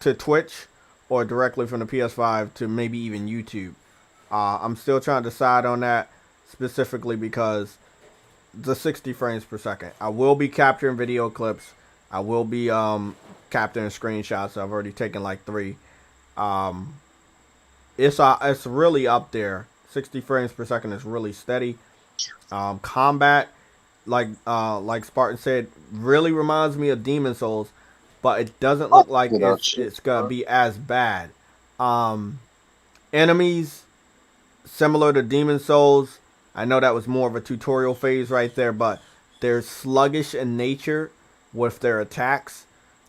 to Twitch, or directly from the PS5 to maybe even YouTube. I'm still trying to decide on that, specifically because the 60 frames per second. I will be capturing video clips. I will be capturing screenshots. I've already taken like 3. It's really up there. 60 frames per second is really steady. Combat, like Spartan said, really reminds me of Demon Souls, but it doesn't look like it's gonna be as bad. Enemies similar to Demon Souls. I know that was more of a tutorial phase right there, but they're sluggish in nature with their attacks.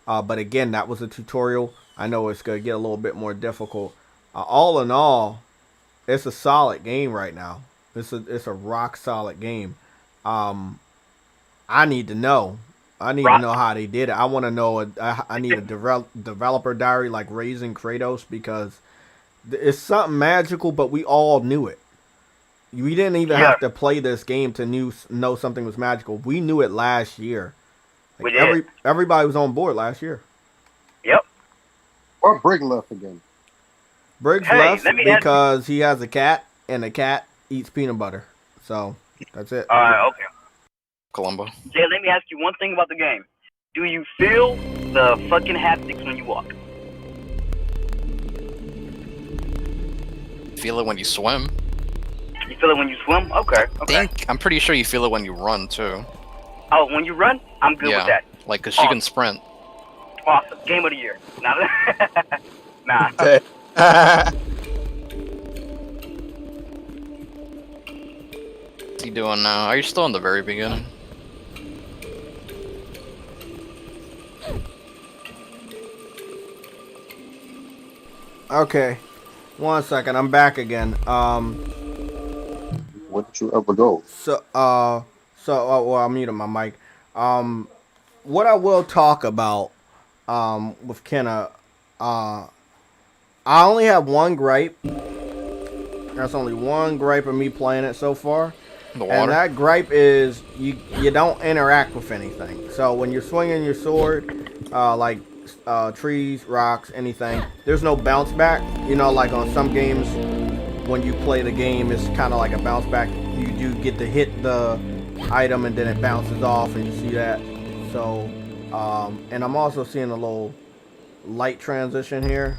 But again, that was a tutorial. I know it's gonna get a little bit more difficult. All in all, it's a solid game right now. It's a rock solid game. I need to know. I need to know how they did it. I want to know. I need a developer diary like Raising Kratos, because it's something magical, but we all knew it. We didn't even have to play this game to know something was magical. We knew it last year. Like We did. Everybody was on board last year. Yep. Or Brig left again. Briggs Hey, left let me ask because he has a cat, and the cat eats peanut butter. So that's it. Okay. Columbo. Jay, let me ask you one thing about the game. Do you feel the fucking haptics when you walk? Feel it when you swim. You feel it when you swim? Okay. I'm pretty sure you feel it when you run too. Oh, when you run? I'm good with that. Like, cause she can sprint. Awesome. Game of the year. Nah. Nah. What's he doing now? Are you still in the very beginning? Okay, 1 second. I'm back again. Where did you ever go? Well, I'm muting my mic. What I will talk about, with Kenna, I only have one gripe That's only one gripe of me playing it so far. The water. And that gripe is you don't interact with anything. So when you're swinging your sword, like trees, rocks, anything, there's no bounce back. You know, like on some games, when you play the game, it's kind of like a bounce back. You do get to hit the item and then it bounces off, and you see that. So, and I'm also seeing a little light transition here,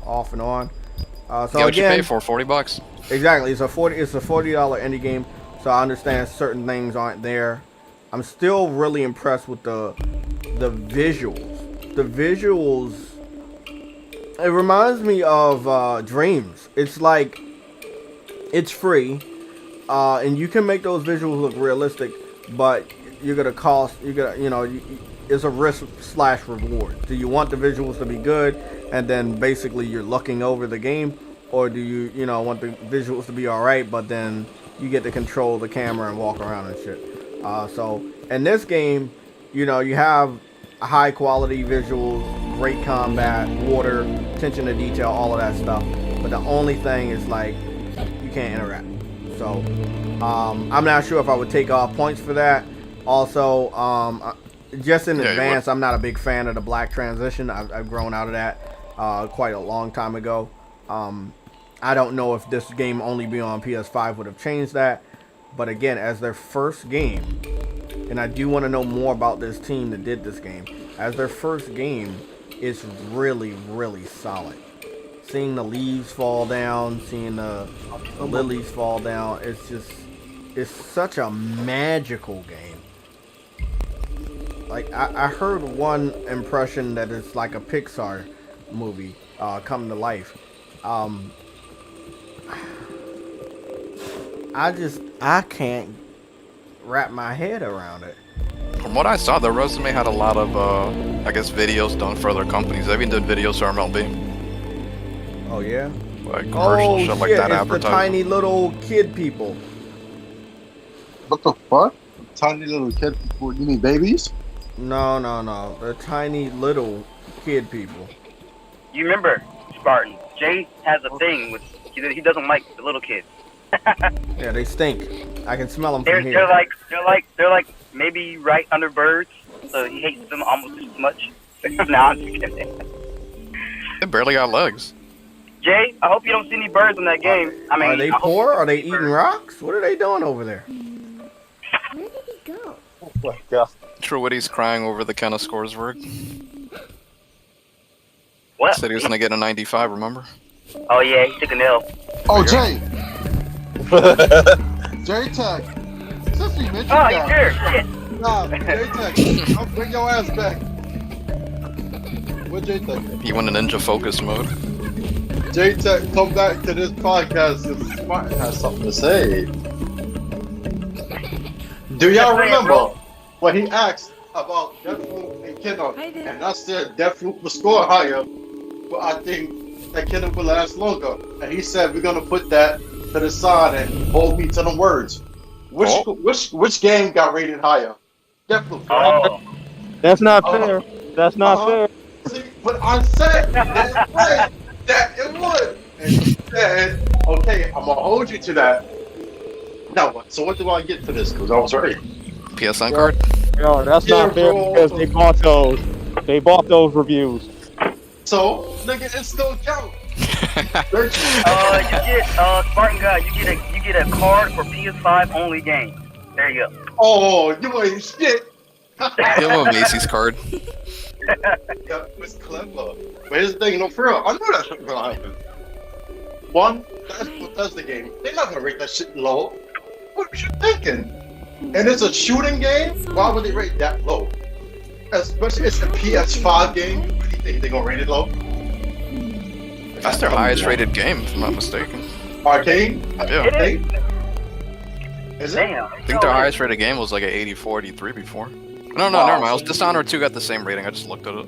off and on. So what again, you pay for $40. Exactly, it's a $40 indie game. So I understand certain things aren't there. I'm still really impressed with the visuals. The visuals, it reminds me of Dreams. It's like, it's free, and you can make those visuals look realistic, but you're gonna it's a risk / reward. Do you want the visuals to be good, and then basically you're looking over the game, or do you want the visuals to be alright, but then you get to control the camera and walk around and shit. So in this game, you have high quality visuals, great combat, water, attention to detail, all of that stuff. But the only thing is like you can't interact. So I'm not sure if I would take off points for that. Also, just in advance, I'm not a big fan of the black transition. I've grown out of that quite a long time ago. I don't know if this game only being on PS5 would have changed that. But again, as their first game, and I do want to know more about this team that did this game. As their first game, it's really, really solid. Seeing the leaves fall down, seeing the lilies fall down, it's such a magical game. Like, I heard one impression that it's like a Pixar movie come to life. I can't wrap my head around it. From what I saw, the resume had a lot of, I guess, videos done for other companies. They even did videos for MLB. Oh, yeah? Like commercial shit like that, it's advertising. the tiny little kid people. What the fuck? Tiny little kid people? You mean babies? No. They're tiny little kid people. You remember, Spartan, Jay has a thing with, he doesn't like the little kids. Yeah, they stink. I can smell them They're from here. they're like maybe right under birds, so he hates them almost as much. Nah, I'm just kidding. They barely got legs. Jay, I hope you don't see any birds in that game. I mean, Are they poor? Are they eating rocks? What are they doing over there? Where did he go? Oh my god. Truwitty's crying over the Kenna scores work. What? Said he was gonna get a 95, remember? Oh yeah, he took an L. Oh, Jay! J-Tech! Since we mentioned Oh, that. he's here. Shit. Nah, J-Tech, I'll bring your ass back. What J-Tech? He went in ninja focus mode. J-Tech, come back to this podcast because Spartan has something to say. Do y'all remember when he asked about Deathloop and Kenna, and I said Deathloop will score higher, but I think that Kenna will last longer. And he said we're gonna put that to the side and hold me to the words. Which game got rated higher? Deathloop. Oh. That's not fair. That's not fair. See, but I said that it would. And he said, okay, I'm gonna hold you to that. Now what? So what do I get for this? Because I was ready. PSN card? Yo, that's not fair because they bought those. They bought those reviews. So, nigga, it still counts. You get Spartan guy. You get a card for PS5 only games. There you go. Oh, you ain't shit. Give him a Macy's card. Yeah, it's clever. But here's the thing, for real, I knew that shit was gonna happen. One, that's the game. They're not gonna rate that shit low. What was you thinking? And it's a shooting game? Why would they rate that low? Especially it's a PS5 game. What do you think? They gonna rate it low? That's their highest rated game, if I'm not mistaken. Arcade? Yeah. It Is it? Damn. I think their highest rated game was like an 84, 83 before. No, never mind. It was Dishonored 2 got the same rating. I just looked at it.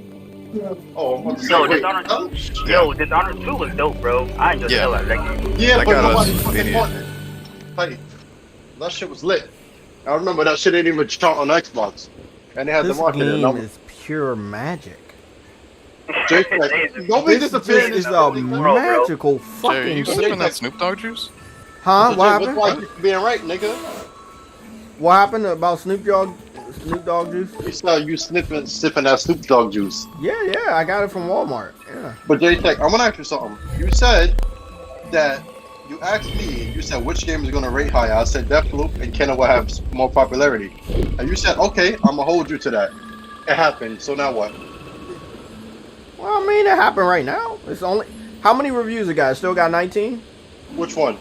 Oh, I'm about to say, Yo, wait. Dishonored 2 was dope, bro. I enjoyed the hell out of that game. Yeah, That but got nobody us fucking 88. bought it. Hey, that shit was lit. I remember that shit didn't even count on Xbox. And they had This the market in game number. is pure magic. Nobody This disappeared. is a magical Jay, fucking you game. sipping that Snoop Dogg juice? Huh? What What's happened? why you being right, nigga? What happened about Snoop Dogg? Snoop Dogg juice? You saw you sipping that Snoop Dogg juice. Yeah, I got it from Walmart. Yeah. But Jay Tech, I'm gonna ask you something. You said that you asked me. You said which game is gonna rate higher. I said Deathloop and Kenna will have more popularity. And you said, okay, I'm gonna hold you to that. It happened. So now what? Well, I mean, it happened right now. It's only how many reviews it got? It still got 19. Which one?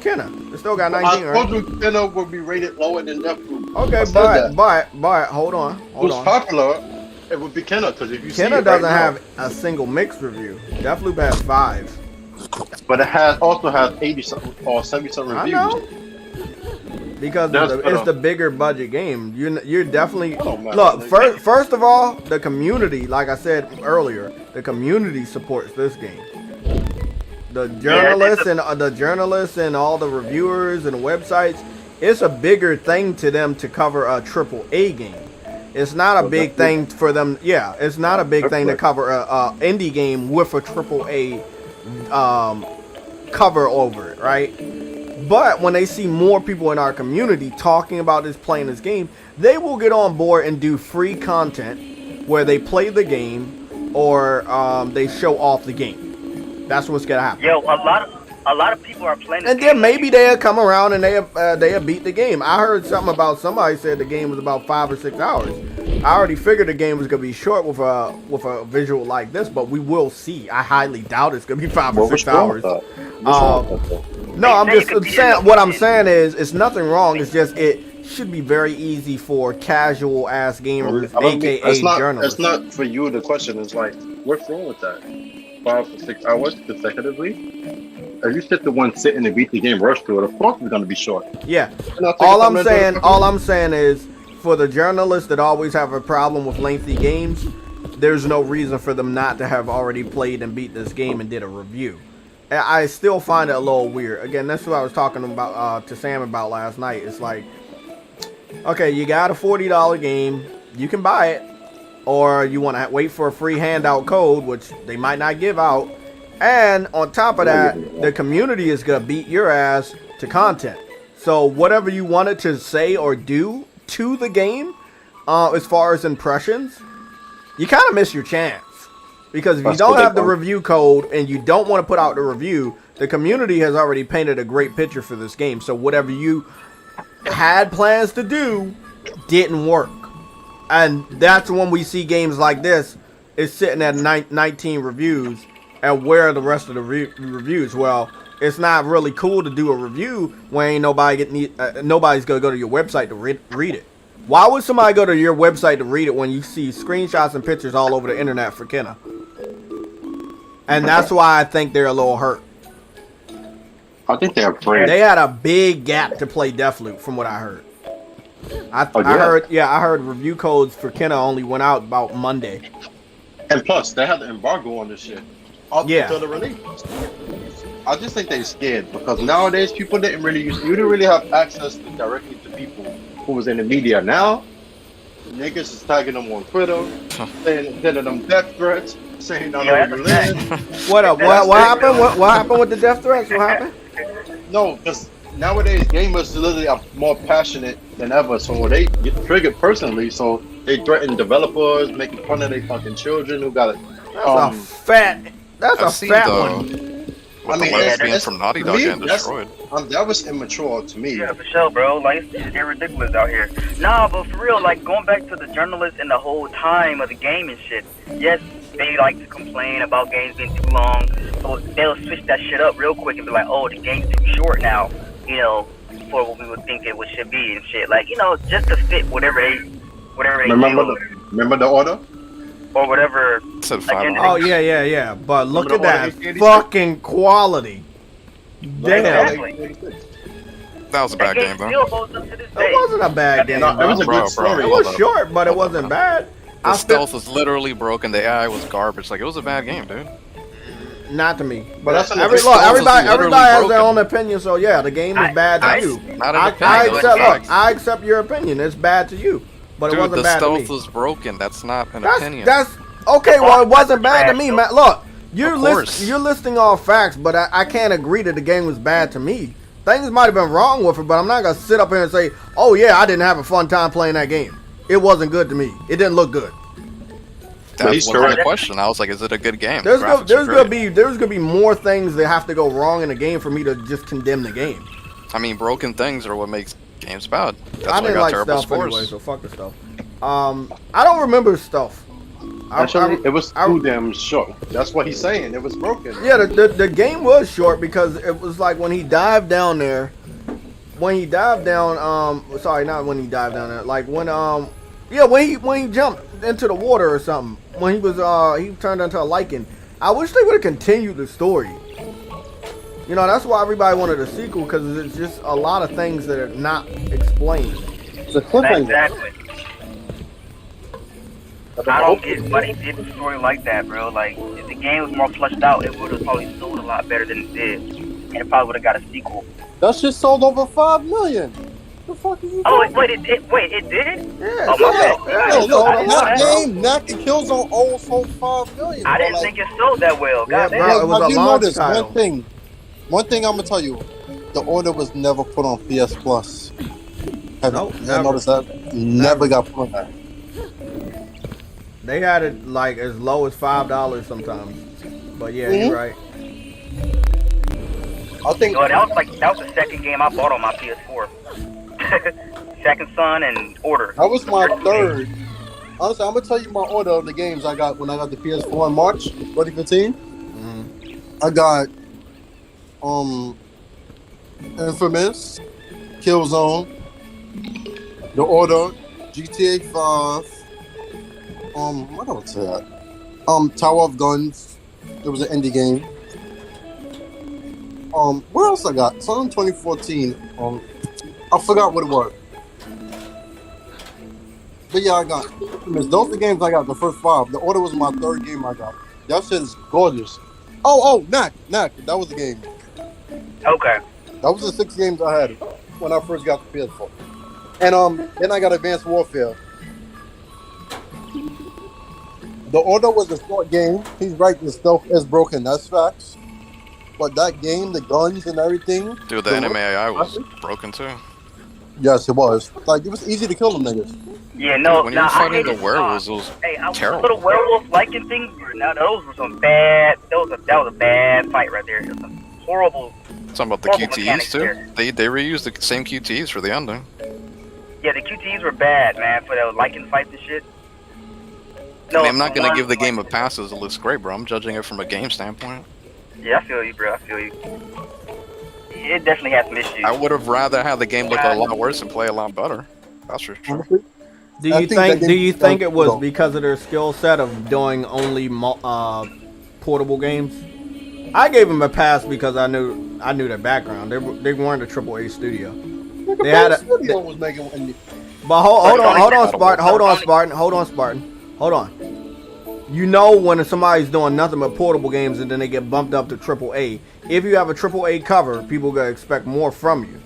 Kenna, it still got I 19, told right? you Kenna will be rated lower than Deathloop. Okay, I said that. but hold on. Who's popular? It would be Kenna because if you see Kenna it right doesn't now, have a single mixed review. Deathloop has 5. but it also has 80 something or 70 something I reviews. know. Because it's the bigger budget game. You're definitely look. First of all, the community, like I said earlier, the community supports this game. The journalists and all the reviewers and websites, it's a bigger thing to them to cover a AAA game. It's not a big thing for them. Yeah, it's not a big thing to cover a indie game with a AAA cover over it, right? But when they see more people in our community talking about this, playing this game, they will get on board and do free content where they play the game or they show off the game. That's what's gonna happen. Yo, a lot of people are playing this And then maybe they'll come around and they'll beat the game. I heard something about somebody said the game was about 5 or 6 hours. I already figured the game was gonna be short with a visual like this, but we will see. I highly doubt it's gonna be 5 or 6 hours. No, I'm just saying. What I'm saying is, it's nothing wrong. It's just it should be very easy for casual ass gamers, aka journalists. It's not for you. The question is like, what's wrong with that? 5 to 6 hours consecutively. If you sit the one sitting and beat the game, rush through it. Of course, it's gonna be short. Yeah. All I'm saying is, for the journalists that always have a problem with lengthy games, there's no reason for them not to have already played and beat this game and did a review. I still find it a little weird. Again, that's what I was talking about to Sam about last night. It's like, okay, you got a $40 game, you can buy it, or you want to wait for a free handout code, which they might not give out. And on top of that, the community is gonna beat your ass to content. So whatever you wanted to say or do to the game, as far as impressions, you kind of miss your chance. Because if you don't have the review code and you don't want to put out the review, the community has already painted a great picture for this game. So whatever you had plans to do didn't work. And that's when we see games like this is sitting at 19 reviews. And where are the rest of the reviews? Well, it's not really cool to do a review when ain't nobody's going to go to your website to read it. Why would somebody go to your website to read it when you see screenshots and pictures all over the internet for Kenna? And that's why I think they're a little hurt. I think they're afraid. They had a big gap to play Deathloop, from what I heard. I heard review codes for Kenna only went out about Monday. And plus, they had the embargo on this shit up until the release. I just think they're scared because nowadays you didn't really have access directly to people who was in the media. Now, niggas is tagging them on Twitter, sending them death threats, saying I know where you live. What up? What happened? What happened with the death threats? What happened? No, because nowadays gamers literally are more passionate than ever, so they get triggered personally. So they threaten developers, making fun of their fucking children who got it. That's a fat one. I mean, lesbian from Naughty Dog getting destroyed. That was immature to me. Yeah, for sure, bro. Like, they're ridiculous out here. Nah, but for real, like, going back to the journalists and the whole time of the game and shit. Yes, they like to complain about games being too long. So they'll switch that shit up real quick and be like, oh, the game's too short now, you know, for what we would think it should be and shit. Like, you know, just to fit whatever they Remember the order? Or whatever. Oh yeah. But look at that fucking quality. Damn. That was a bad game, bro. It wasn't a bad game. No, it was a good story. It was short, but it wasn't bad. The stealth was literally broken. The AI was garbage. Like, it was a bad game, dude. Not to me. But everybody has their own opinion. So yeah, the game is bad to you. I accept your opinion. It's bad to you. But it wasn't bad to me. The stealth was broken. That's not an opinion. That's Okay, well, it wasn't bad to me, man. Look, you're Of course. you're listing all facts, but I can't agree that the game was bad to me. Things might have been wrong with it, but I'm not gonna sit up here and say, "Oh yeah, I didn't have a fun time playing that game." It wasn't good to me. It didn't look good. That he's was my correct. question. I was like, is it a good game? There's Graphics are gonna be more things that have to go wrong in the game for me to just condemn the game. I mean, broken things are what makes games bad. That's why I I didn't got like terrible stealth scores. anyway, so fuck the stuff. I don't remember stealth. Actually, it was too damn short. That's what he's saying. It was broken. Yeah, the game was short because it was like when he dived down there. When he dived down, sorry, not when he dived down there. Like when yeah, when he jumped into the water or something. When he was he turned into a lichen. I wish they would have continued the story. You know, that's why everybody wanted a sequel, because it's just a lot of things that are not explained. It's a cliffhanger. Exactly. I don't get why they did the story like that, bro. Like, if the game was more fleshed out, it would have probably sold a lot better than it did. And it probably would have got a sequel. That shit sold over 5 million. The fuck are you Oh, talking wait, it did? Yeah, Oh, my bad. Yo, look, I didn't know that that. game, Knack and Killzone all sold 5 million. I didn't think it sold that well. Yeah, God bro, damn. it was Have a you launch noticed title. one thing I'm gonna tell you, the order was never put on PS Plus. Have Nope, you never. noticed that? Never got put on that. They had it like as low as $5 sometimes. But yeah, you're right. I think Yo, that was the second game I bought on my PS4. Second Son and Order. that was my third. Honestly, I'm gonna tell you my order of the games I got when I got the PS4 in March 2015. I got Infamous, Killzone, The Order, GTA 5. What else is that? Tower of Guns. It was an indie game. What else I got? Something in 2014. I forgot what it was. But yeah, I got Infamous. Those are the games I got. The first 5. The Order was my third game I got. That shit is gorgeous. Oh, Knack. That was the game. Okay. That was the 6 games I had when I first got the PS4. And then I got Advanced Warfare. The Order was a short game. He's right, the stealth is broken. That's facts. But that game, the guns and everything. Dude, the anime AI was broken too. Yes, it was. Like, it was easy to kill them niggas. Yeah, no. When you were fighting the werewolves, it was terrible. The little werewolf liking things. Now those were some bad. That was a bad fight right there. It was some horrible. Talking about the horrible QTEs mechanics too. there. They reused the same QTEs for the ending. Yeah, the QTEs were bad, man, for the lichen fights and shit. I mean, I'm not gonna give the game a pass as it looks great, bro. I'm judging it from a game standpoint. Yeah, I feel you, bro. I feel you. It definitely has some issues. I would have rather had the game look a lot worse and play a lot better. That's for sure. Do you think it was because of their skill set of doing only portable games? I gave them a pass because I knew their background. They weren't a AAA studio. They had a. was making. But hold on, Spartan. Hold on. You know when somebody's doing nothing but portable games and then they get bumped up to AAA. If you have a AAA cover, people gonna expect more from you.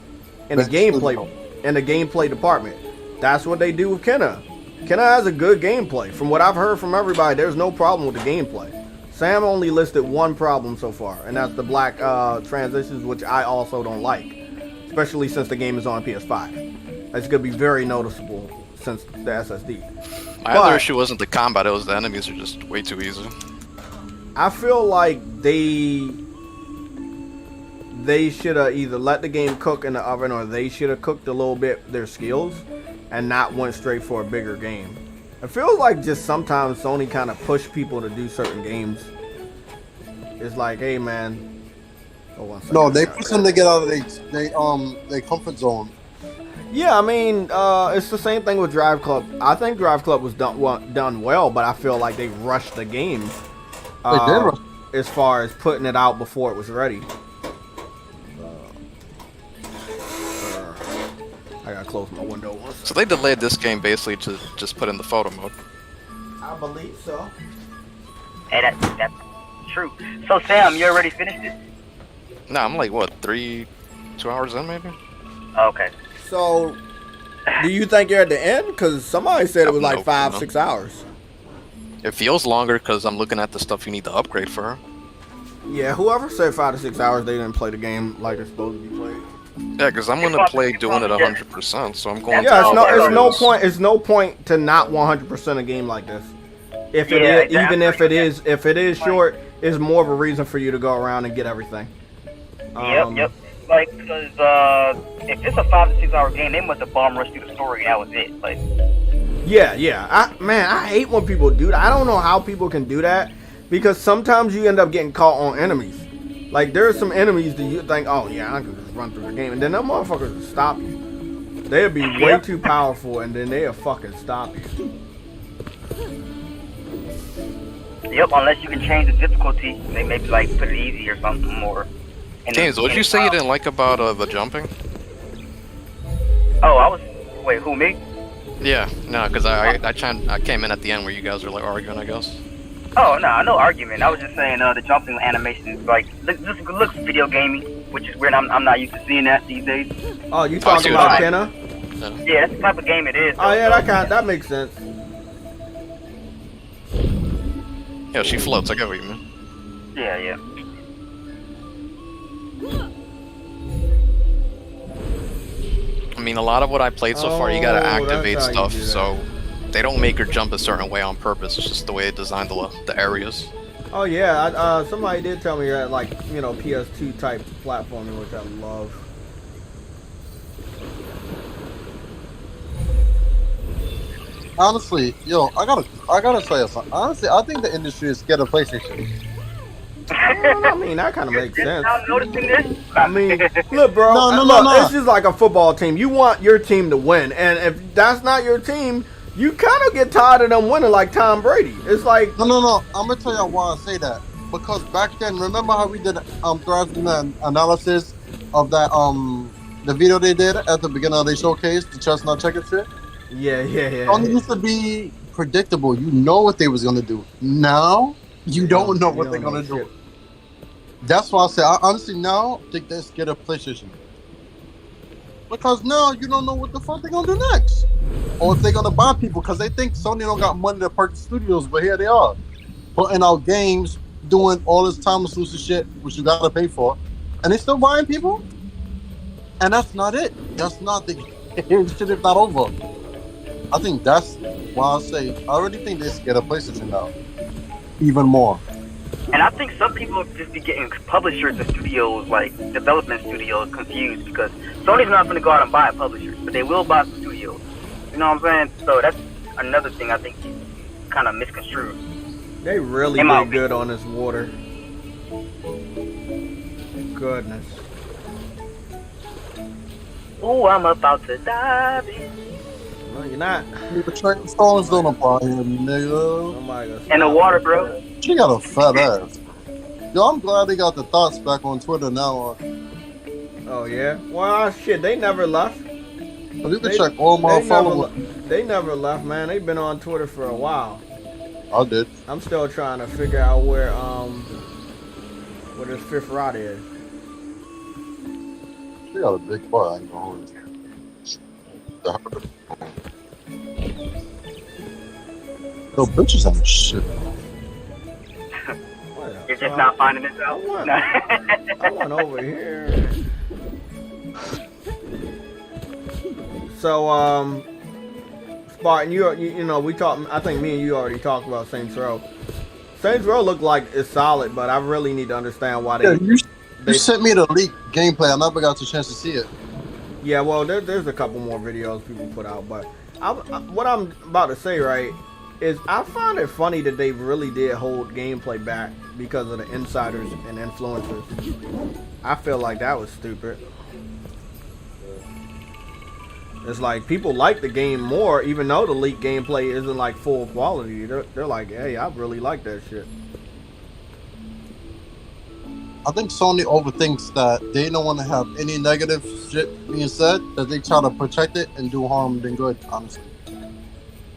In the gameplay department, that's what they do with Kenna. Kenna has a good gameplay. From what I've heard from everybody, there's no problem with the gameplay. Sam only listed one problem so far, and that's the black transitions, which I also don't like, especially since the game is on PS5. It's gonna be very noticeable since the SSD. My other issue wasn't the combat; it was the enemies are just way too easy. I feel like they should have either let the game cook in the oven, or they should have cooked a little bit their skills, and not went straight for a bigger game. It feels like just sometimes Sony kind of push people to do certain games. It's like, hey man. No, they push them to get out of their comfort zone. Yeah, I mean, it's the same thing with Drive Club. I think Drive Club was done well, but I feel like they rushed the game. As far as putting it out before it was ready. I gotta close my window once. So they delayed this game basically to just put in the photo mode. I believe so. Hey, that's true. So Sam, you already finished it? No, I'm like what, 2 hours in maybe? Okay. So, do you think you're at the end? Because somebody said it was like 5-6 hours. It feels longer because I'm looking at the stuff you need to upgrade for her. Yeah, whoever said 5 to 6 hours, they didn't play the game like it's supposed to be played. Yeah, because I'm gonna play doing it 100%, so I'm going. Yeah, it's no areas. point. It's no point to not 100% a game like this. If it Yeah, is, exactly. even if it is short, it's more of a reason for you to go around and get everything. Yep. Like, because if it's a 5 to 6 hour game, they must have bomb rushed through the story and that was it. Like, Yeah. I hate when people do that. I don't know how people can do that because sometimes you end up getting caught on enemies. Like there are some enemies that you think, oh yeah, I can just run through the game, and then them motherfuckers will stop you. They'll be way too powerful, and then they'll fucking stop you. yep, unless you can change the difficulty, they maybe like put it easy or something more. James, what did you say you didn't like about the jumping? Oh, wait, who, me? Yeah, no, because I came in at the end where you guys were like arguing, I guess. Oh, no argument. I was just saying the jumping animation is like, this looks video gamey, which is weird. I'm not used to seeing that these days. Oh, you talking about Kenna? Yeah, that's the type of game it is. Oh yeah, that makes sense. Yeah, she floats. I get what you mean. Yeah. I mean, a lot of what I played so far, you gotta activate that's how you stuff, do that. so they don't make her jump a certain way on purpose. It's just the way they designed the areas. Oh yeah, somebody did tell me that, like, PS2 type platforming, which I love. Honestly, yo, I gotta say something. Honestly, I think the industry is scared of PlayStation. I mean, that kind of makes sense. I'm noticing this. I mean, look, bro. No. It's just like a football team. You want your team to win, and if that's not your team, you kind of get tired of them winning, like Tom Brady. It's like No. I'm gonna tell you why I say that. Because back then, remember how we did the analysis of that the video they did at the beginning of the showcase, the chestnut checker shit. Yeah. It used to be predictable. You know what they was gonna do. Now you don't know what they're gonna do. That's why I say I honestly now think they're scared of PlayStation. Because now you don't know what the fuck they're gonna do next. Or if they're gonna buy people because they think Sony don't got money to purchase studios, but here they are. Putting out games, doing all this time exclusive shit, which you gotta pay for, and they still buying people? And that's not it. That's not the shit is not over. I think that's why I say I already think they're scared of PlayStation now. Even more. And I think some people just be getting publishers and studios, like development studios, confused because Sony's not going to go out and buy publishers, but they will buy some studios. You know what I'm saying? So that's another thing I think is kind of misconstrued. they really did good on this water. Goodness. Oh, I'm about to dive in. No, you're not. The train stones don't apply here, nigga. Somebody In the water, bro. She got a fat ass. Yo, I'm glad they got the thoughts back on Twitter now. Oh yeah. Well, shit, they never left. You can check all my followers. They never left, man. They've been on Twitter for a while. I did. I'm still trying to figure out where this fifth rod is. She got a big butt. I ain't gonna hold you. Yo, bitches ain't shit. You're just not finding this out. I went over here. So, Spartan, you know, we talked. I think me and you already talked about Saints Row. Saints Row looked like it's solid, but I really need to understand why they. Yeah, you sent me the leaked gameplay. I never got the chance to see it. Yeah, well, there's a couple more videos people put out, but what I'm about to say, right, is I find it funny that they really did hold gameplay back because of the insiders and influencers. I feel like that was stupid. It's like people like the game more, even though the leaked gameplay isn't like full quality. They're like, hey, I really like that shit. I think Sony overthinks that they don't want to have any negative shit being said, that they try to protect it and do harm than good, honestly.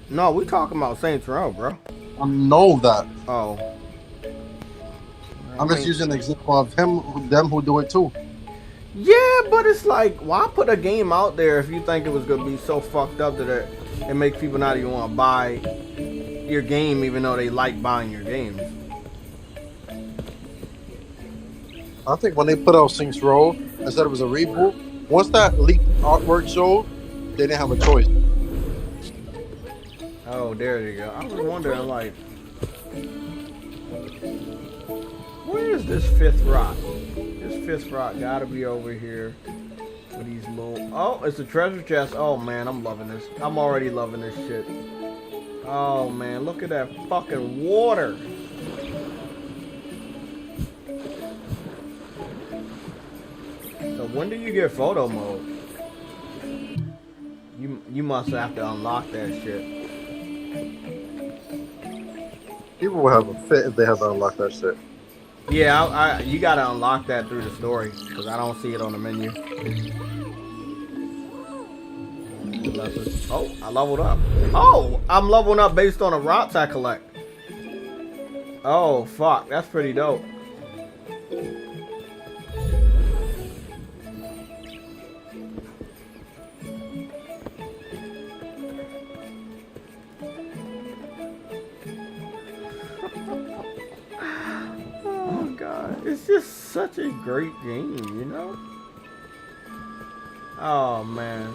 No, we talking about Saints Row, bro. I know that. Oh. I'm just using an example of them who do it too. Yeah, but it's like, why put a game out there if you think it was gonna be so fucked up that it makes people not even want to buy your game even though they like buying your games. I think when they put out Saints Row and said it was a reboot, once that leaked artwork showed, they didn't have a choice. Oh, there you go. I was wondering, like, where is this fifth rock? This fifth rock gotta be over here with these little... Oh, it's a treasure chest. Oh, man, I'm loving this. I'm already loving this shit. Oh, man, look at that fucking water. So when do you get photo mode? You must have to unlock that shit. People will have a fit if they have to unlock that shit. Yeah, you gotta unlock that through the story because I don't see it on the menu. Oh, I leveled up. Oh, I'm leveling up based on the rocks I collect. Oh, fuck, that's pretty dope. It's just such a great game, you know? Oh, man.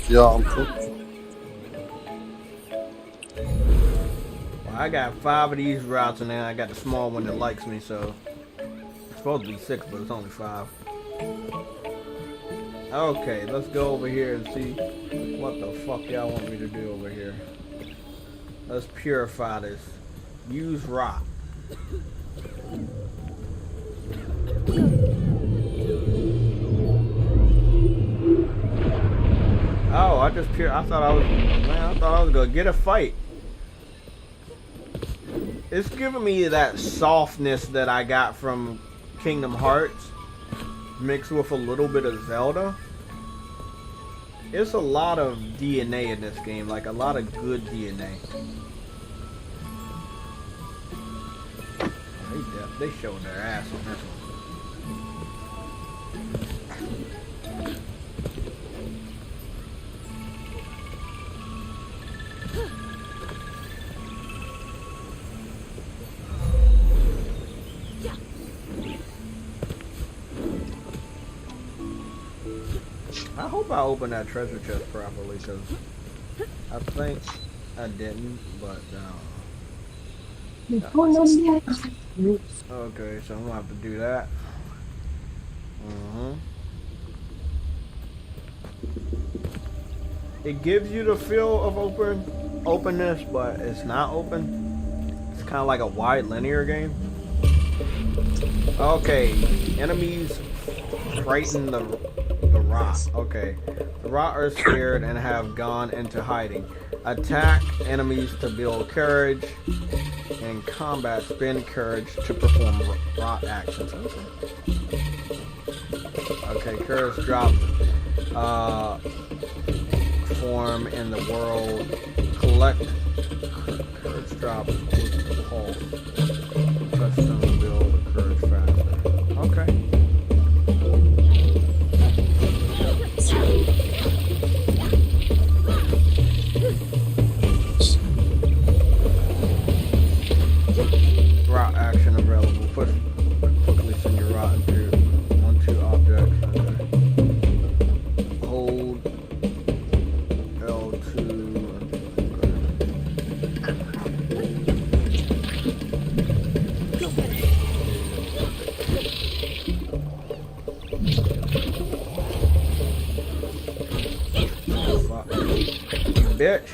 Yeah, Well, I got 5 of these routes and then I got the small one that likes me, so it's supposed to be 6, but it's only 5. Okay, let's go over here and see what the fuck y'all want me to do over here. Let's purify this. Use rock. Oh, I thought I was gonna get a fight. It's giving me that softness that I got from Kingdom Hearts mixed with a little bit of Zelda. It's a lot of DNA in this game, like a lot of good DNA. They showed their ass on this one. I hope I opened that treasure chest properly, because I think I didn't, but okay, so I'm gonna have to do that. It gives you the feel of openness, but it's not open. It's kind of like a wide linear game. Okay, enemies frighten the rot. Okay, the rot are scared and have gone into hiding. Attack enemies to build courage. In combat, spend courage to perform rot actions. Okay, courage drops. Form in the world. Collect courage drops with the pulse. Touchstone to build courage faster. Okay. Rot action available. Push quickly send your rot into 1-2 objects. Okay. Hold L2. Fuck. Bitch.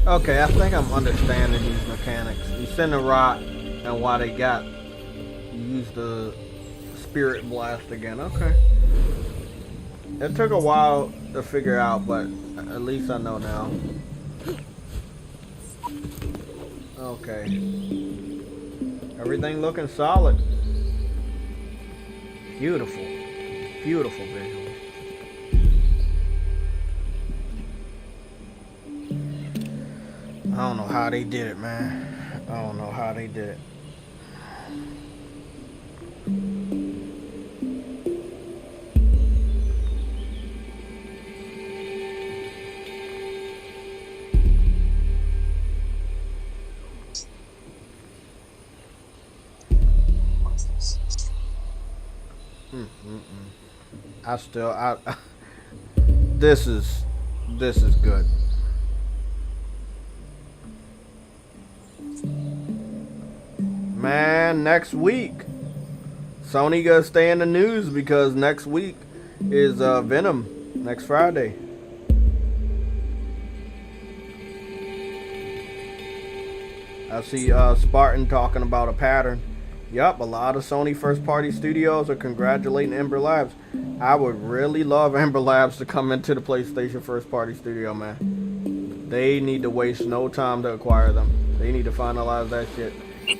Okay, I think I'm understanding these mechanics. You send a rock, and while they got, you use the spirit blast again. Okay. It took a while to figure out, but at least I know now. Okay. Everything looking solid. Beautiful. Beautiful visual. I don't know how they did it, man. I don't know how they did it. This is good. Man, next week, Sony gonna stay in the news because next week is Venom, next Friday. I see Spartan talking about a pattern. Yup, a lot of Sony first-party studios are congratulating Ember Labs. I would really love Ember Labs to come into the PlayStation first-party studio, man. They need to waste no time to acquire them. They need to finalize that shit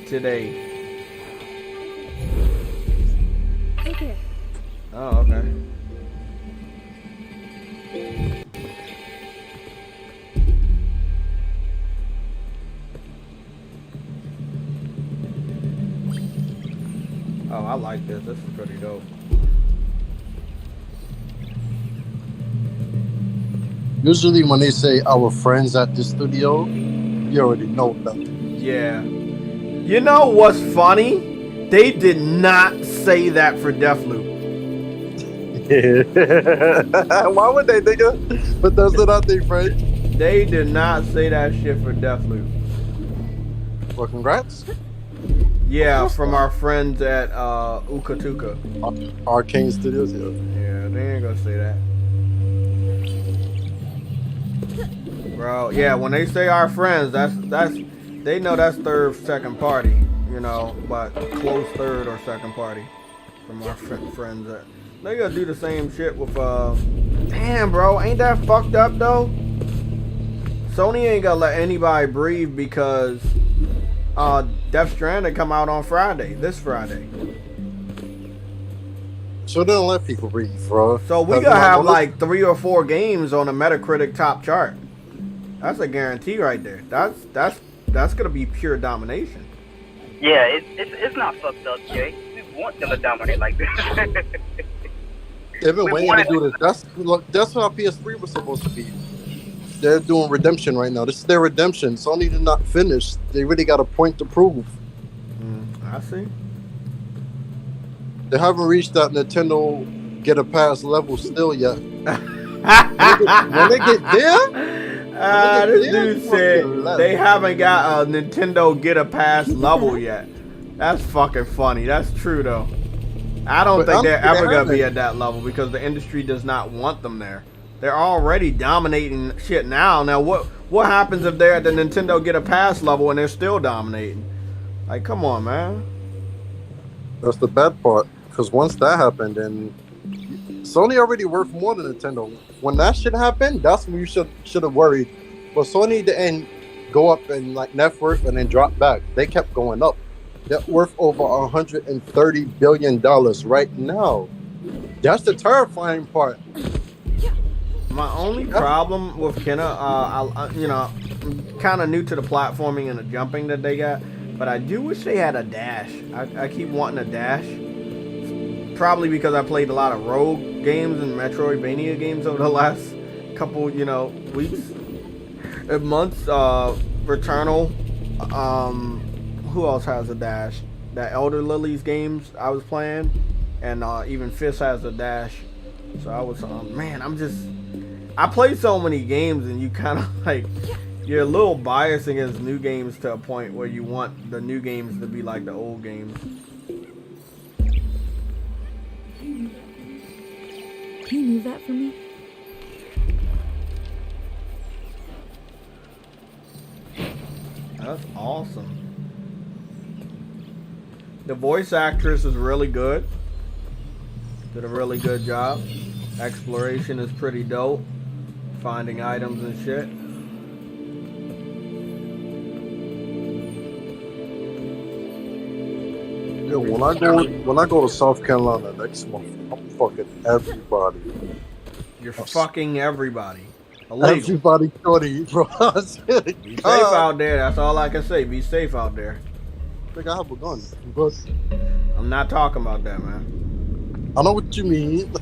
today. Okay. Oh, okay. Oh, I like this. This is pretty dope. Usually when they say our friends at the studio, you already know that. Yeah. You know what's funny? They did not say that for Deathloop. Why would they, nigga? But that's not their friend. They did not say that shit for Deathloop. Well, congrats. Yeah, from our friends at Ukatuka. Arcane Studios, yeah. Yeah, they ain't gonna say that. Bro, yeah, when they say our friends, that's they know that's third, second party, you know, but close third or second party from our friends. They gonna do the same shit with damn, bro, ain't that fucked up though? Sony ain't gonna let anybody breathe because Death Stranding come out on Friday, this Friday. So they don't let people breathe, bro. So we gonna have like 3 or 4 games on the Metacritic top chart. That's a guarantee right there. That's gonna be pure domination. Yeah, it's not fucked up, Jay. We want them to dominate like this. They've been waiting to do this. That's how PS3 was supposed to be. They're doing redemption right now. This is their redemption. Sony did not finish. They really got a point to prove. I see. They haven't reached that Nintendo get a pass level still yet. When they get there, this dude said they haven't got a Nintendo get a pass level yet. That's fucking funny. That's true though. I don't think they're ever gonna be at that level because the industry does not want them there. They're already dominating shit now. Now what happens if they're at the Nintendo get a pass level and they're still dominating? Like, come on, man. That's the bad part. Because once that happened, then Sony already worth more than Nintendo. When that shit happened, that's when you should have worried. But Sony didn't go up in like net worth and then drop back. They kept going up. They're worth over $130 billion right now. That's the terrifying part. My only problem with Kenna, I'm kind of new to the platforming and the jumping that they got, but I do wish they had a dash. I keep wanting a dash. Probably because I played a lot of Rogue games and Metroidvania games over the last couple, weeks and months. Returnal. Who else has a dash? That Elder Lilies games I was playing, and even Fist has a dash. So I was, I play so many games, and you kind of like, you're a little biased against new games to a point where you want the new games to be like the old games. Can you move that for me? That's awesome. The voice actress is really good. Did a really good job. Exploration is pretty dope. Finding items and shit. Yo, when I go to South Carolina next month, I'm fucking everybody. You're fucking everybody. Illegal. Everybody shorty, bro. Be safe out there. That's all I can say. Be safe out there. I think I have a gun, but I'm not talking about that, man. I know what you mean.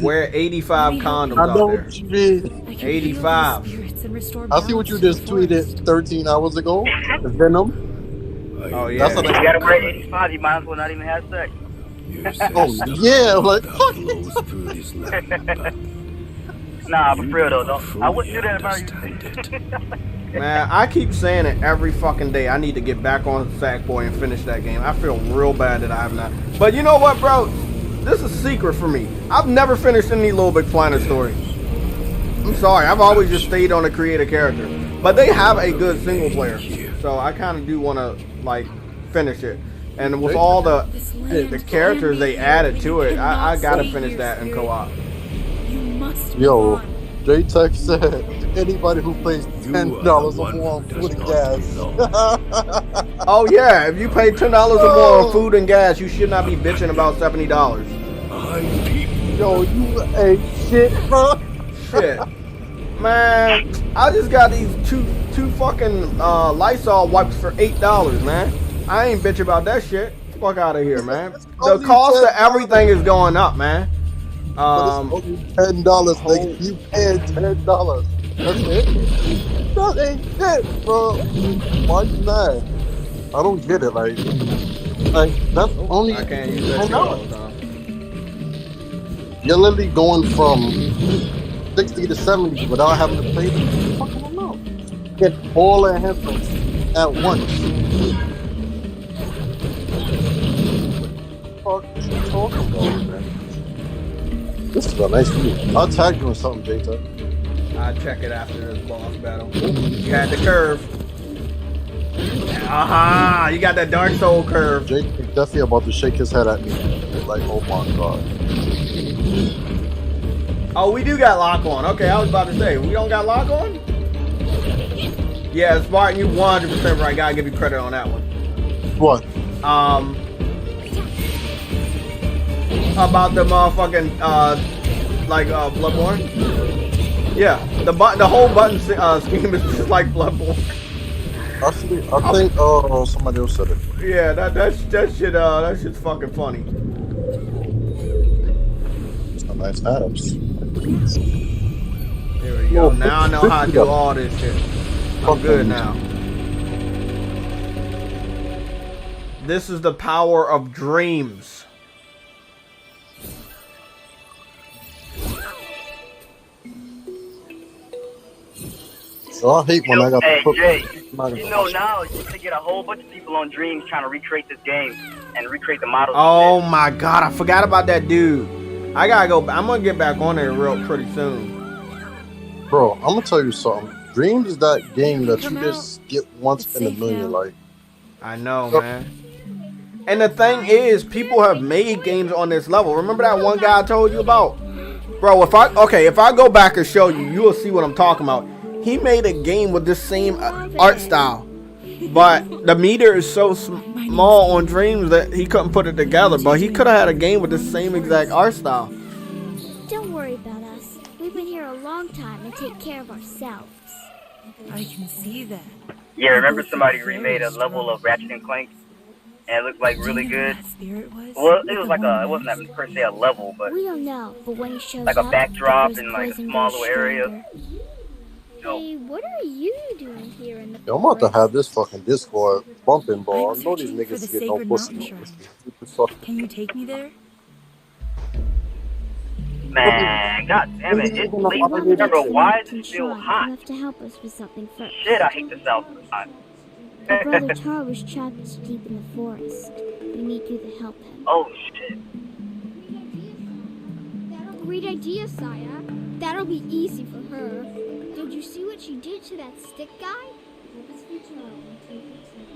Wear 85 condoms I know out there. what you mean. 85. I see what you just tweeted 13 hours ago. The Venom. Oh yeah. If you gotta wear 85, you might as well not even have sex. Oh yeah, like Nah, for real though, I wouldn't do that if I were Man, I keep saying it every fucking day. I need to get back on Sackboy and finish that game. I feel real bad that I have not. But you know what, bro? This is a secret for me. I've never finished any Little Big Planet story. I'm sorry. I've always just stayed on the creator character. But they have a good single player. So I kind of do want to, like, finish it. And with all the characters they added to it, I got to finish that in co-op. Yo, J-Tech said anybody who pays $10 or more on food and gas. Oh yeah, if you pay $10 or more on food and gas, you should not be bitching about $70. Yo, you ain't shit, bro. Shit. Man, I just got these two fucking Lysol wipes for $8, man. I ain't bitch about that shit. Fuck out of here, man. The cost of everything is going up, man. But it's only $10, nigga. You paying $10. That's it? That ain't shit, bro. Why you mad? I don't get it. Like that's only I can't use that shit all the time. You're literally going from 60 to 70 without having to pay the fucking amount. Get all the enhancements at once. What the fuck you talking about, man? This is a nice view. I'll tag you in something, J-Tuck. I'll check it after this boss battle. You had the curve. Aha! You got that Dark Soul curve. Jake is definitely about to shake his head at me. Like, oh my god. Oh, we do got lock on. Okay, I was about to say, we don't got lock on? Yeah, Spartan, you 100% right. Gotta give you credit on that one. What? About the motherfucking Bloodborne. Yeah, the whole button scheme is just like Bloodborne. Actually, I think somebody else said it. Yeah, that shit's fucking funny. Some nice abs. There we go. Now I know how to do all this shit. I'm good now. This is the power of dreams. So I hate when I got Hey, to put Jay, you know now you can get a whole bunch of people on Dreams trying to recreate this game and recreate the models. Oh my god, I forgot about that dude. I gotta go. I'm gonna get back on there pretty soon. Bro, I'm gonna tell you something. Dreams is that game that you just get once in a million. Like, I know, man. And the thing is, people have made games on this level. Remember that one guy I told you about? Bro, if I go back and show you, you'll see what I'm talking about. he made a game with the same art style, but the meter is so small on Dreams that he couldn't put it together. But he could have had a game with the same exact art style. Don't worry about us. We've been here a long time and take care of ourselves. I can see that. Yeah, remember somebody remade a level of Ratchet and Clank, and it looked like really good. Well, it was like it wasn't per se a level, but We don't know, but when he shows like a up, backdrop the in like a poison smaller goes area. stronger. Hey, what are you doing here in the Yo, I'm about to forest? have this fucking Discord bumping, I bro. I was know these searching for niggas the get no sacred pussy. mountain shrine. Can you take me there? Man, god damn it, it's late. We want to Remember, get why is to it still shrine. hot? You have to help us with something first. Shit, I hate the South sometimes. Our brother Taro was trapped deep in the forest. We need you to help him. Oh shit. Great idea, Saya. That'll be easy for her. Did you see what she did to that stick guy?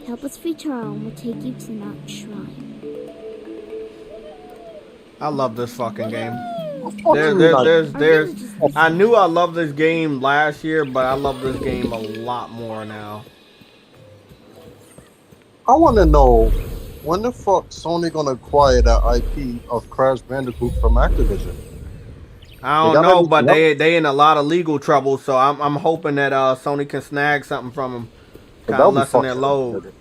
Help us free Taro and we'll take you to Mountain Shrine. I love this fucking game. There's I knew I loved this game last year, but I love this game a lot more now. I want to know when the fuck Sony gonna acquire that IP of Crash Bandicoot from Activision? I don't know, but they in a lot of legal trouble, so I'm hoping that Sony can snag something from them, kind of lessen their load.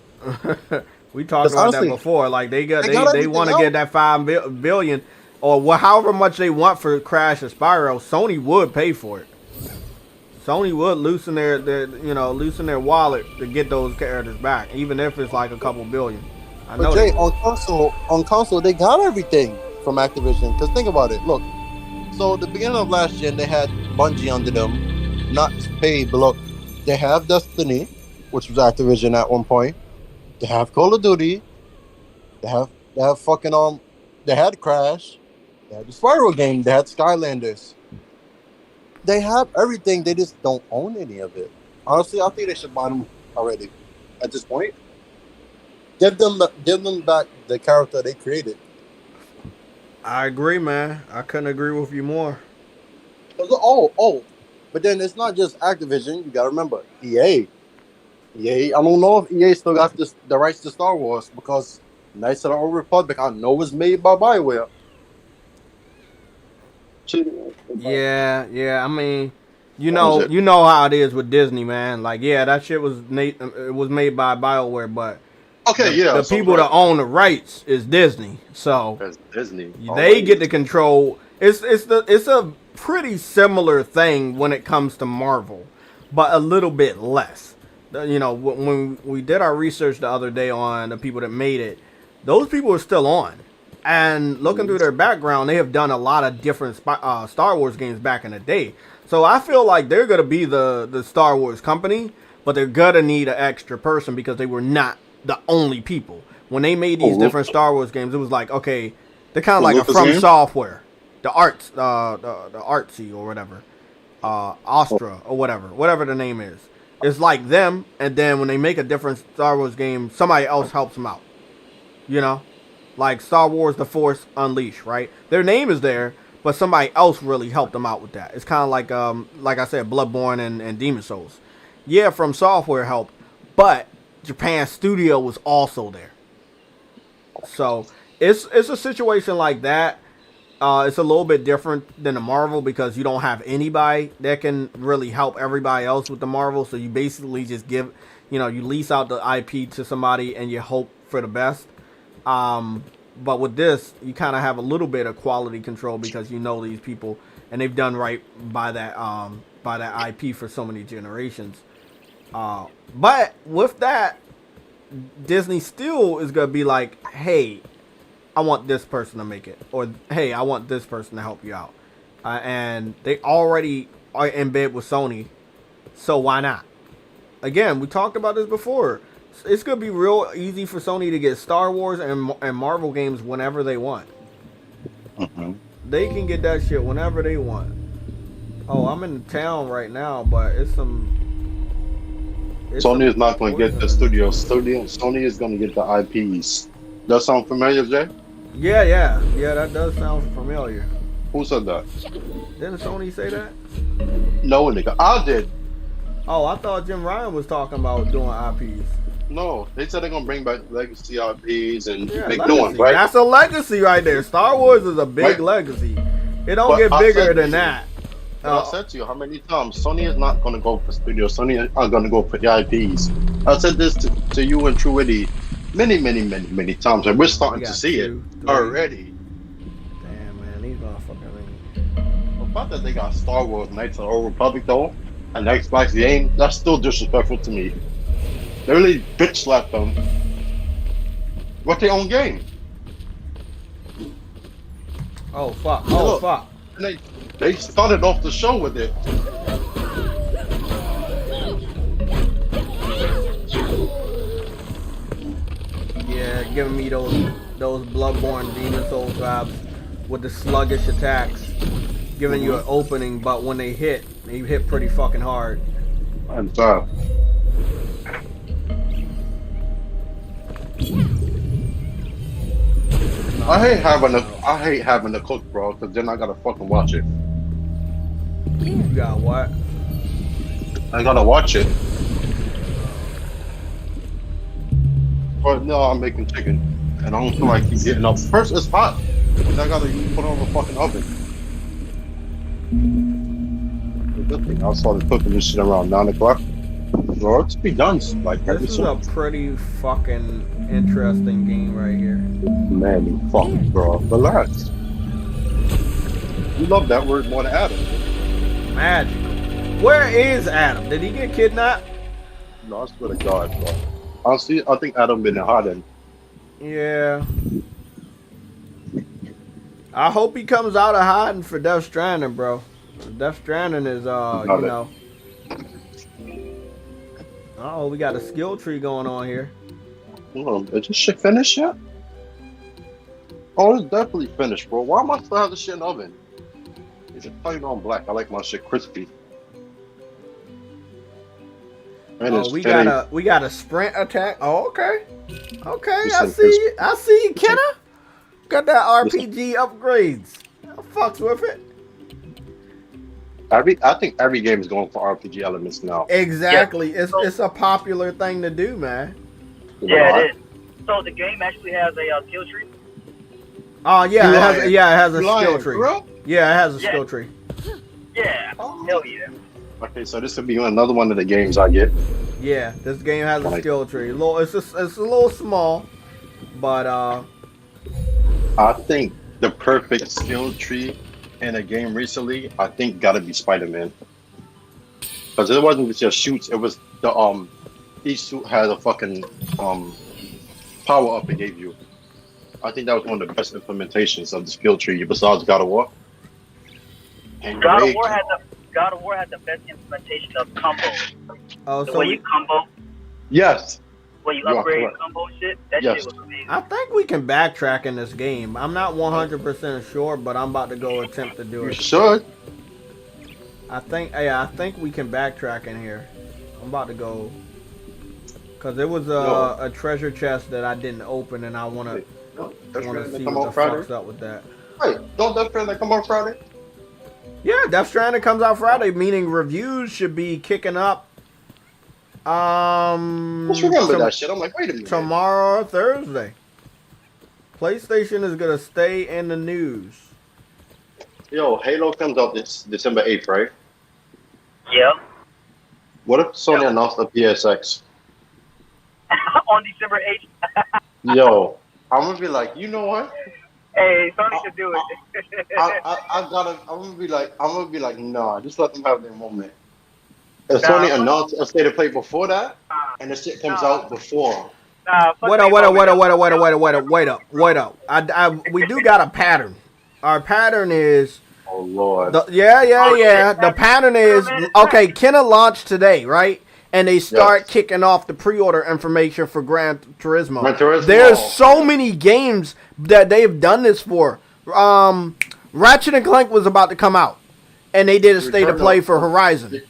We talked about that before. Like they want to get that $5 billion or however much they want for Crash or Spyro. Sony would pay for it. Sony would loosen their wallet to get those characters back, even if it's like a couple billion. But Jay, on console, they got everything from Activision. Because think about it. Look, so the beginning of last gen, they had Bungie under them, not paid, but look, they have Destiny, which was Activision at one point. They have Call of Duty. They have fucking they had Crash. They had the Spyro game. They had Skylanders. They have everything. They just don't own any of it. Honestly, I think they should buy them already. At this point, give them back the character they created. I agree, man. I couldn't agree with you more. But then it's not just Activision. You gotta remember EA. I don't know if EA still got the rights to Star Wars because Knights of the Old Republic I know is made by BioWare. Yeah. I mean, you know how it is with Disney, man. Like, yeah, that shit was made by BioWare, but the people that own the rights is Disney. So Disney. They get to control. It's a pretty similar thing when it comes to Marvel, but a little bit less. When we did our research the other day on the people that made it, those people are still on. And looking through their background, they have done a lot of different Star Wars games back in the day. So I feel like they're going to be the Star Wars company, but they're going to need an extra person because they were not the only people. When they made these different Star Wars games, it was like, okay, they're kind of like a From Software. The Artsy or whatever. Astra or whatever the name is. It's like them, and then when they make a different Star Wars game, somebody else helps them out. Like Star Wars The Force Unleashed, right? Their name is there, but somebody else really helped them out with that. It's kind of like I said, Bloodborne and Demon Souls. Yeah, From Software helped, but Japan Studio was also there. So it's a situation like that. It's a little bit different than the Marvel because you don't have anybody that can really help everybody else with the Marvel. So you basically just you lease out the IP to somebody and you hope for the best. But with this, you kind of have a little bit of quality control because you know these people and they've done right by that IP for so many generations. But with that, Disney still is gonna be like, hey, I want this person to make it, or hey, I want this person to help you out, and they already are in bed with Sony, so why not? Again, we talked about this before. It's gonna be real easy for Sony to get Star Wars and Marvel games whenever they want. Mm-hmm. They can get that shit whenever they want. Oh, I'm in town right now, but Sony is not going to get the studio. Sony is going to get the IPs. That sound familiar, Jay? Yeah, that does sound familiar. Who said that? Didn't Sony say that? No, nigga. I did. Oh, I thought Jim Ryan was talking about doing IPs. No, they said they're gonna bring back legacy IPs and Yeah, make new ones, legacy. right? That's a legacy right there. Star Wars is a big Right. legacy. It don't But get I bigger said to than you- that. I said to you how many times Sony is not gonna go for studios. Sony are gonna go for the IPs. I said this to you and True Witty many times, and we're starting We to got see 2, it 3. already. Damn, man, these motherfuckers. The fact that they got Star Wars Knights of the Old Republic though, and Xbox game, that's still disrespectful to me. They really bitch slapped them. What's their own game? Oh fuck! Oh Look. fuck! And they started off the show with it. Yeah, giving me those Bloodborne Demon Souls vibes with the sluggish attacks, giving you an opening, but when they hit pretty fucking hard. And I hate having to cook, bro, because then I gotta fucking watch it. You got what? I gotta watch it. But no, I'm making chicken, and I don't feel like keep getting up. First, it's hot, and I gotta put on the fucking oven. The good thing, I started cooking this shit around 9 o'clock. Bro, it's be done like every This is a pretty fucking interesting game right here. Man, you fucking bro. Relax. You love that word more than Adam. Magical. Where is Adam? Did he get kidnapped? No, I swear to God, bro. Honestly, I think Adam been in hiding. Yeah. I hope he comes out of hiding for Death Stranding, bro. Death Stranding is, you know. Oh, we got a skill tree going on here. Is this shit finished yet? Oh, it's definitely finished, bro. Why am I still have this shit in the oven? It's just plain on black. I like my shit crispy. And Oh, we got a sprint attack. Oh, okay. Okay, I see you, Kenna. Got that RPG upgrades. I fucks with it. I think every game is going for RPG elements now. Exactly. Yeah. It's a popular thing to do, man. Yeah, it is. So the game actually has a skill tree? Oh yeah, it has a skill tree. Bro? Yeah, it has a skill tree. Yeah. Hell yeah. Okay, so this would be another one of the games I get. Yeah, this game has a skill tree. It's a little small, but I think the perfect skill tree in a game recently, I think gotta be Spider-Man. Because it wasn't just shoots, it was the each suit had a fucking power up it gave you. I think that was one of the best implementations of the skill tree besides God of War. And God of War had the best implementation of combo. Oh, the so way you combo. Yes. When you upgrade combo shit, that shit was amazing. I think we can backtrack in this game. I'm not 100% sure, but I'm about to go attempt to do it. You should. I think we can backtrack in here. I'm about to go, cause there was a treasure chest that I didn't open, and I wanna see what the fuck's up with that. Wait, don't Death Stranding come on Friday? Yeah, Death Stranding comes out Friday, meaning reviews should be kicking up. Just remember that shit. I'm like, wait a minute. Tomorrow or Thursday. PlayStation is gonna stay in the news. Yo, Halo comes out this December 8th, right? Yeah. What if Sony announced a PSX? On December 8th. Yo, I'm gonna be like, you know what? Hey, Sony should do it. I'm gonna be like, nah, just let them have their moment. If Sony announced a state of play before that, and the shit comes out before. Wait up. We do got a pattern. Our pattern is. Oh Lord. The pattern is okay. Kenna launched today, right? And they start kicking off the pre-order information for Gran Turismo. There's so many games that they've done this for. Ratchet and Clank was about to come out, and they did a state of play for Horizon.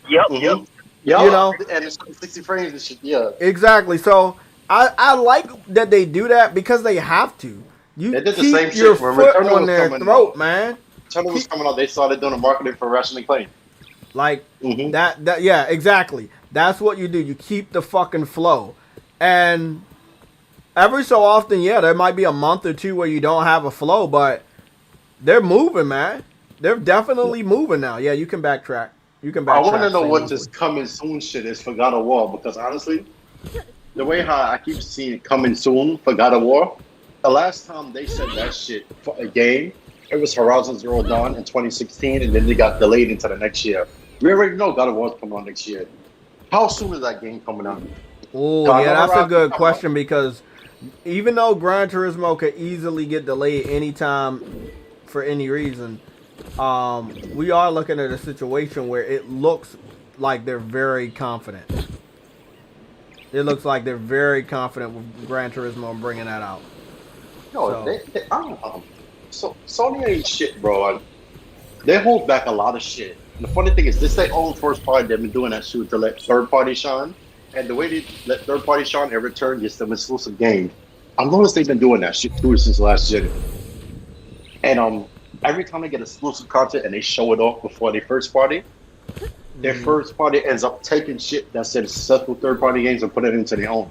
Yep. You know, and it's 60 frames and shit. Yeah. Exactly. So I like that they do that because they have to. You they did the keep same your shit when foot Returnal on was their coming throat, out. man. Returnal was coming out. They started doing the marketing for Ratchet and Clank. Like Mhm. that yeah, exactly. That's what you do. You keep the fucking flow. And every so often, yeah, there might be a month or two where you don't have a flow, but they're moving, man. They're definitely moving now. Yeah, you can backtrack. You can I want to backtrack know what seamlessly. this coming soon shit is for God of War, because honestly, the way how I keep seeing coming soon for God of War, the last time they said that shit for a game, it was Horizon Zero Dawn in 2016, and then they got delayed into the next year. We already know God of War's coming out next year. How soon is that game coming out? Oh, I yeah, know that's a Horizon good coming out. question because even though Gran Turismo could easily get delayed anytime for any reason, we are looking at a situation where it looks like they're very confident. It looks like they're very confident with Gran Turismo and bringing that out. No, So, I don't know. So Sony ain't shit, bro. And they hold back a lot of shit. And the funny thing is, this their own first party. They've been doing that shit to let third party shine. And the way they let third party shine, in return gets them exclusive games. I've noticed they've been doing that shit too since last gen. And every time they get exclusive content and they show it off before their first party, their first party ends up taking shit that's in successful third party games and put it into their own.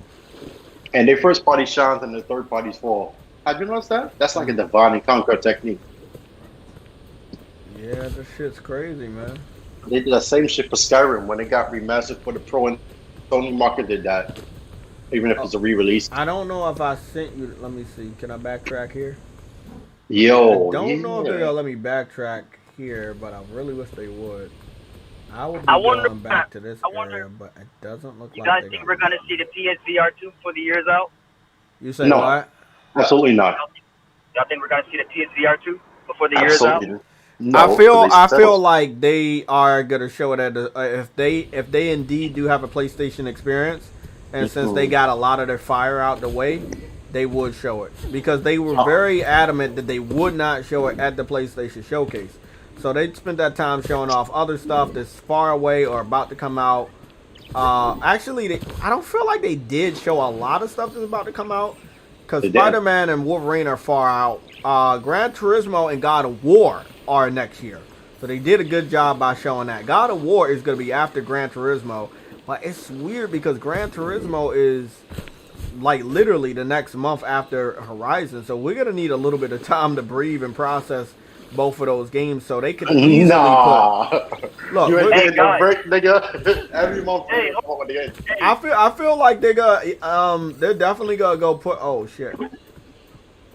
And their first party shines and the third parties fall. Have you noticed that? That's like a divide and conquer technique. yeah, this shit's crazy, man. They did the same shit for Skyrim when it got remastered for the Pro, and Sony market did that, even if it's a re-release. I don't know if I sent you. Let me see. Can I backtrack here? Yo, I don't know if they're yeah. gonna let me backtrack here, but I really wish they would. I would be I wonder- going back to this I wonder- area, but it doesn't look You like guys they're think gonna. we're gonna see the PSVR 2 before the year's out? You say No. what? Absolutely not. Y'all think we're gonna see the PSVR 2 before the year's out? Absolutely. No, I feel but they I still- feel like they are gonna show it at the, if they indeed do have a PlayStation experience, and since they got a lot of their fire out the way, they would show it because they were very adamant that they would not show it at the PlayStation Showcase. So they spent that time showing off other stuff that's far away or about to come out. Actually, I don't feel like they did show a lot of stuff that's about to come out because They did. Spider-Man and Wolverine are far out. Gran Turismo and God of War are next year. So they did a good job by showing that. God of War is going to be after Gran Turismo. But it's weird because Gran Turismo is like literally the next month after Horizon. So we're going to need a little bit of time to breathe and process both of those games so they can easily Nah. put... Look, You ain't we're- getting no break, nigga. Every month Hey, you come up with the game. I feel like they're definitely gonna go put oh shit.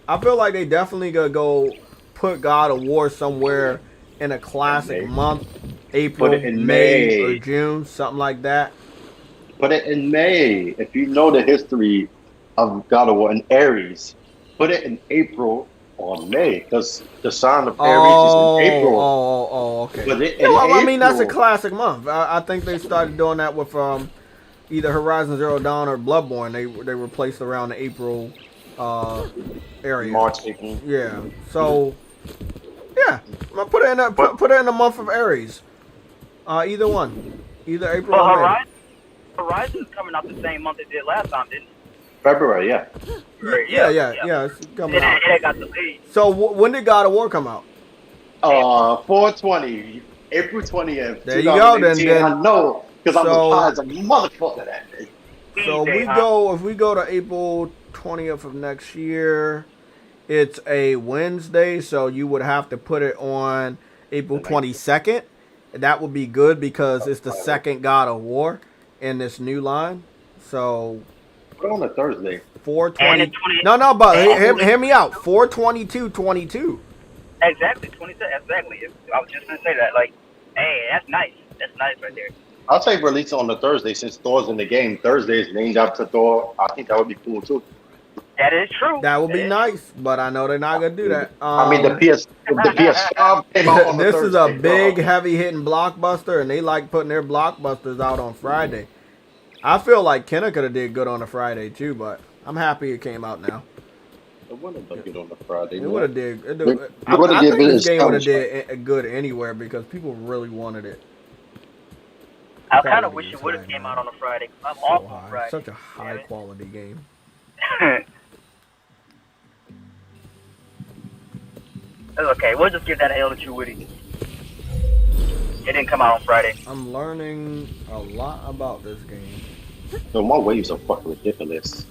I feel like they definitely gonna go put God of War somewhere in a classic May. month, April, Put it in May, May. or June, something like that. Put it in May. If you know the history of God of War and Aries, put it in April or May, because the sign of Aries is in April. Okay. Put it Yeah, in well, I mean that's a April. classic month. I think they started doing that with either Horizon Zero Dawn or Bloodborne. They replaced around the April area. March, April. Yeah. So yeah, I'm gonna put it in the month of Aries. Either one, either April Well, or May. Horizon's coming out the same month it did last time, didn't it? February, yeah. Yeah. It's coming out. It got delayed. So when did God of War come out? 420, April 20th. There you go, then. 2018. I know, because I'm So- a as a motherfucker that day. So if we go to April 20th of next year, it's a Wednesday, so you would have to put it on April 22nd. That would be good because it's the second God of War in this new line. So Put it on a Thursday. 420. No, but hear me out. 4/22/22. Exactly, 27. Exactly. I was just gonna say that. Like, hey, that's nice. That's nice right there. I'll take release on the Thursday since Thor's in the game. Thursday is named after Thor. I think that would be cool too. That is true. That would be nice, but I know they're not gonna do that. I mean, the PS5 came out on the This is a Thursday, big, bro. heavy-hitting blockbuster, and they like putting their blockbusters out on Friday. I feel like Kenna could have did good on a Friday too, but I'm happy it came out now. It wouldn't have done good on the Friday. It would have did. They would've I given think it this game would have establishment. did good anywhere because people really wanted it. I kind of Quality wish is it would have high, came man. out on a Friday. I'm So off on high. Friday. Such a high-quality game. It's okay. We'll just give that L to True Witty. It didn't come out on Friday. I'm learning a lot about this game. Yo, my waves are fucking ridiculous.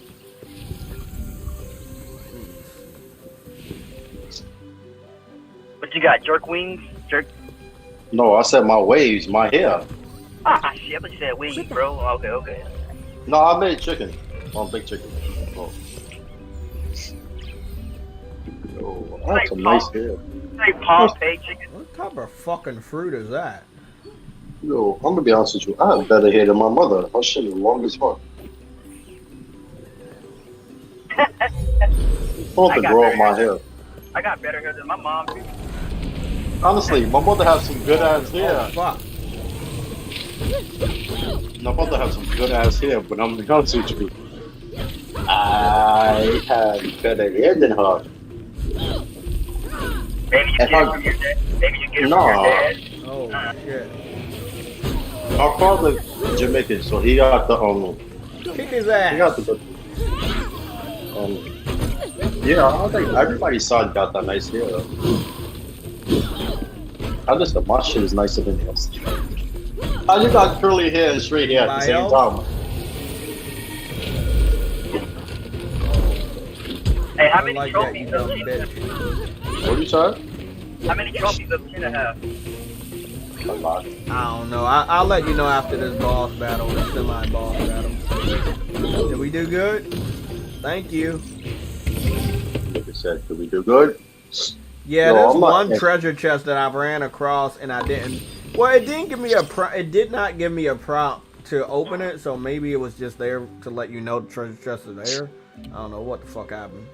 But you got jerk wings? Jerk. No, I said my waves, my hair. Ah, shit. I thought you said wings, bro. Okay. No, I made chicken. I'm big chicken. Oh. Yo, I have some nice hair. Say Pompeii chicken. What type of fucking fruit is that? Yo, I'm gonna be honest with you. I have better hair than my mother. Her shit is long as fuck. Supposed to grow up my hair. I got better hair than my mom. Honestly, my mother has some good ass hair. Oh, fuck. My mother has some good ass hair, but I'm gonna be honest with you. I have better hair than her. Maybe you get it from your dad. Maybe you get it from your dad. Oh, shit. Our father's Jamaican, so he got the Kick his ass. he got the yeah, I think everybody's son got that nice hair. I just think my shit is nicer than yours. I just got curly hair and straight hair at the same time. Hey, how many like trophies that, does she have? What are you saying? How many trophies does Tina have? A lot. I don't know. I'll let you know after this boss battle, this semi-boss battle. Did we do good? Thank you. Like I said, did we do good? Yeah, No, there's I'm not- one treasure chest that I ran across and I didn't. Well, it didn't give me it did not give me a prompt to open it, so maybe it was just there to let you know the treasure chest is there. I don't know what the fuck happened.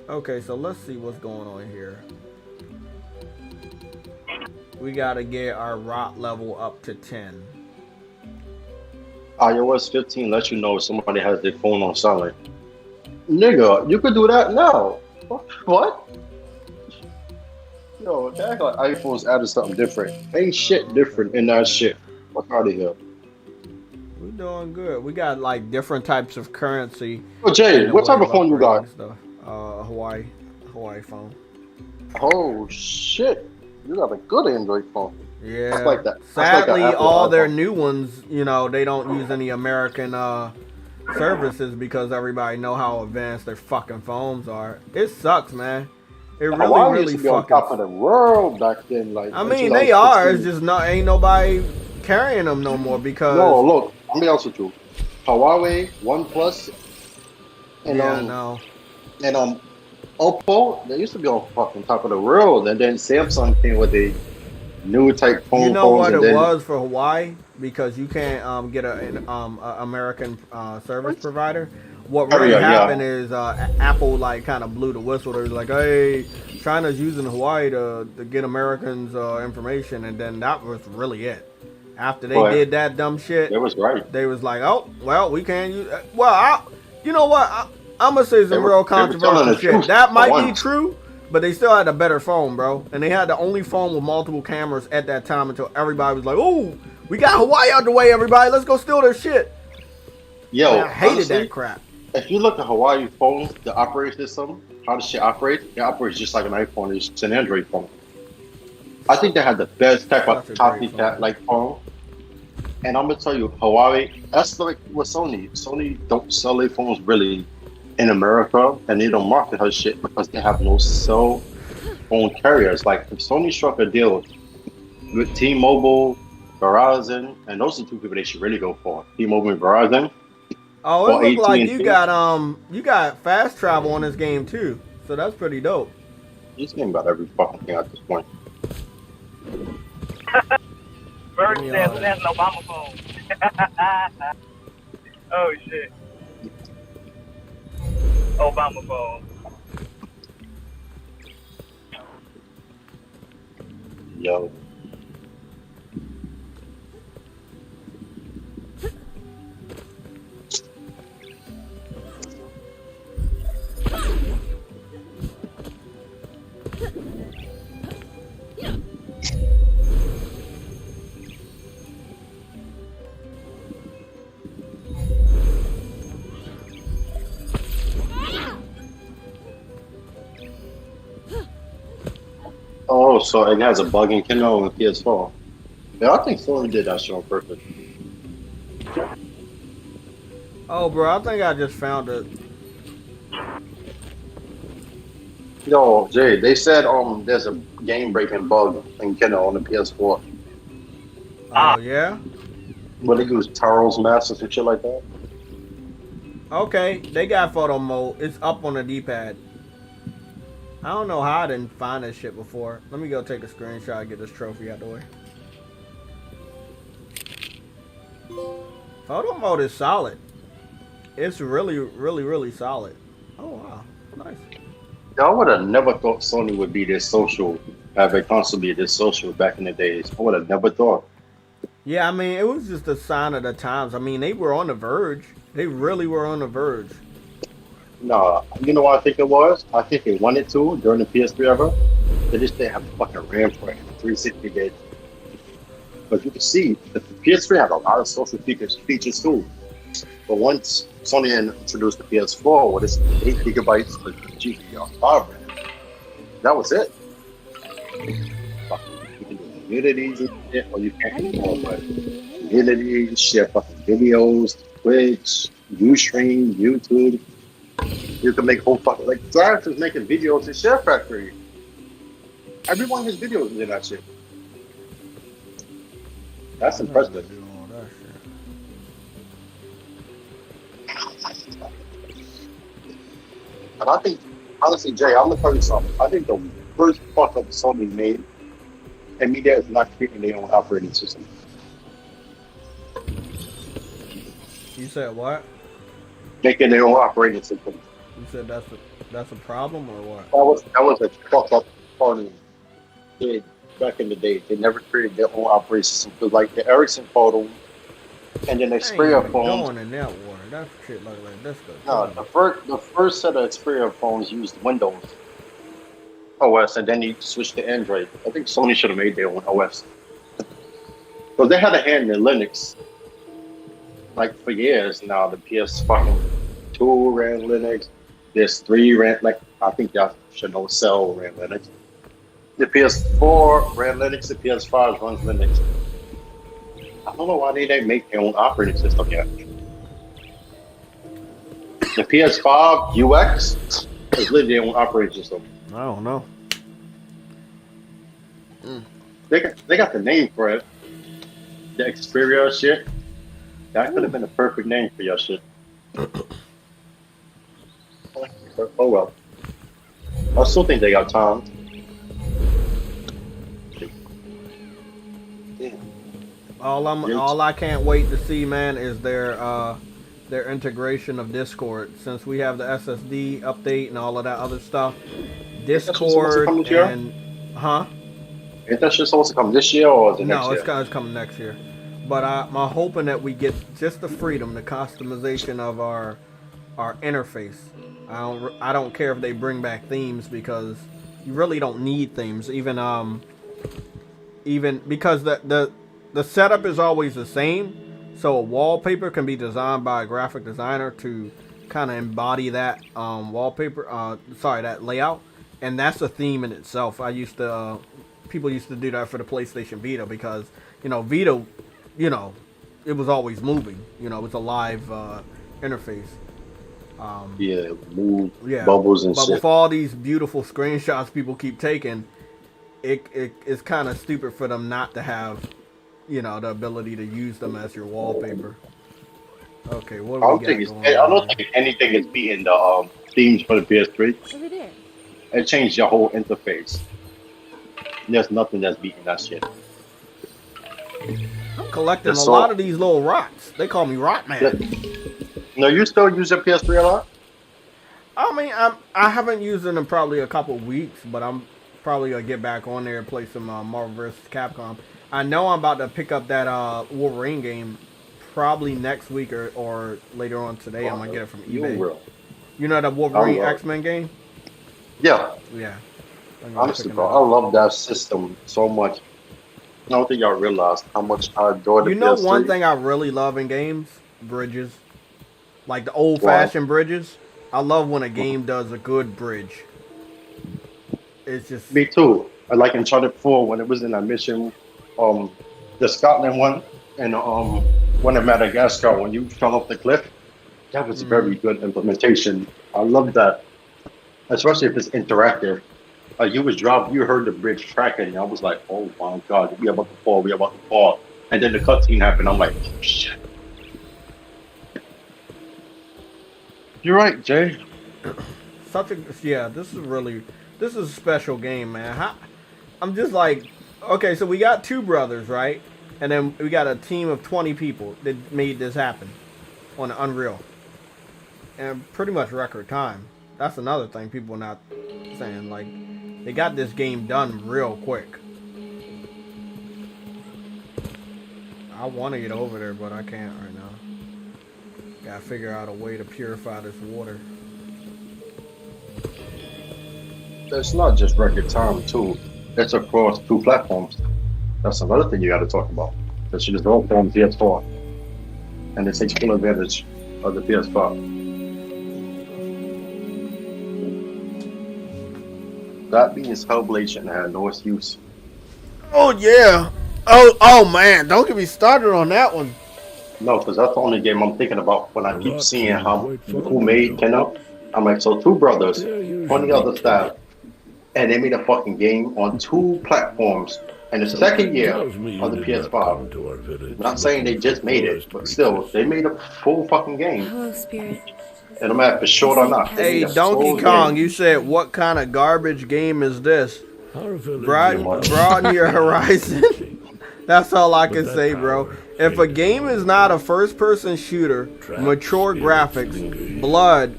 Okay, so let's see what's going on here. We gotta get our rot level up to 10. iOS 15 lets you know if somebody has their phone on silent. Nigga, you could do that now. What? Yo, they act like iPhone's added something different. Ain't shit different in that shit. Fuck out of here. We're doing good. We got like different types of currency. Oh, Jay, what type of phone you got? Stuff. Hawaii phone. Oh shit, you got a good Android phone. Yeah. That's like that. Sadly, Apple all their iPhone. new ones, you know, they don't use any American services because everybody know how advanced their fucking phones are. It sucks, man. It really, Hawaii really used to be on fucking. top of the world back then. Like, I mean, they are. It's just not ain't nobody carrying them no more because. No, look. I'll be honest with you. Huawei, OnePlus, and yeah, no. and Oppo, they used to be on fucking top of the world, and then Samsung came with a new type phone. You know what it then, was for Hawaii? Because you can't get an American service provider. What really happened is Apple like kind of blew the whistle. They was like, "Hey, China's using Hawaii to get Americans information," and then that was really it. After they did that dumb shit, it was right. They was like, "Oh, well, we can't use." Well, you know what? I'm gonna say some real controversial shit. That might be true, but they still had a better phone, bro. And they had the only phone with multiple cameras at that time until everybody was like, "Oh, we got Hawaii out the way, everybody. Let's go steal their shit." Yo, man, I hated honestly, that crap. If you look at Hawaii phones, the operating system, how the shit operates, it operates just like an iPhone. It's an Android phone. I think they had the best type of copycat like phone. And I'm gonna tell you, Hawaii, that's like with Sony. Sony don't sell their phones really in America, and they don't market her shit because they have no cell phone carriers. Like if Sony struck a deal with T-Mobile, Verizon, and those are two people they should really go for. T-Mobile and Verizon. Oh, it looks like you got fast travel on this game too, so that's pretty dope. This game got every fucking thing at this point. Bird says that's an Obama phone. Oh shit. Obama phone. Yo. Oh, so it has a bug in Kindle and PS4. Yeah, I think Sony did that shit on purpose. Oh, bro, I think I just found it. Yo, Jay, they said there's a game breaking bug in Kena on the PS4. Oh, yeah? Where they use Taro's masters and shit like that. Okay, they got photo mode. It's up on the D-pad. I don't know how I didn't find this shit before. Let me go take a screenshot and get this trophy out the way. Photo mode is solid. It's really, really, really solid. Oh, wow. Nice. Yeah, I would have never thought Sony would be this social, have a console be this social back in the days. I would have never thought. Yeah, I mean, it was just a sign of the times. I mean, they were on the verge. They really were on the verge. No, you know what I think it was? I think they wanted to during the PS3 era. They just didn't have the fucking RAM for it. 360 did. But you can see the PS3 had a lot of social features too. But once Sony introduced the PS4 with its 8 gigabytes with GDDR5 RAM, that was it. You can do communities and shit, or you can't do more, but communities, share fucking videos, Twitch, Ustream, YouTube. You can make whole fucking, like, Zach is making videos in Share Factory. Everyone has videos in that shit. That's impressive. And I think, honestly, Jay, I'm gonna tell you something. I think the first fuck up Sony made, and media is not creating their own operating system. You said what? Making their own operating system. You said that's a problem or what? That was a fuck up Sony did back in the day. They never created their own operating system. Because like the Ericsson photo, and then Xperia phones. Going in that water. That shit like this stuff. No, the first set of Xperia phones used Windows OS, and then you switched to Android. I think Sony should have made their own OS. Because they had a hand in Linux, like for years now. The PS fucking 2 ran Linux. This 3 ran, like, I think y'all should know, Cell ran Linux. The PS4 ran Linux. The PS5 runs Linux. I don't know why they didn't make their own operating system yet. The PS5 UX is literally their own operating system. I don't know. They got the name for it. The Xperia shit. That could have been the perfect name for your shit. Oh well. I still think they got time. All I can't wait to see, man, is their integration of Discord. Since we have the SSD update and all of that other stuff, Discord and Ain't that shit supposed to come this year or the next year? No, it's coming next year. But I'm hoping that we get just the freedom, the customization of our interface. I don't care if they bring back themes because you really don't need themes. Even because the setup is always the same. So a wallpaper can be designed by a graphic designer to kind of embody that wallpaper. That layout, and that's a theme in itself. People used to do that for the PlayStation Vita because Vita, it was always moving. It's a live interface. Bubbles and shit. But with all these beautiful screenshots people keep taking, it's kind of stupid for them not to have, the ability to use them as your wallpaper. Okay, what do we got going on? I don't think anything is beating the themes for the PS3. Over there. It changed your whole interface. There's nothing that's beating that shit. I'm collecting a lot of these little rocks. They call me Rock Man. No, you still use your PS3 a lot? I mean, I haven't used it in probably a couple of weeks, but I'm probably gonna get back on there and play some Marvel vs. Capcom. I know I'm about to pick up that Wolverine game probably next week or later on today. I'm gonna get it from eBay. You know that Wolverine X-Men game? Yeah. Yeah. Honestly, bro, I love that system so much. I don't think y'all realize how much I adore the PS3. One thing I really love in games? Bridges. Like the old-fashioned bridges. I love when a game does a good bridge. It's just... Me too. I like Uncharted 4 when it was in that mission the Scotland one and one in Madagascar when you fell off the cliff. That was a very good implementation. I love that, especially if it's interactive. You was dropped, you heard the bridge cracking, and I was like, "Oh my god, we about to fall, we about to fall." And then the cutscene happened. I'm like, "Oh shit." You're right, Jay. This is a special game, man. I'm just like, okay, so we got two brothers, right? And then we got a team of 20 people that made this happen on Unreal. And pretty much record time. That's another thing people are not saying. Like, they got this game done real quick. I want to get over there, but I can't right now. Gotta figure out a way to purify this water. It's not just record time, too. It's across 2 platforms. That's another thing you got to talk about. That shit is all on PS4. And it takes full advantage of the PS5. That means Hellblade shouldn't have no excuse. Oh, yeah. Oh, man. Don't get me started on that one. No, because that's the only game I'm thinking about when I keep seeing who made Kena. I'm like, so 2 brothers on the other side, and they made a fucking game on 2 platforms in the second year of the PS5. I'm not saying they just made it, but still, they made a full fucking game. Hello, Spirit. And no matter if it's short or not. Hey, Donkey Kong, you said, what kind of garbage game is this? Broaden your horizon. That's all I can say, bro. If a game is not a first-person shooter, mature graphics, blood,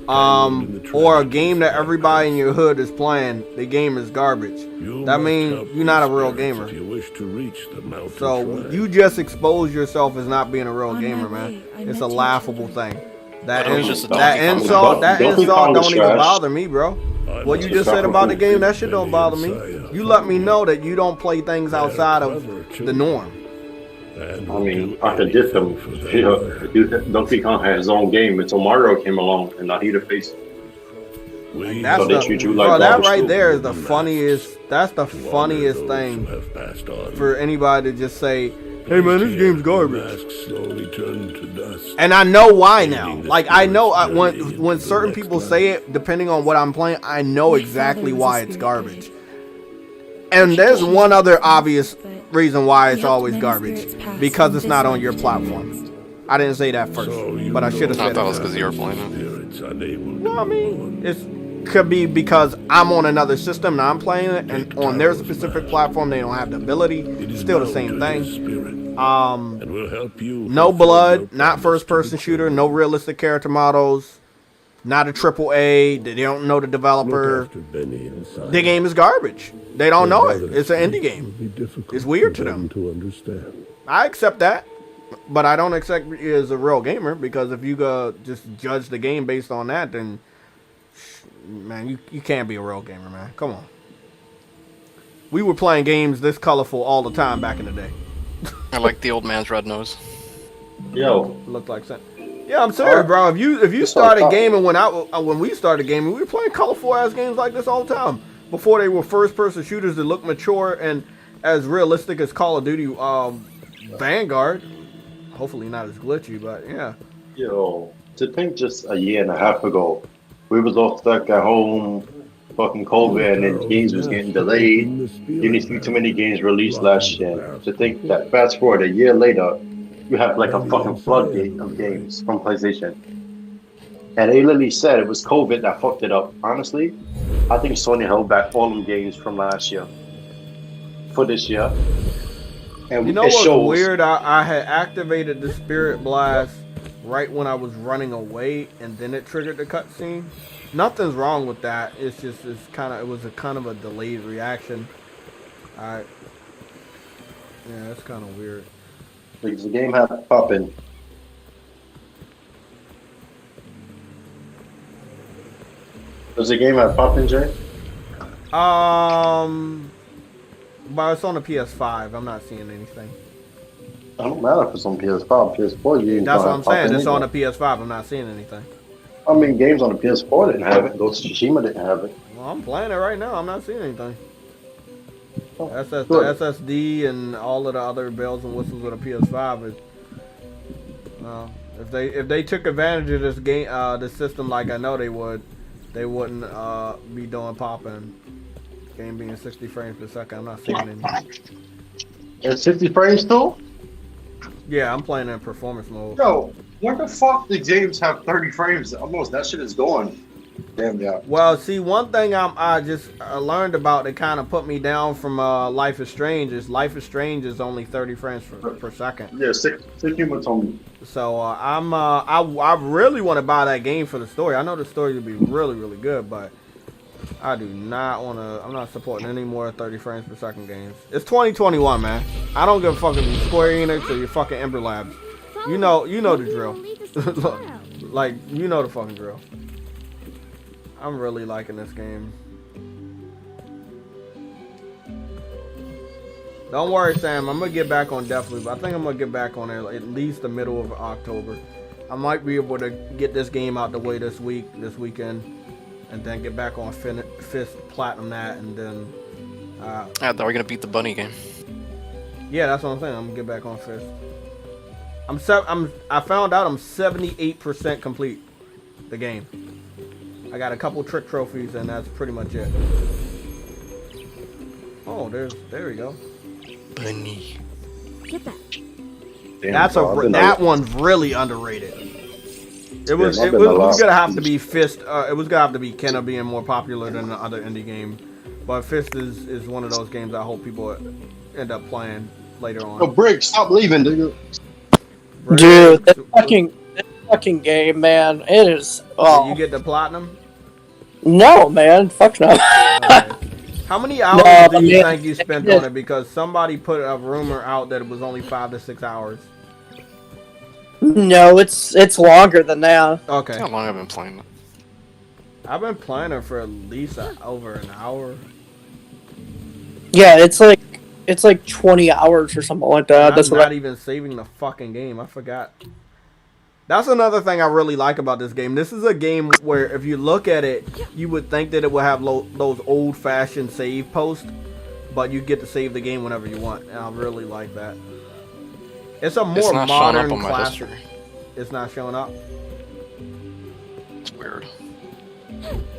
or a game that everybody in your hood is playing, the game is garbage. That means you're not a real gamer. So you just expose yourself as not being a real gamer, man. It's a laughable thing. That insult don't even bother me, bro. What you just said about the game, that shit don't bother me. You let me know that you don't play things outside of the norm. I mean, I could get them. You know, Donkey Kong had his own game until Mario came along, and now he the face. That's that right there is the funniest. That's the funniest thing for anybody to just say, "Hey man, this game's garbage." And I know why now. Like I know when certain people say it, depending on what I'm playing, I know exactly why it's garbage. And there's one other obvious reason why it's always garbage, because it's not on your platform. I didn't say that first, but I should have said that. Was because you're playing it. No, I mean it could be because I'm on another system and I'm playing it, and on their specific platform they don't have the ability. It's still the same thing. No blood, not first-person shooter, no realistic character models, not a AAA. They don't know the developer. The game is garbage. They don't know it. It's an indie game. It's weird to them. I accept that, but I don't accept you as a real gamer, because if you go just judge the game based on that, then man, you can't be a real gamer, man. Come on. We were playing games this colorful all the time back in the day. I like the old man's red nose. Yo, looked like something. Yeah, I'm serious, bro. If you started gaming when we started gaming, we were playing colorful ass games like this all the time. Before they were first person shooters that look mature and as realistic as Call of Duty Vanguard. Hopefully not as glitchy, but yeah. Yo, to think just a year and a half ago, we was all stuck at home, fucking COVID, and then games was getting delayed. You didn't see too many games released last year. To think that fast forward a year later, you have like a fucking floodgate of games from PlayStation. And they literally said it was COVID that fucked it up. Honestly, I think Sony held back all them games from last year for this year. And you know what's weird? I had activated the Spirit Blast right when I was running away, and then it triggered the cutscene. Nothing's wrong with that. It's just it was a kind of a delayed reaction. Yeah, it's kind of weird. Because the game had popping. Does the game have popping, Jay? But it's on the PS5. I'm not seeing anything. I don't matter if it's on PS5, PS4. You That's what I'm saying. It's on the PS5. I'm not seeing anything. I mean, games on the PS4 didn't have it. Ghost of Tsushima didn't have it. Well, I'm playing it right now. I'm not seeing anything. The SSD and all of the other bells and whistles of the PS5 is. If they took advantage of this game, this system like I know they would, they wouldn't be doing popping. Game being 60 frames per second. I'm not seeing any. It's 60 frames too? Yeah, I'm playing in performance mode. Yo, what the fuck did games have 30 frames? Almost that shit is going. Damn, yeah. Well, see, one thing I learned about that kind of put me down from Life is Strange is only 30 frames per second. Yeah, sick humor told me. So I really want to buy that game for the story. I know the story will be really, really good, but I do not want to. I'm not supporting any more 30 frames per second games. It's 2021, man. I don't give a fuck if you Square Enix or your fucking Ember Labs. You know the drill. Like, you know the fucking drill. I'm really liking this game. Don't worry, Sam. I'm gonna get back on Deathloop. I think I'm gonna get back on it at least the middle of October. I might be able to get this game out the way this weekend, and then get back on Fist, platinum that, and then. Yeah, we're gonna beat the bunny game. Yeah, that's what I'm saying. I'm gonna get back on Fist. I found out I'm 78% complete the game. I got a couple trick trophies, and that's pretty much it. Oh, there we go. Bunny. Get that. Damn, that one's really underrated. It was gonna have to be Fist. It was gonna have to be Kenna being more popular than the other indie game, but Fist is one of those games I hope people end up playing later on. Yo, Brick, stop leaving, dude. Dude, this fucking game, man. It is. Oh. Did you get the platinum? No, man. Fuck no. Okay. How many hours do you think you spent on it? Because somebody put a rumor out that it was only 5 to 6 hours. No, it's longer than that. Okay. How long have I been playing it? I've been playing it for at least over an hour. Yeah, it's like 20 hours or something like that. That's not even saving the fucking game. I forgot. That's another thing I really like about this game. This is a game where if you look at it, you would think that it would have those old-fashioned save posts, but you get to save the game whenever you want. And I really like that. It's a more modern classic. It's not showing up. It's weird.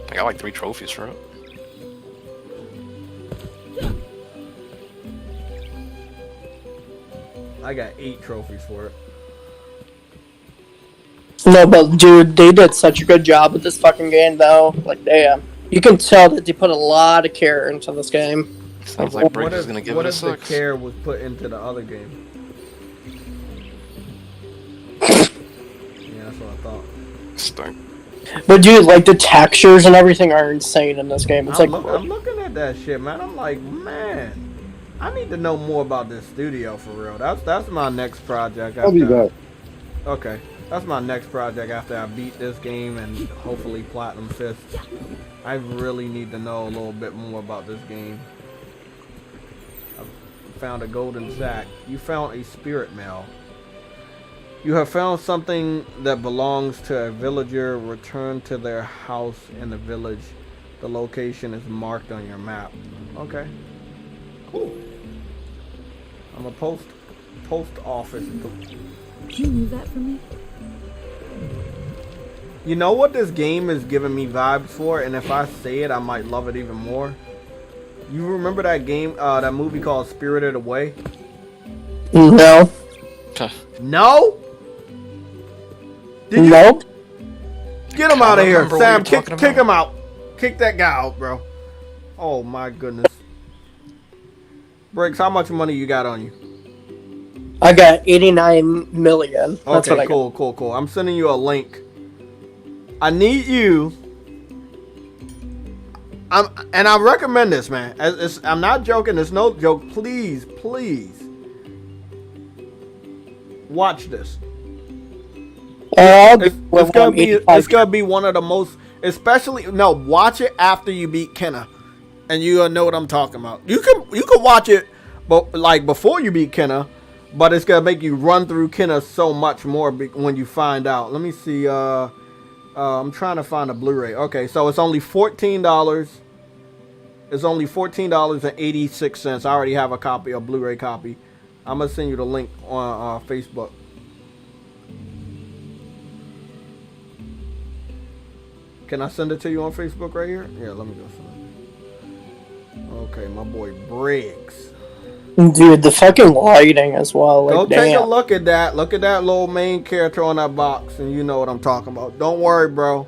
I got like 3 trophies for it. I got 8 trophies for it. No, but dude, they did such a good job with this fucking game, though. Like, damn. You can tell that they put a lot of care into this game. Sounds like Break is gonna give it a 6. What if the care was put into the other game? Yeah, that's what I thought. Stink. But dude, like, the textures and everything are insane in this game. It's I'm looking at that shit, man. I'm like, man, I need to know more about this studio for real. That's my next project. I'll be back. Okay. That's my next project after I beat this game and hopefully Platinum Fist. I really need to know a little bit more about this game. I found a golden sack. You found a spirit mail. You have found something that belongs to a villager. Return to their house in the village. The location is marked on your map. Okay. Cool. I'm a post office. Can you move that for me? You know what this game is giving me vibes for, and if I say it, I might love it even more. You remember that game, that movie called Spirited Away? No. No? Nope. Get him out of here, Sam. Kick him out. Kick that guy out, bro. Oh my goodness. Briggs, how much money you got on you? I got 89 million. That's okay, what I cool, got. cool. I'm sending you a link. I need you. And I recommend this, man. I'm not joking. There's no joke. Please, watch this. It's gonna be one of the most, watch it after you beat Kenna, and you'll know what I'm talking about. You can watch it, but like before you beat Kenna, but it's gonna make you run through Kenna so much more when you find out. Let me see. I'm trying to find a Blu-ray. Okay, so it's only $14. It's only $14.86. I already have a copy, a Blu-ray copy. I'm gonna send you the link on Facebook. Can I send it to you on Facebook right here? Yeah, let me go send it. Okay, my boy Briggs. Dude, the fucking lighting as well. Like, Go take damn. a look at that. Look at that little main character on that box, and you know what I'm talking about. Don't worry, bro.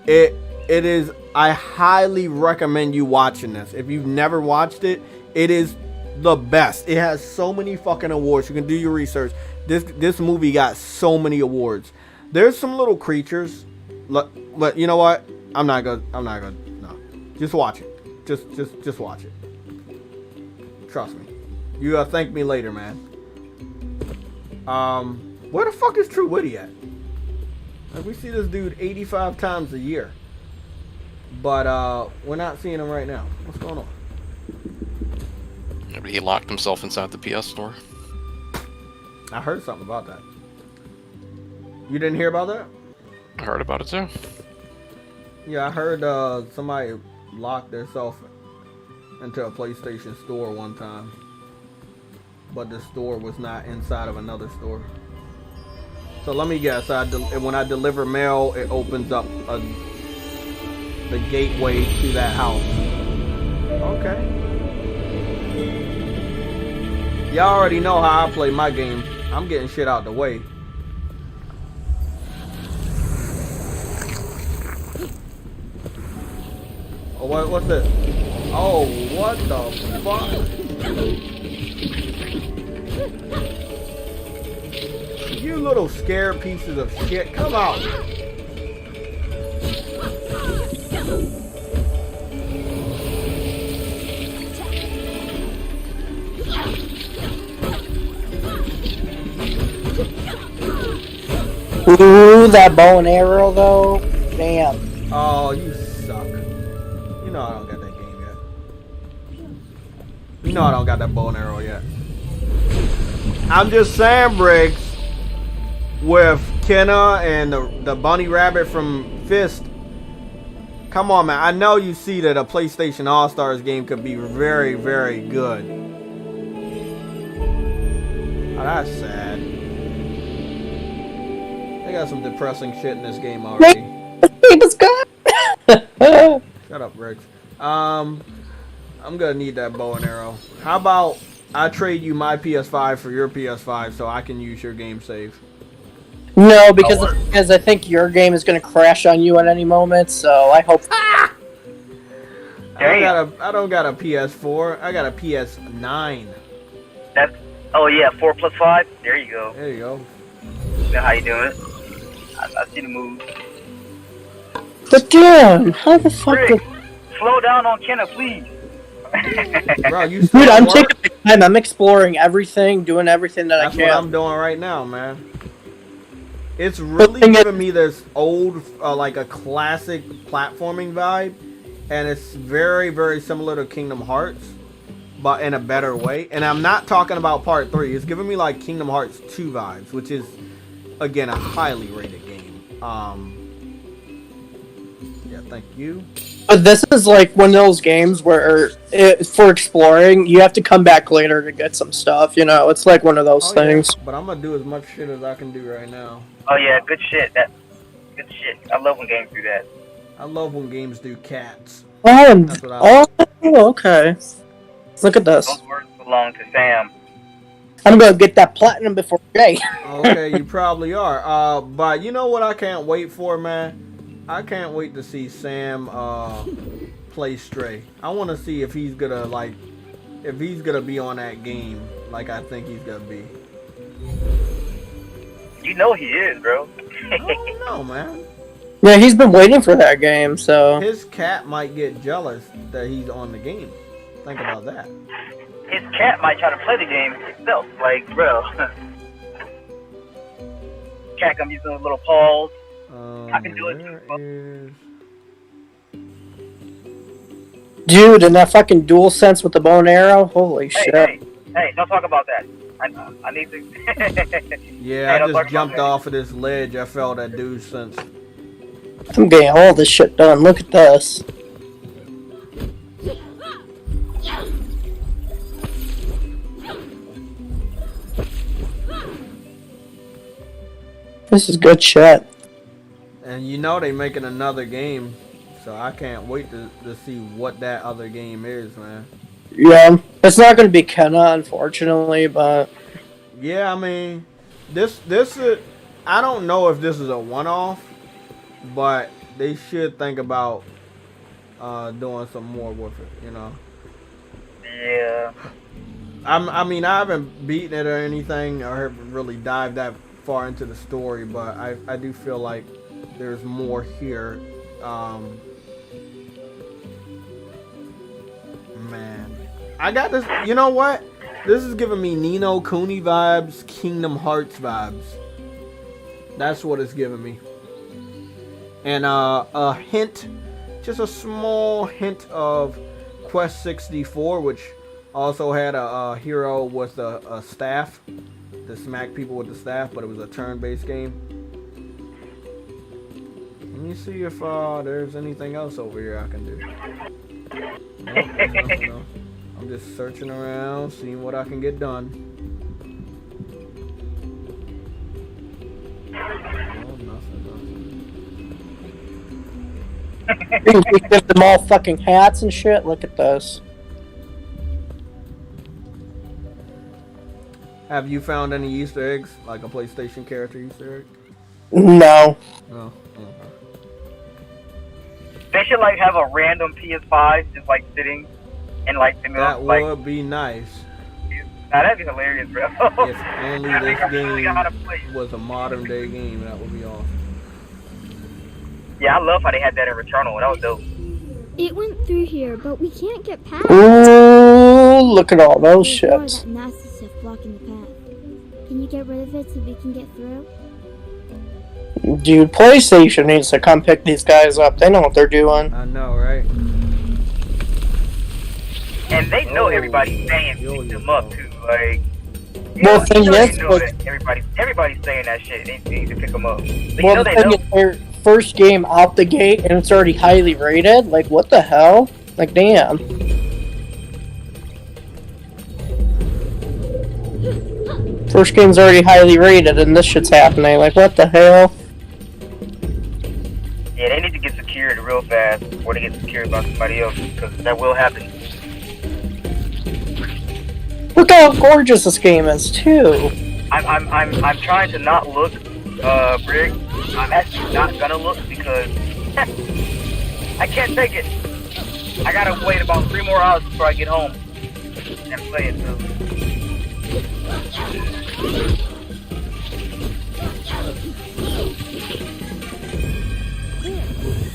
It is. I highly recommend you watching this. If you've never watched it, it is the best. It has so many fucking awards. You can do your research. This movie got so many awards. There's some little creatures, but you know what? I'm not gonna. No, just watch it. Just watch it. Trust me. You thank me later, man. Where the fuck is True Witty at? Like, we see this dude 85 times a year, but we're not seeing him right now. What's going on? Yeah, but he locked himself inside the PS store. I heard something about that. You didn't hear about that? I heard about it too. Yeah, I heard somebody locked themselves into a PlayStation store one time, but the store was not inside of another store. So let me guess. When I deliver mail, it opens up the gateway to that house. Okay. Y'all already know how I play my game. I'm getting shit out the way. Oh, what's this? Oh, what the fuck? You little scared pieces of shit. Come on. Ooh, that bow and arrow though. Damn. Oh, you suck. You know I don't got that game yet. You know I don't got that bow and arrow yet. I'm just saying, Briggs. With Kenna and the bunny rabbit from Fist. Come on, man. I know you see that a PlayStation All-Stars game could be very, very good. Oh, that's sad. They got some depressing shit in this game already. It's good. Shut up, Briggs. I'm gonna need that bow and arrow. How about I trade you my PS5 for your PS5 so I can use your game save? No, because I think your game is going to crash on you at any moment, so I hope... I don't got a PS4. I got a PS9. Oh yeah, 4 plus 5. There you go. There you go. You know how you doing it? I see the move. But damn, how the fuck... Rick, slow down on Kenna, please. Bro, you Dude, I'm taking my time. I'm exploring everything, doing everything that I can. That's what I'm doing right now, man. It's really giving me this old, like a classic platforming vibe, and it's very, very similar to Kingdom Hearts, but in a better way. And I'm not talking about Part 3. It's giving me like Kingdom Hearts 2 vibes, which is, again, a highly rated game. Yeah, thank you. But this is like one of those games where, for exploring, you have to come back later to get some stuff, you know? It's like one of those things. Yeah, but I'm gonna do as much shit as I can do right now. Oh yeah, good shit. That's good shit. I love when games do that. I love when games do cats. Oh, okay. Look at this. Those words belong to Sam. I'm gonna get that platinum before day. Okay, you probably are. But you know what I can't wait for, man? I can't wait to see Sam play Stray. I want to see if he's gonna be on that game like I think he's gonna be. You know he is, bro. I don't know, man. Yeah, he's been waiting for that game, so... His cat might get jealous that he's on the game. Think about that. His cat might try to play the game itself. Like, bro. Cat gonna be using those little paws. I can do it too. Dude, and that fucking dual sense with the bow and arrow? Holy shit. Hey, don't talk about that. I need to... Yeah, I just jumped off of this ledge. I felt that dude sense. I'm getting all this shit done. Look at this. This is good shit. And you know they making another game, so I can't wait to see what that other game is, man. Yeah, it's not going to be Kenna, unfortunately, but Yeah, I mean, this is. I don't know if this is a one-off, but they should think about doing some more with it. You know. Yeah. I mean, I haven't beaten it or anything, or haven't really dived that far into the story, but I do feel like there's more here. Man, I got this. You know what? This is giving me Nino Kuni vibes, Kingdom Hearts vibes. That's what it's giving me. And a hint, just a small hint of Quest 64, which also had a hero with a staff to smack people with the staff, but it was a turn-based game. Let me see if there's anything else over here I can do. No. I'm just searching around, seeing what I can get done. Oh, nothing. we give them all fucking hats and shit. Look at this. Have you found any Easter eggs, like a PlayStation character Easter egg? No. No. They should like have a random PS5 just like sitting in like the middle. That would be nice. Nah, that'd be hilarious, bro. If only this game was a modern day game, that would be awesome. Yeah, I love how they had that in Returnal. That was dope. It went through here, but we can't get past. Ooh, look at all those shits. That nasty stuff blocking the path. Can you get rid of it so we can get through? Dude, PlayStation needs to come pick these guys up. They know what they're doing. I know, right? And they know everybody's saying pick them up too. Like, Well, the thing is, everybody's saying that shit. They need to pick them up. But well, the thing is, their first game out the gate and it's already highly rated. Like, what the hell? Like, damn. First game's already highly rated and this shit's happening. Like, what the hell? Yeah, they need to get secured real fast before they get secured by somebody else, because that will happen. Look how gorgeous this game is, too. I'm trying to not look, Brig. I'm actually not gonna look because I can't take it. I gotta wait about 3 more hours before I get home and play it, so.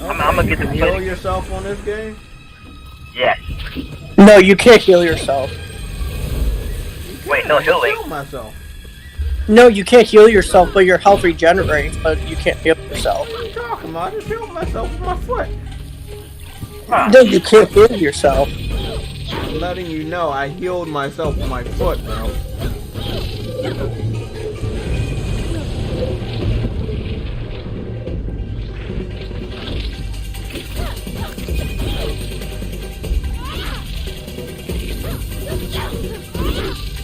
I'm gonna get the heal yourself on this game? Yes. No, you can't heal yourself. Wait, no healing. Heal myself. No, you can't heal yourself, but your health regenerates, but you can't heal yourself. What are you talking about? I just healed myself with my foot. No, you can't heal yourself. I'm letting you know I healed myself with my foot, bro.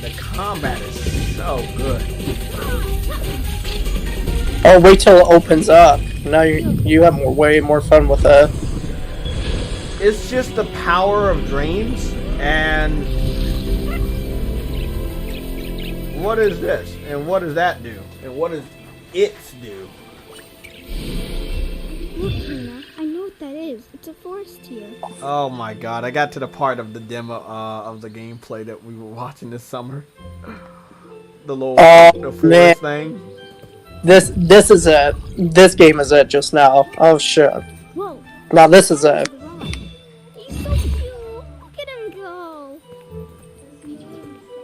The combat is so good. Oh, wait till it opens up. Now you have way more fun with it. It's just the power of dreams, and what is this? And what does that do? And what does it do? Look, Hannah, I know what that is. It's a forest here. Oh my god, I got to the part of the demo of the gameplay that we were watching this summer. The little the forest thing. This is it. This game is it just now. Oh shit. Whoa. Now this is it. He's so cute. Look at him go.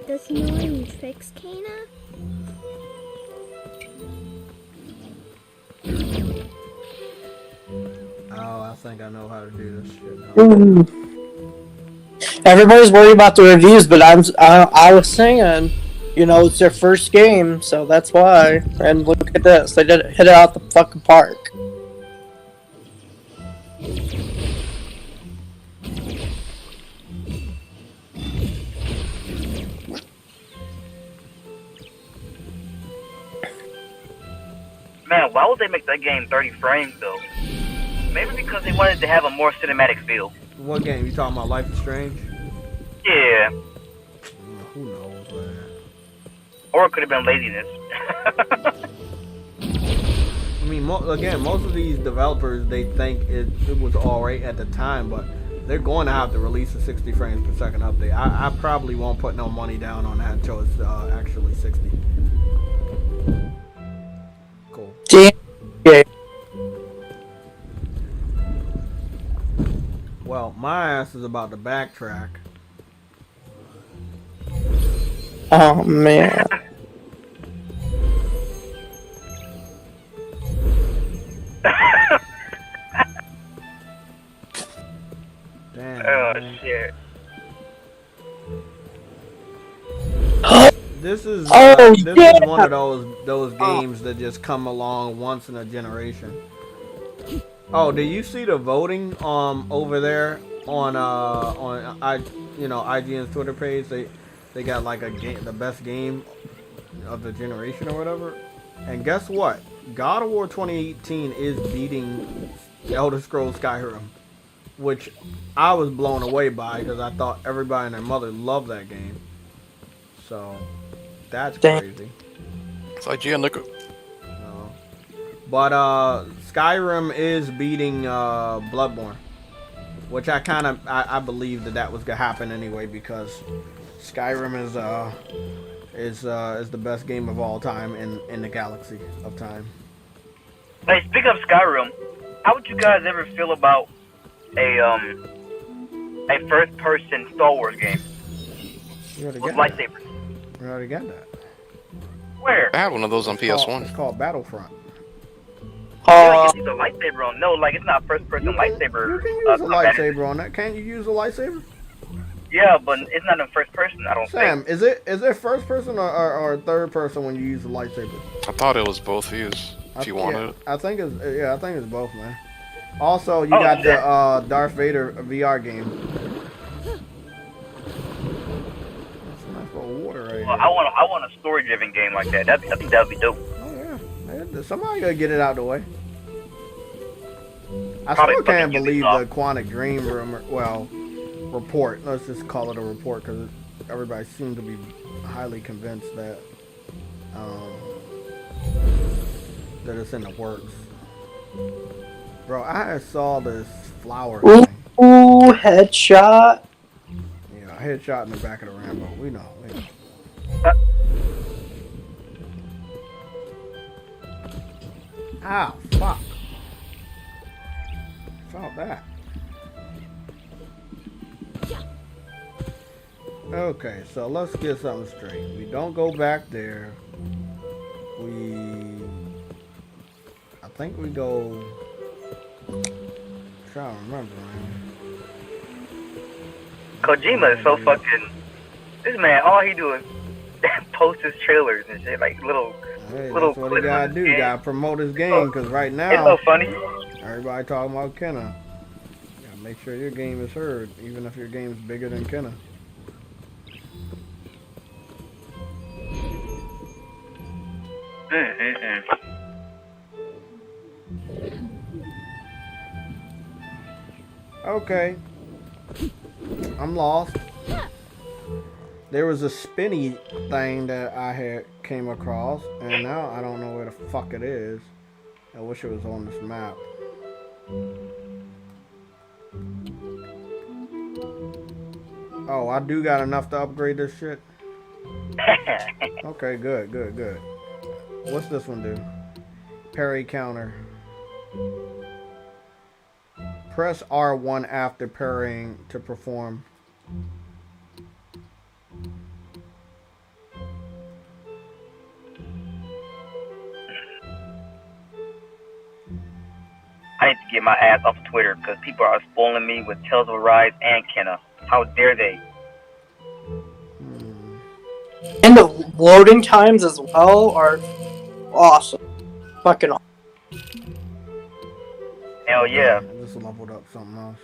Does he know any tricks, Kana? Oh, I think I know how to do this shit now. Ooh. Everybody's worried about the reviews, but I was saying, you know, it's their first game, so that's why. And look at this, they hit it out the fucking park. Man, why would they make that game 30 frames though? Maybe because they wanted to have a more cinematic feel. What game? You talking about Life is Strange? Yeah. Who knows, man? Or it could have been laziness. I mean, again, most of these developers, they think it was alright at the time, but they're going to have to release a 60 frames per second update. I probably won't put no money down on that until it's actually 60. Cool. Damn. Yeah. Well, my ass is about to backtrack. Oh man. Damn. Oh Man. shit. This is yeah. one of those games that just come along once in a generation. Oh, did you see the voting over there on IGN's Twitter page? They got like the best game of the generation or whatever. And guess what? God of War 2018 is beating Elder Scrolls Skyrim, which I was blown away by because I thought everybody and their mother loved that game. So that's crazy. It's IGN, look. No. But Skyrim is beating Bloodborne, which I believe that was gonna happen anyway because Skyrim is the best game of all time in the galaxy of time. Hey, speaking of Skyrim, how would you guys ever feel about a first-person Star Wars game with lightsabers? We already got that. Where? I had one of those on PS1. It's called Battlefront. You can use a lightsaber on. No, like it's not first-person lightsaber. You can use a lightsaber on that. Can't you use a lightsaber? Yeah, but it's not in first person. I don't think. Sam, is it first person or third person when you use a lightsaber? I thought it was both views. If you wanted it. I think it's both, man. Also, you got the Darth Vader VR game. That's a nice little water right here. I want a story-driven game like that. I think that would be dope. Oh yeah, somebody gotta get it out the way. I still can't believe the Quantic Dream report. Let's just call it a report because everybody seemed to be highly convinced that it's in the works. Bro, I saw this flower thing. Ooh, headshot. Yeah, headshot in the back of the Rambo. We know. Ow, fuck. Felt that. Okay, so let's get something straight. We don't go back there. I think we go. I'm trying to remember, man. Kojima is so fucking. This man, all he do is post his trailers and shit, like little. Hey, that's what he gotta do. He gotta promote his game because right now. It's so funny. Everybody talking about Kenna. You gotta make sure your game is heard, even if your game's bigger than Kenna. Okay. I'm lost. There was a spinny thing that I came across, and now I don't know where the fuck it is. I wish it was on this map. Oh, I do got enough to upgrade this shit? Okay, good. What's this one do? Parry counter. Press R1 after parrying to perform. I need to get my ass off of Twitter because people are spoiling me with Tales of Arise and Kenna. How dare they? And the loading times as well are awesome. Fucking awesome. Hell yeah. This leveled up something else.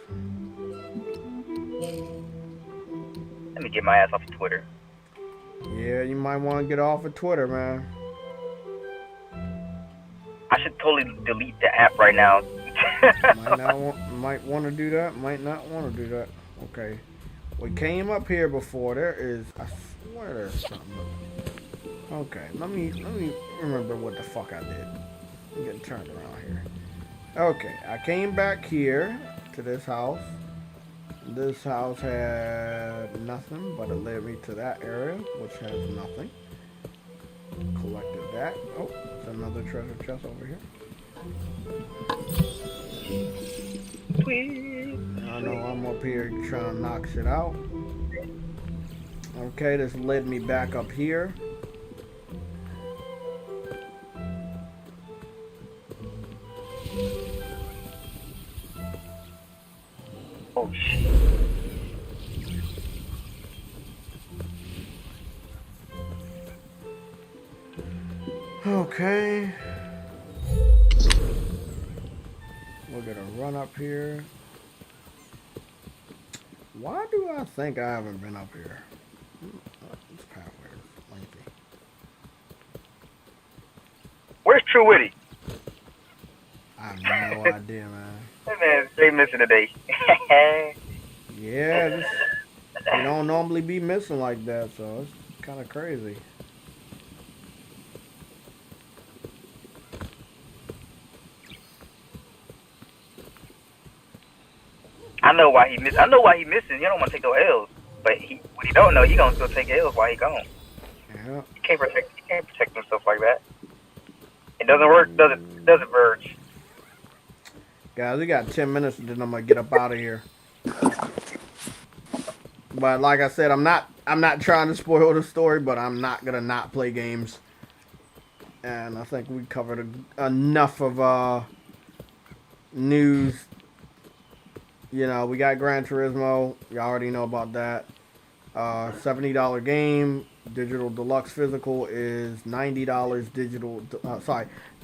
Let me get my ass off of Twitter. Yeah, you might want to get off of Twitter, man. I should totally delete the app right now. Might want to do that. Might not want to do that. Okay. We came up here before. There is. I swear there's something. Okay. Let me remember what the fuck I did. I'm getting turned around here. Okay. I came back here to this house. This house had nothing, but it led me to that area, which has nothing. Collected that. Oh, there's another treasure chest over here. I know I'm up here trying to knock shit out. Okay, this led me back up here. Oh shit. Okay. We're gonna run up here. Why do I think I haven't been up here? This pathway is lengthy. Where's True Witty? I have no idea, man. That man straight missing today. Yeah, you don't normally be missing like that, so it's kind of crazy. I know why he missing. He don't want to take no L's, but what he don't know, he gonna still take L's while he gone. Yeah. He can't protect himself like that. It doesn't work. Doesn't Verge. Guys, we got 10 minutes, and then I'm gonna get up out of here. But like I said, I'm not trying to spoil the story, but I'm not gonna not play games. And I think we covered enough of news. You know, we got Gran Turismo. You already know about that. $70 game. Digital Deluxe Physical is $90.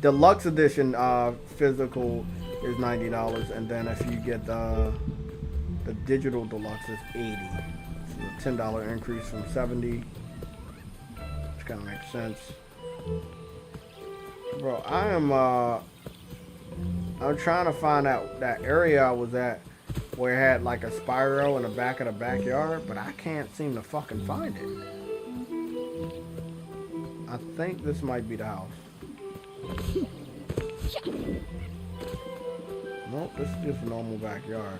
Deluxe Edition Physical is $90, and then if you get the Digital Deluxe, it's $80. So a $10 increase from $70, which kind of makes sense. Bro, I'm trying to find out that area I was at where it had like a Spyro in the back of the backyard, but I can't seem to fucking find it. I think this might be the house. Nope, this is just a normal backyard.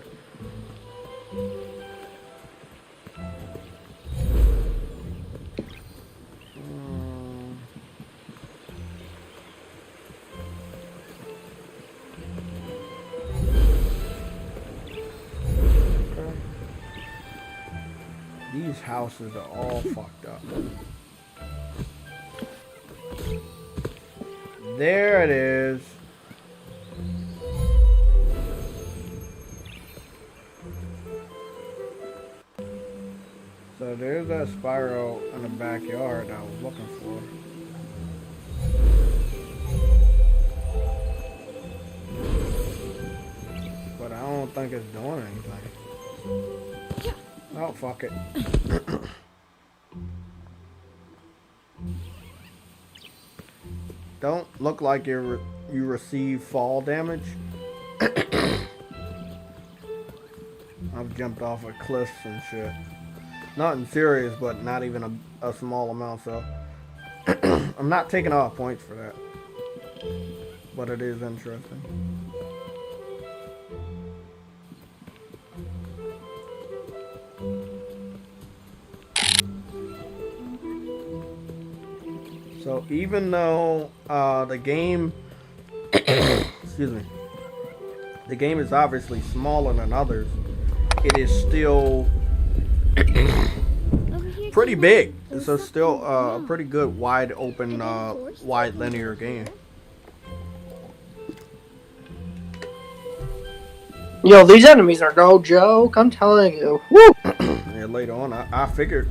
These houses are all fucked up. There it is. So there's that Spyro in the backyard I was looking for. But I don't think it's doing anything. Oh, fuck it. Don't look like you receive fall damage. I've jumped off of cliffs and shit. Nothing serious, but not even a small amount, so I'm not taking off points for that. But it is interesting. So even though the game, excuse me, the game is obviously smaller than others, it is still pretty big. It's still a pretty good wide open, wide linear game. Yo, these enemies are no joke. I'm telling you. Woo! Yeah, later on, I figured.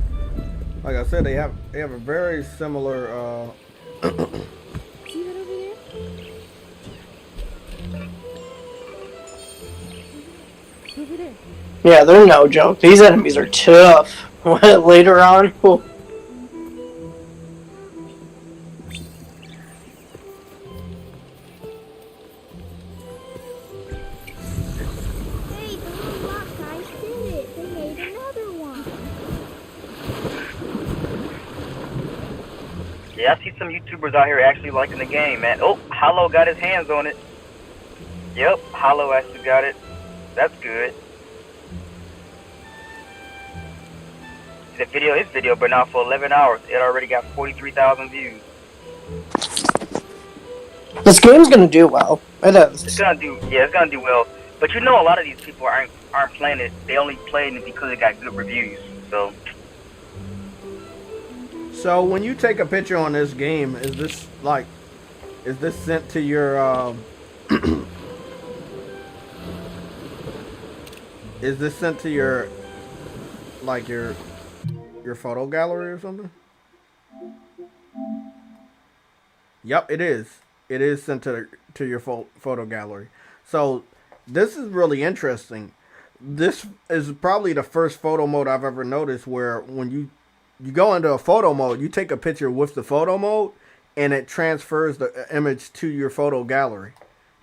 Like I said, they have a very similar. See that over there? Over there. Yeah, they're no joke. These enemies are tough. Later on. Whew. Yeah, I see some YouTubers out here actually liking the game, man. Oh, Hollow got his hands on it. Yep, Hollow actually got it. That's good. His video been out for 11 hours. It already got 43,000 views. This game's gonna do well. It is. It's gonna do well. But you know, a lot of these people aren't playing it. They only playing it because it got good reviews. So when you take a picture on this game, is this sent to your is this sent to your your photo gallery or something? Yep, it is. It is sent to your photo gallery. So this is really interesting. This is probably the first photo mode I've ever noticed where when you go into a photo mode, you take a picture with the photo mode, and it transfers the image to your photo gallery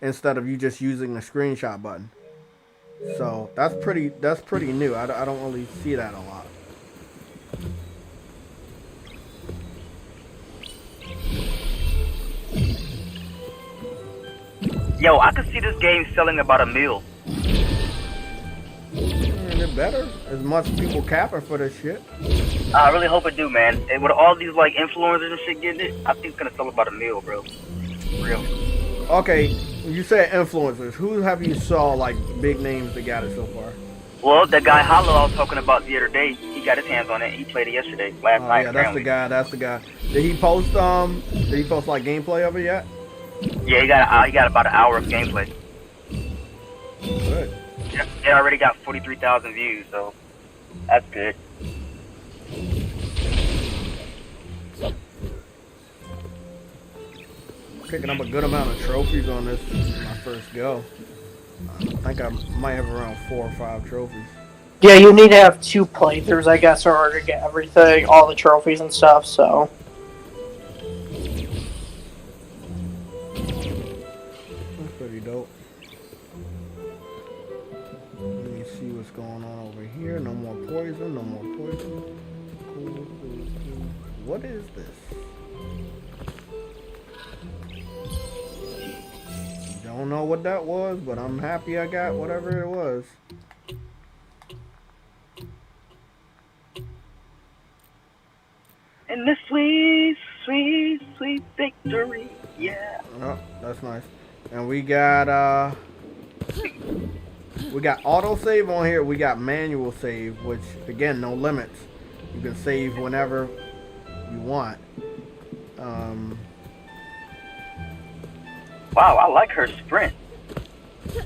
instead of you just using the screenshot button. So that's pretty new. I don't really see that a lot. Yo, I could see this game selling about $1 million. It better. As much people capping for this shit. I really hope it do, man. And with all these like influencers and shit getting it, I think it's gonna sell about $1 million, bro. Real. Okay, you said influencers. Who have you saw like big names that got it so far? Well, that guy Hollow I was talking about the other day, he got his hands on it. He played it yesterday, last night. Yeah, that's the guy. Did he post like gameplay of it yet? Yeah, he got about an hour of gameplay. Good. Yeah, it already got 43,000 views, so that's good. Picking up a good amount of trophies on this my first go. I think I might have around 4 or 5 trophies. Yeah, you need to have 2 playthroughs, I guess, in order to get everything, all the trophies and stuff, so. That's pretty dope. Let me see what's going on over here. No more poison, no more poison. Cool. What is this? Don't know what that was, but I'm happy I got whatever it was. And the sweet, sweet, sweet victory, yeah. Oh, that's nice. And we got autosave on here. We got manual save, which again, no limits. You can save whenever you want. Wow, I like her sprint. I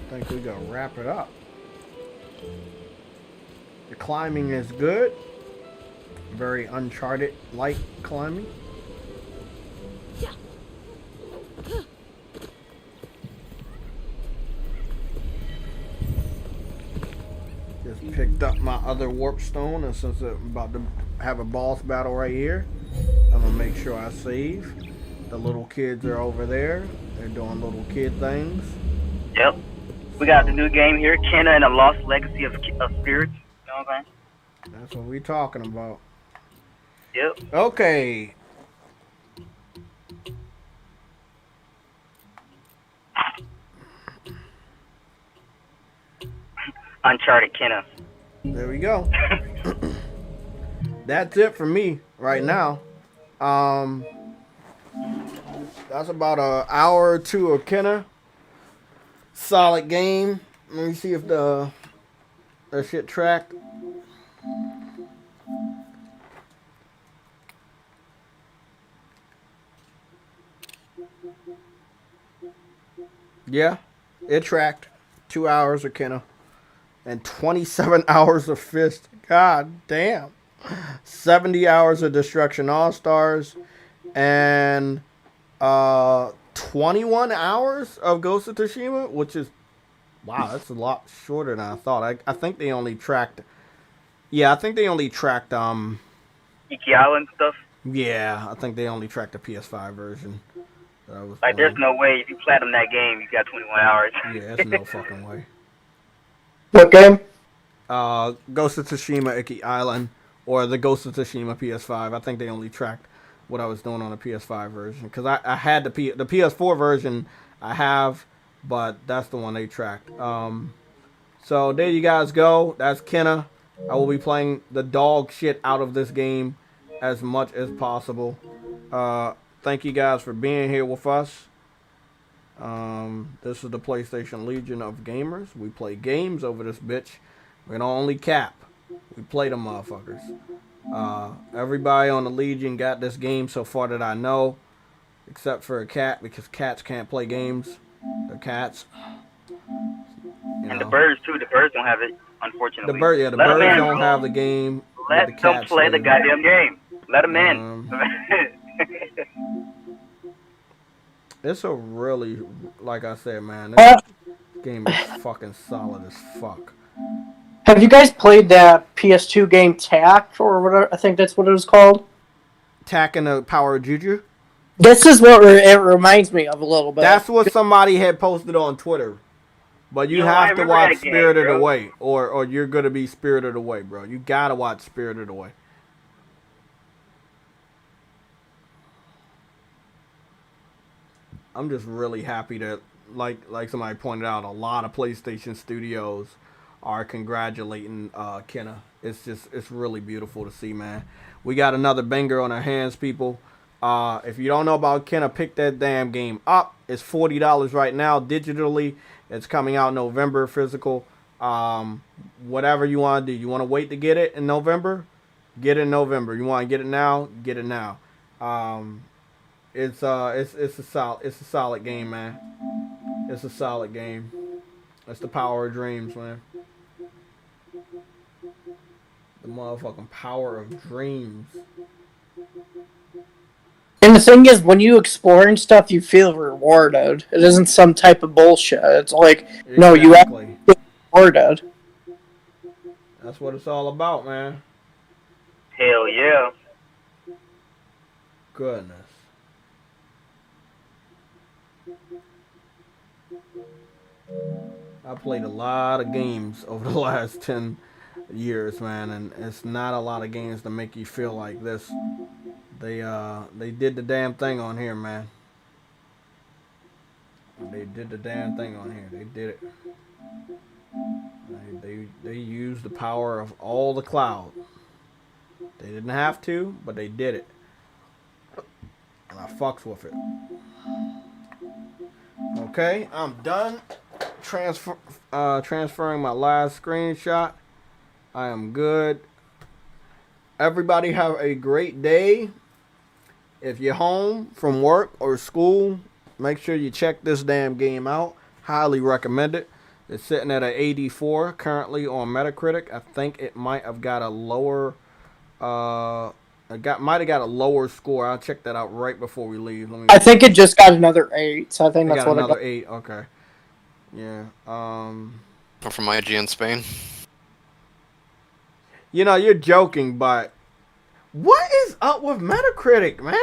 think we gotta wrap it up. The climbing is good. Very Uncharted-like climbing. Just picked up my other warp stone, and since I'm about to have a boss battle right here, I'm gonna make sure I save. The little kids are over there. They're doing little kid things. Yep. We got the new game here, Kenna and the Lost Legacy of Spirits. You know what I'm saying? That's what we talking about. Yep. Okay. Uncharted Kenna. There we go. That's it for me right now. That's about an hour or 2 of Kenna. Solid game. Let me see if that shit tracked. Yeah, it tracked. 2 hours of Kenna. And 27 hours of Fist. God damn. 70 hours of Destruction All-Stars. And 21 hours of Ghost of Tsushima, which is, wow, that's a lot shorter than I thought. I think they only tracked, Iki Island stuff? Yeah, I think they only tracked the PS5 version. There's no way. If you platinum that game, you got 21 hours. Yeah, there's no fucking way. What game? Ghost of Tsushima, Iki Island, or the Ghost of Tsushima PS5. I think they only tracked what I was doing on the PS5 version because I had the PS4 version I have, but that's the one they tracked. So there you guys go. That's Kenna. I will be playing the dog shit out of this game as much as possible. Thank you guys for being here with us. This is the PlayStation Legion of Gamers. We play games over this bitch. We don't only cap. We play them motherfuckers. Everybody on the Legion got this game so far that I know, except for a cat because cats can't play games. They're cats. And the birds too. The birds don't have it, unfortunately. The birds don't have the game. Let them play the goddamn game. Let them in. It's a really, like I said, man, this game is fucking solid as fuck. Have you guys played that PS2 game Tak, or whatever? I think that's what it was called. Tak and the Power of Juju? This is what it reminds me of a little bit. That's what somebody had posted on Twitter. But you have to watch Spirited Away, or you're going to be Spirited Away, bro. You got to watch Spirited Away. I'm just really happy that, like somebody pointed out, a lot of PlayStation studios are congratulating Kenna. It's really beautiful to see, man. We got another banger on our hands, people. If you don't know about Kenna, pick that damn game up. It's $40 right now digitally. It's coming out November physical. Whatever you want to do. You want to wait to get it in November? Get it in November. You want to get it now? Get it now. It's a solid game, man. It's a solid game. It's the power of dreams, man. The motherfucking power of dreams. And the thing is, when you explore and stuff, you feel rewarded. It isn't some type of bullshit. It's like, exactly. No, you actually feel rewarded. That's what it's all about, man. Hell yeah. Goodness. I played a lot of games over the last 10 years, man, and it's not a lot of games that make you feel like this. They did the damn thing on here, man. They did the damn thing on here. They did it. They used the power of all the cloud. They didn't have to, but they did it. And I fucks with it. Okay, I'm done transferring my last screenshot. I am good. Everybody have a great day. If you're home from work or school, make sure you check this damn game out. Highly recommend it. It's sitting at an 84 currently on Metacritic. I think it might have got a lower might have got a lower score. I'll check that out right before we leave. I think it just got another 8, so I think that's what it got. Another 8, okay. Yeah. From IGN Spain. You know, you're joking, but what is up with Metacritic, man?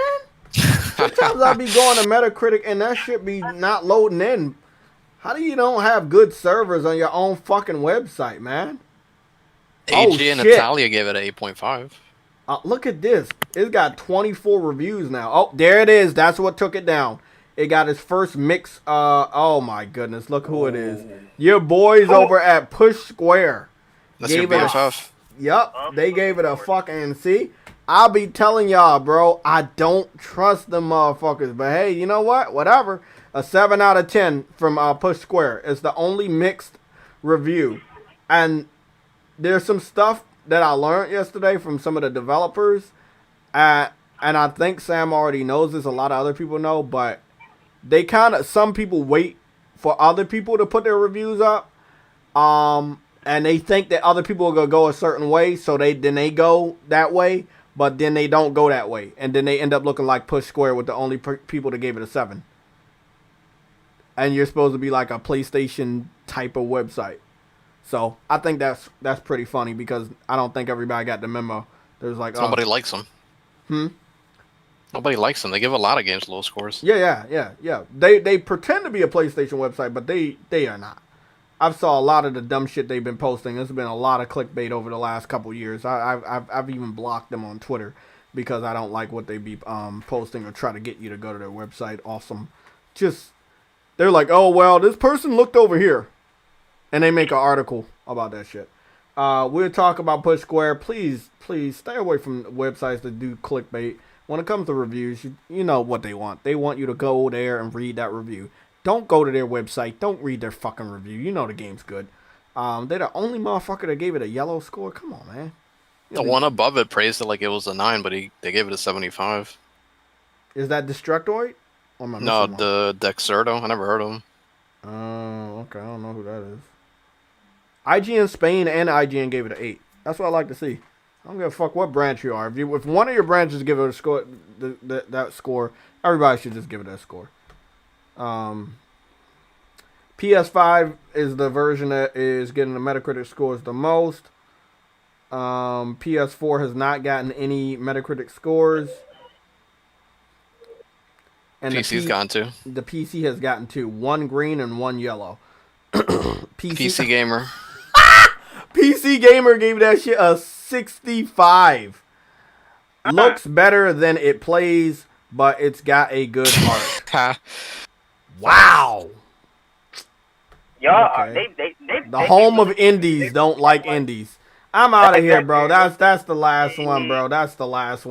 Sometimes I be going to Metacritic and that shit be not loading in. How do you don't have good servers on your own fucking website, man? AG and Italia gave it an 8.5. Look at this. It's got 24 reviews now. Oh, there it is. That's what took it down. It got its first mix. Oh my goodness. Look who it is. Your boys over at Push Square. That's your BFF. Yep. They gave it a fucking C. I'll be telling y'all, bro, I don't trust them motherfuckers. But hey, you know what? Whatever. A 7 out of 10 from Push Square. It's the only mixed review. And there's some stuff that I learned yesterday from some of the developers. And I think Sam already knows this. A lot of other people know. But they some people wait for other people to put their reviews up. And they think that other people are going to go a certain way. So then they go that way. But then they don't go that way. And then they end up looking like Push Square with the only people that gave it a 7. And you're supposed to be like a PlayStation type of website. So I think that's pretty funny because I don't think everybody got the memo. There's like nobody likes them. Nobody likes them. They give a lot of games low scores. Yeah. They pretend to be a PlayStation website, but they are not. I've saw a lot of the dumb shit they've been posting. There's been a lot of clickbait over the last couple years. I've even blocked them on Twitter because I don't like what they be posting or try to get you to go to their website. Awesome. Just, they're like, oh, well, this person looked over here. And they make an article about that shit. We'll talk about Push Square. Please stay away from websites that do clickbait. When it comes to reviews, you know what they want. They want you to go there and read that review. Don't go to their website. Don't read their fucking review. You know the game's good. They're the only motherfucker that gave it a yellow score. Come on, man. The one above it praised it like it was a 9, but they gave it a 75. Is that Destructoid? Or am I No, missing one? the Dexerto. I never heard of him. Oh, okay. I don't know who that is. IGN Spain and IGN gave it an 8. That's what I like to see. I don't give a fuck what branch you are. If one of your branches give it a score, that score, everybody should just give it that score. PS5 is the version that is getting the Metacritic scores the most. PS4 has not gotten any Metacritic scores. And PC's gotten 2. The PC has gotten 2. 1 green and 1 yellow. PC Gamer. PC Gamer gave that shit a 65. Looks better than it plays, but it's got a good heart. Wow. Y'all, Okay. they The home of indies don't like indies. I'm out of here, bro. That's the last one, bro. That's the last one.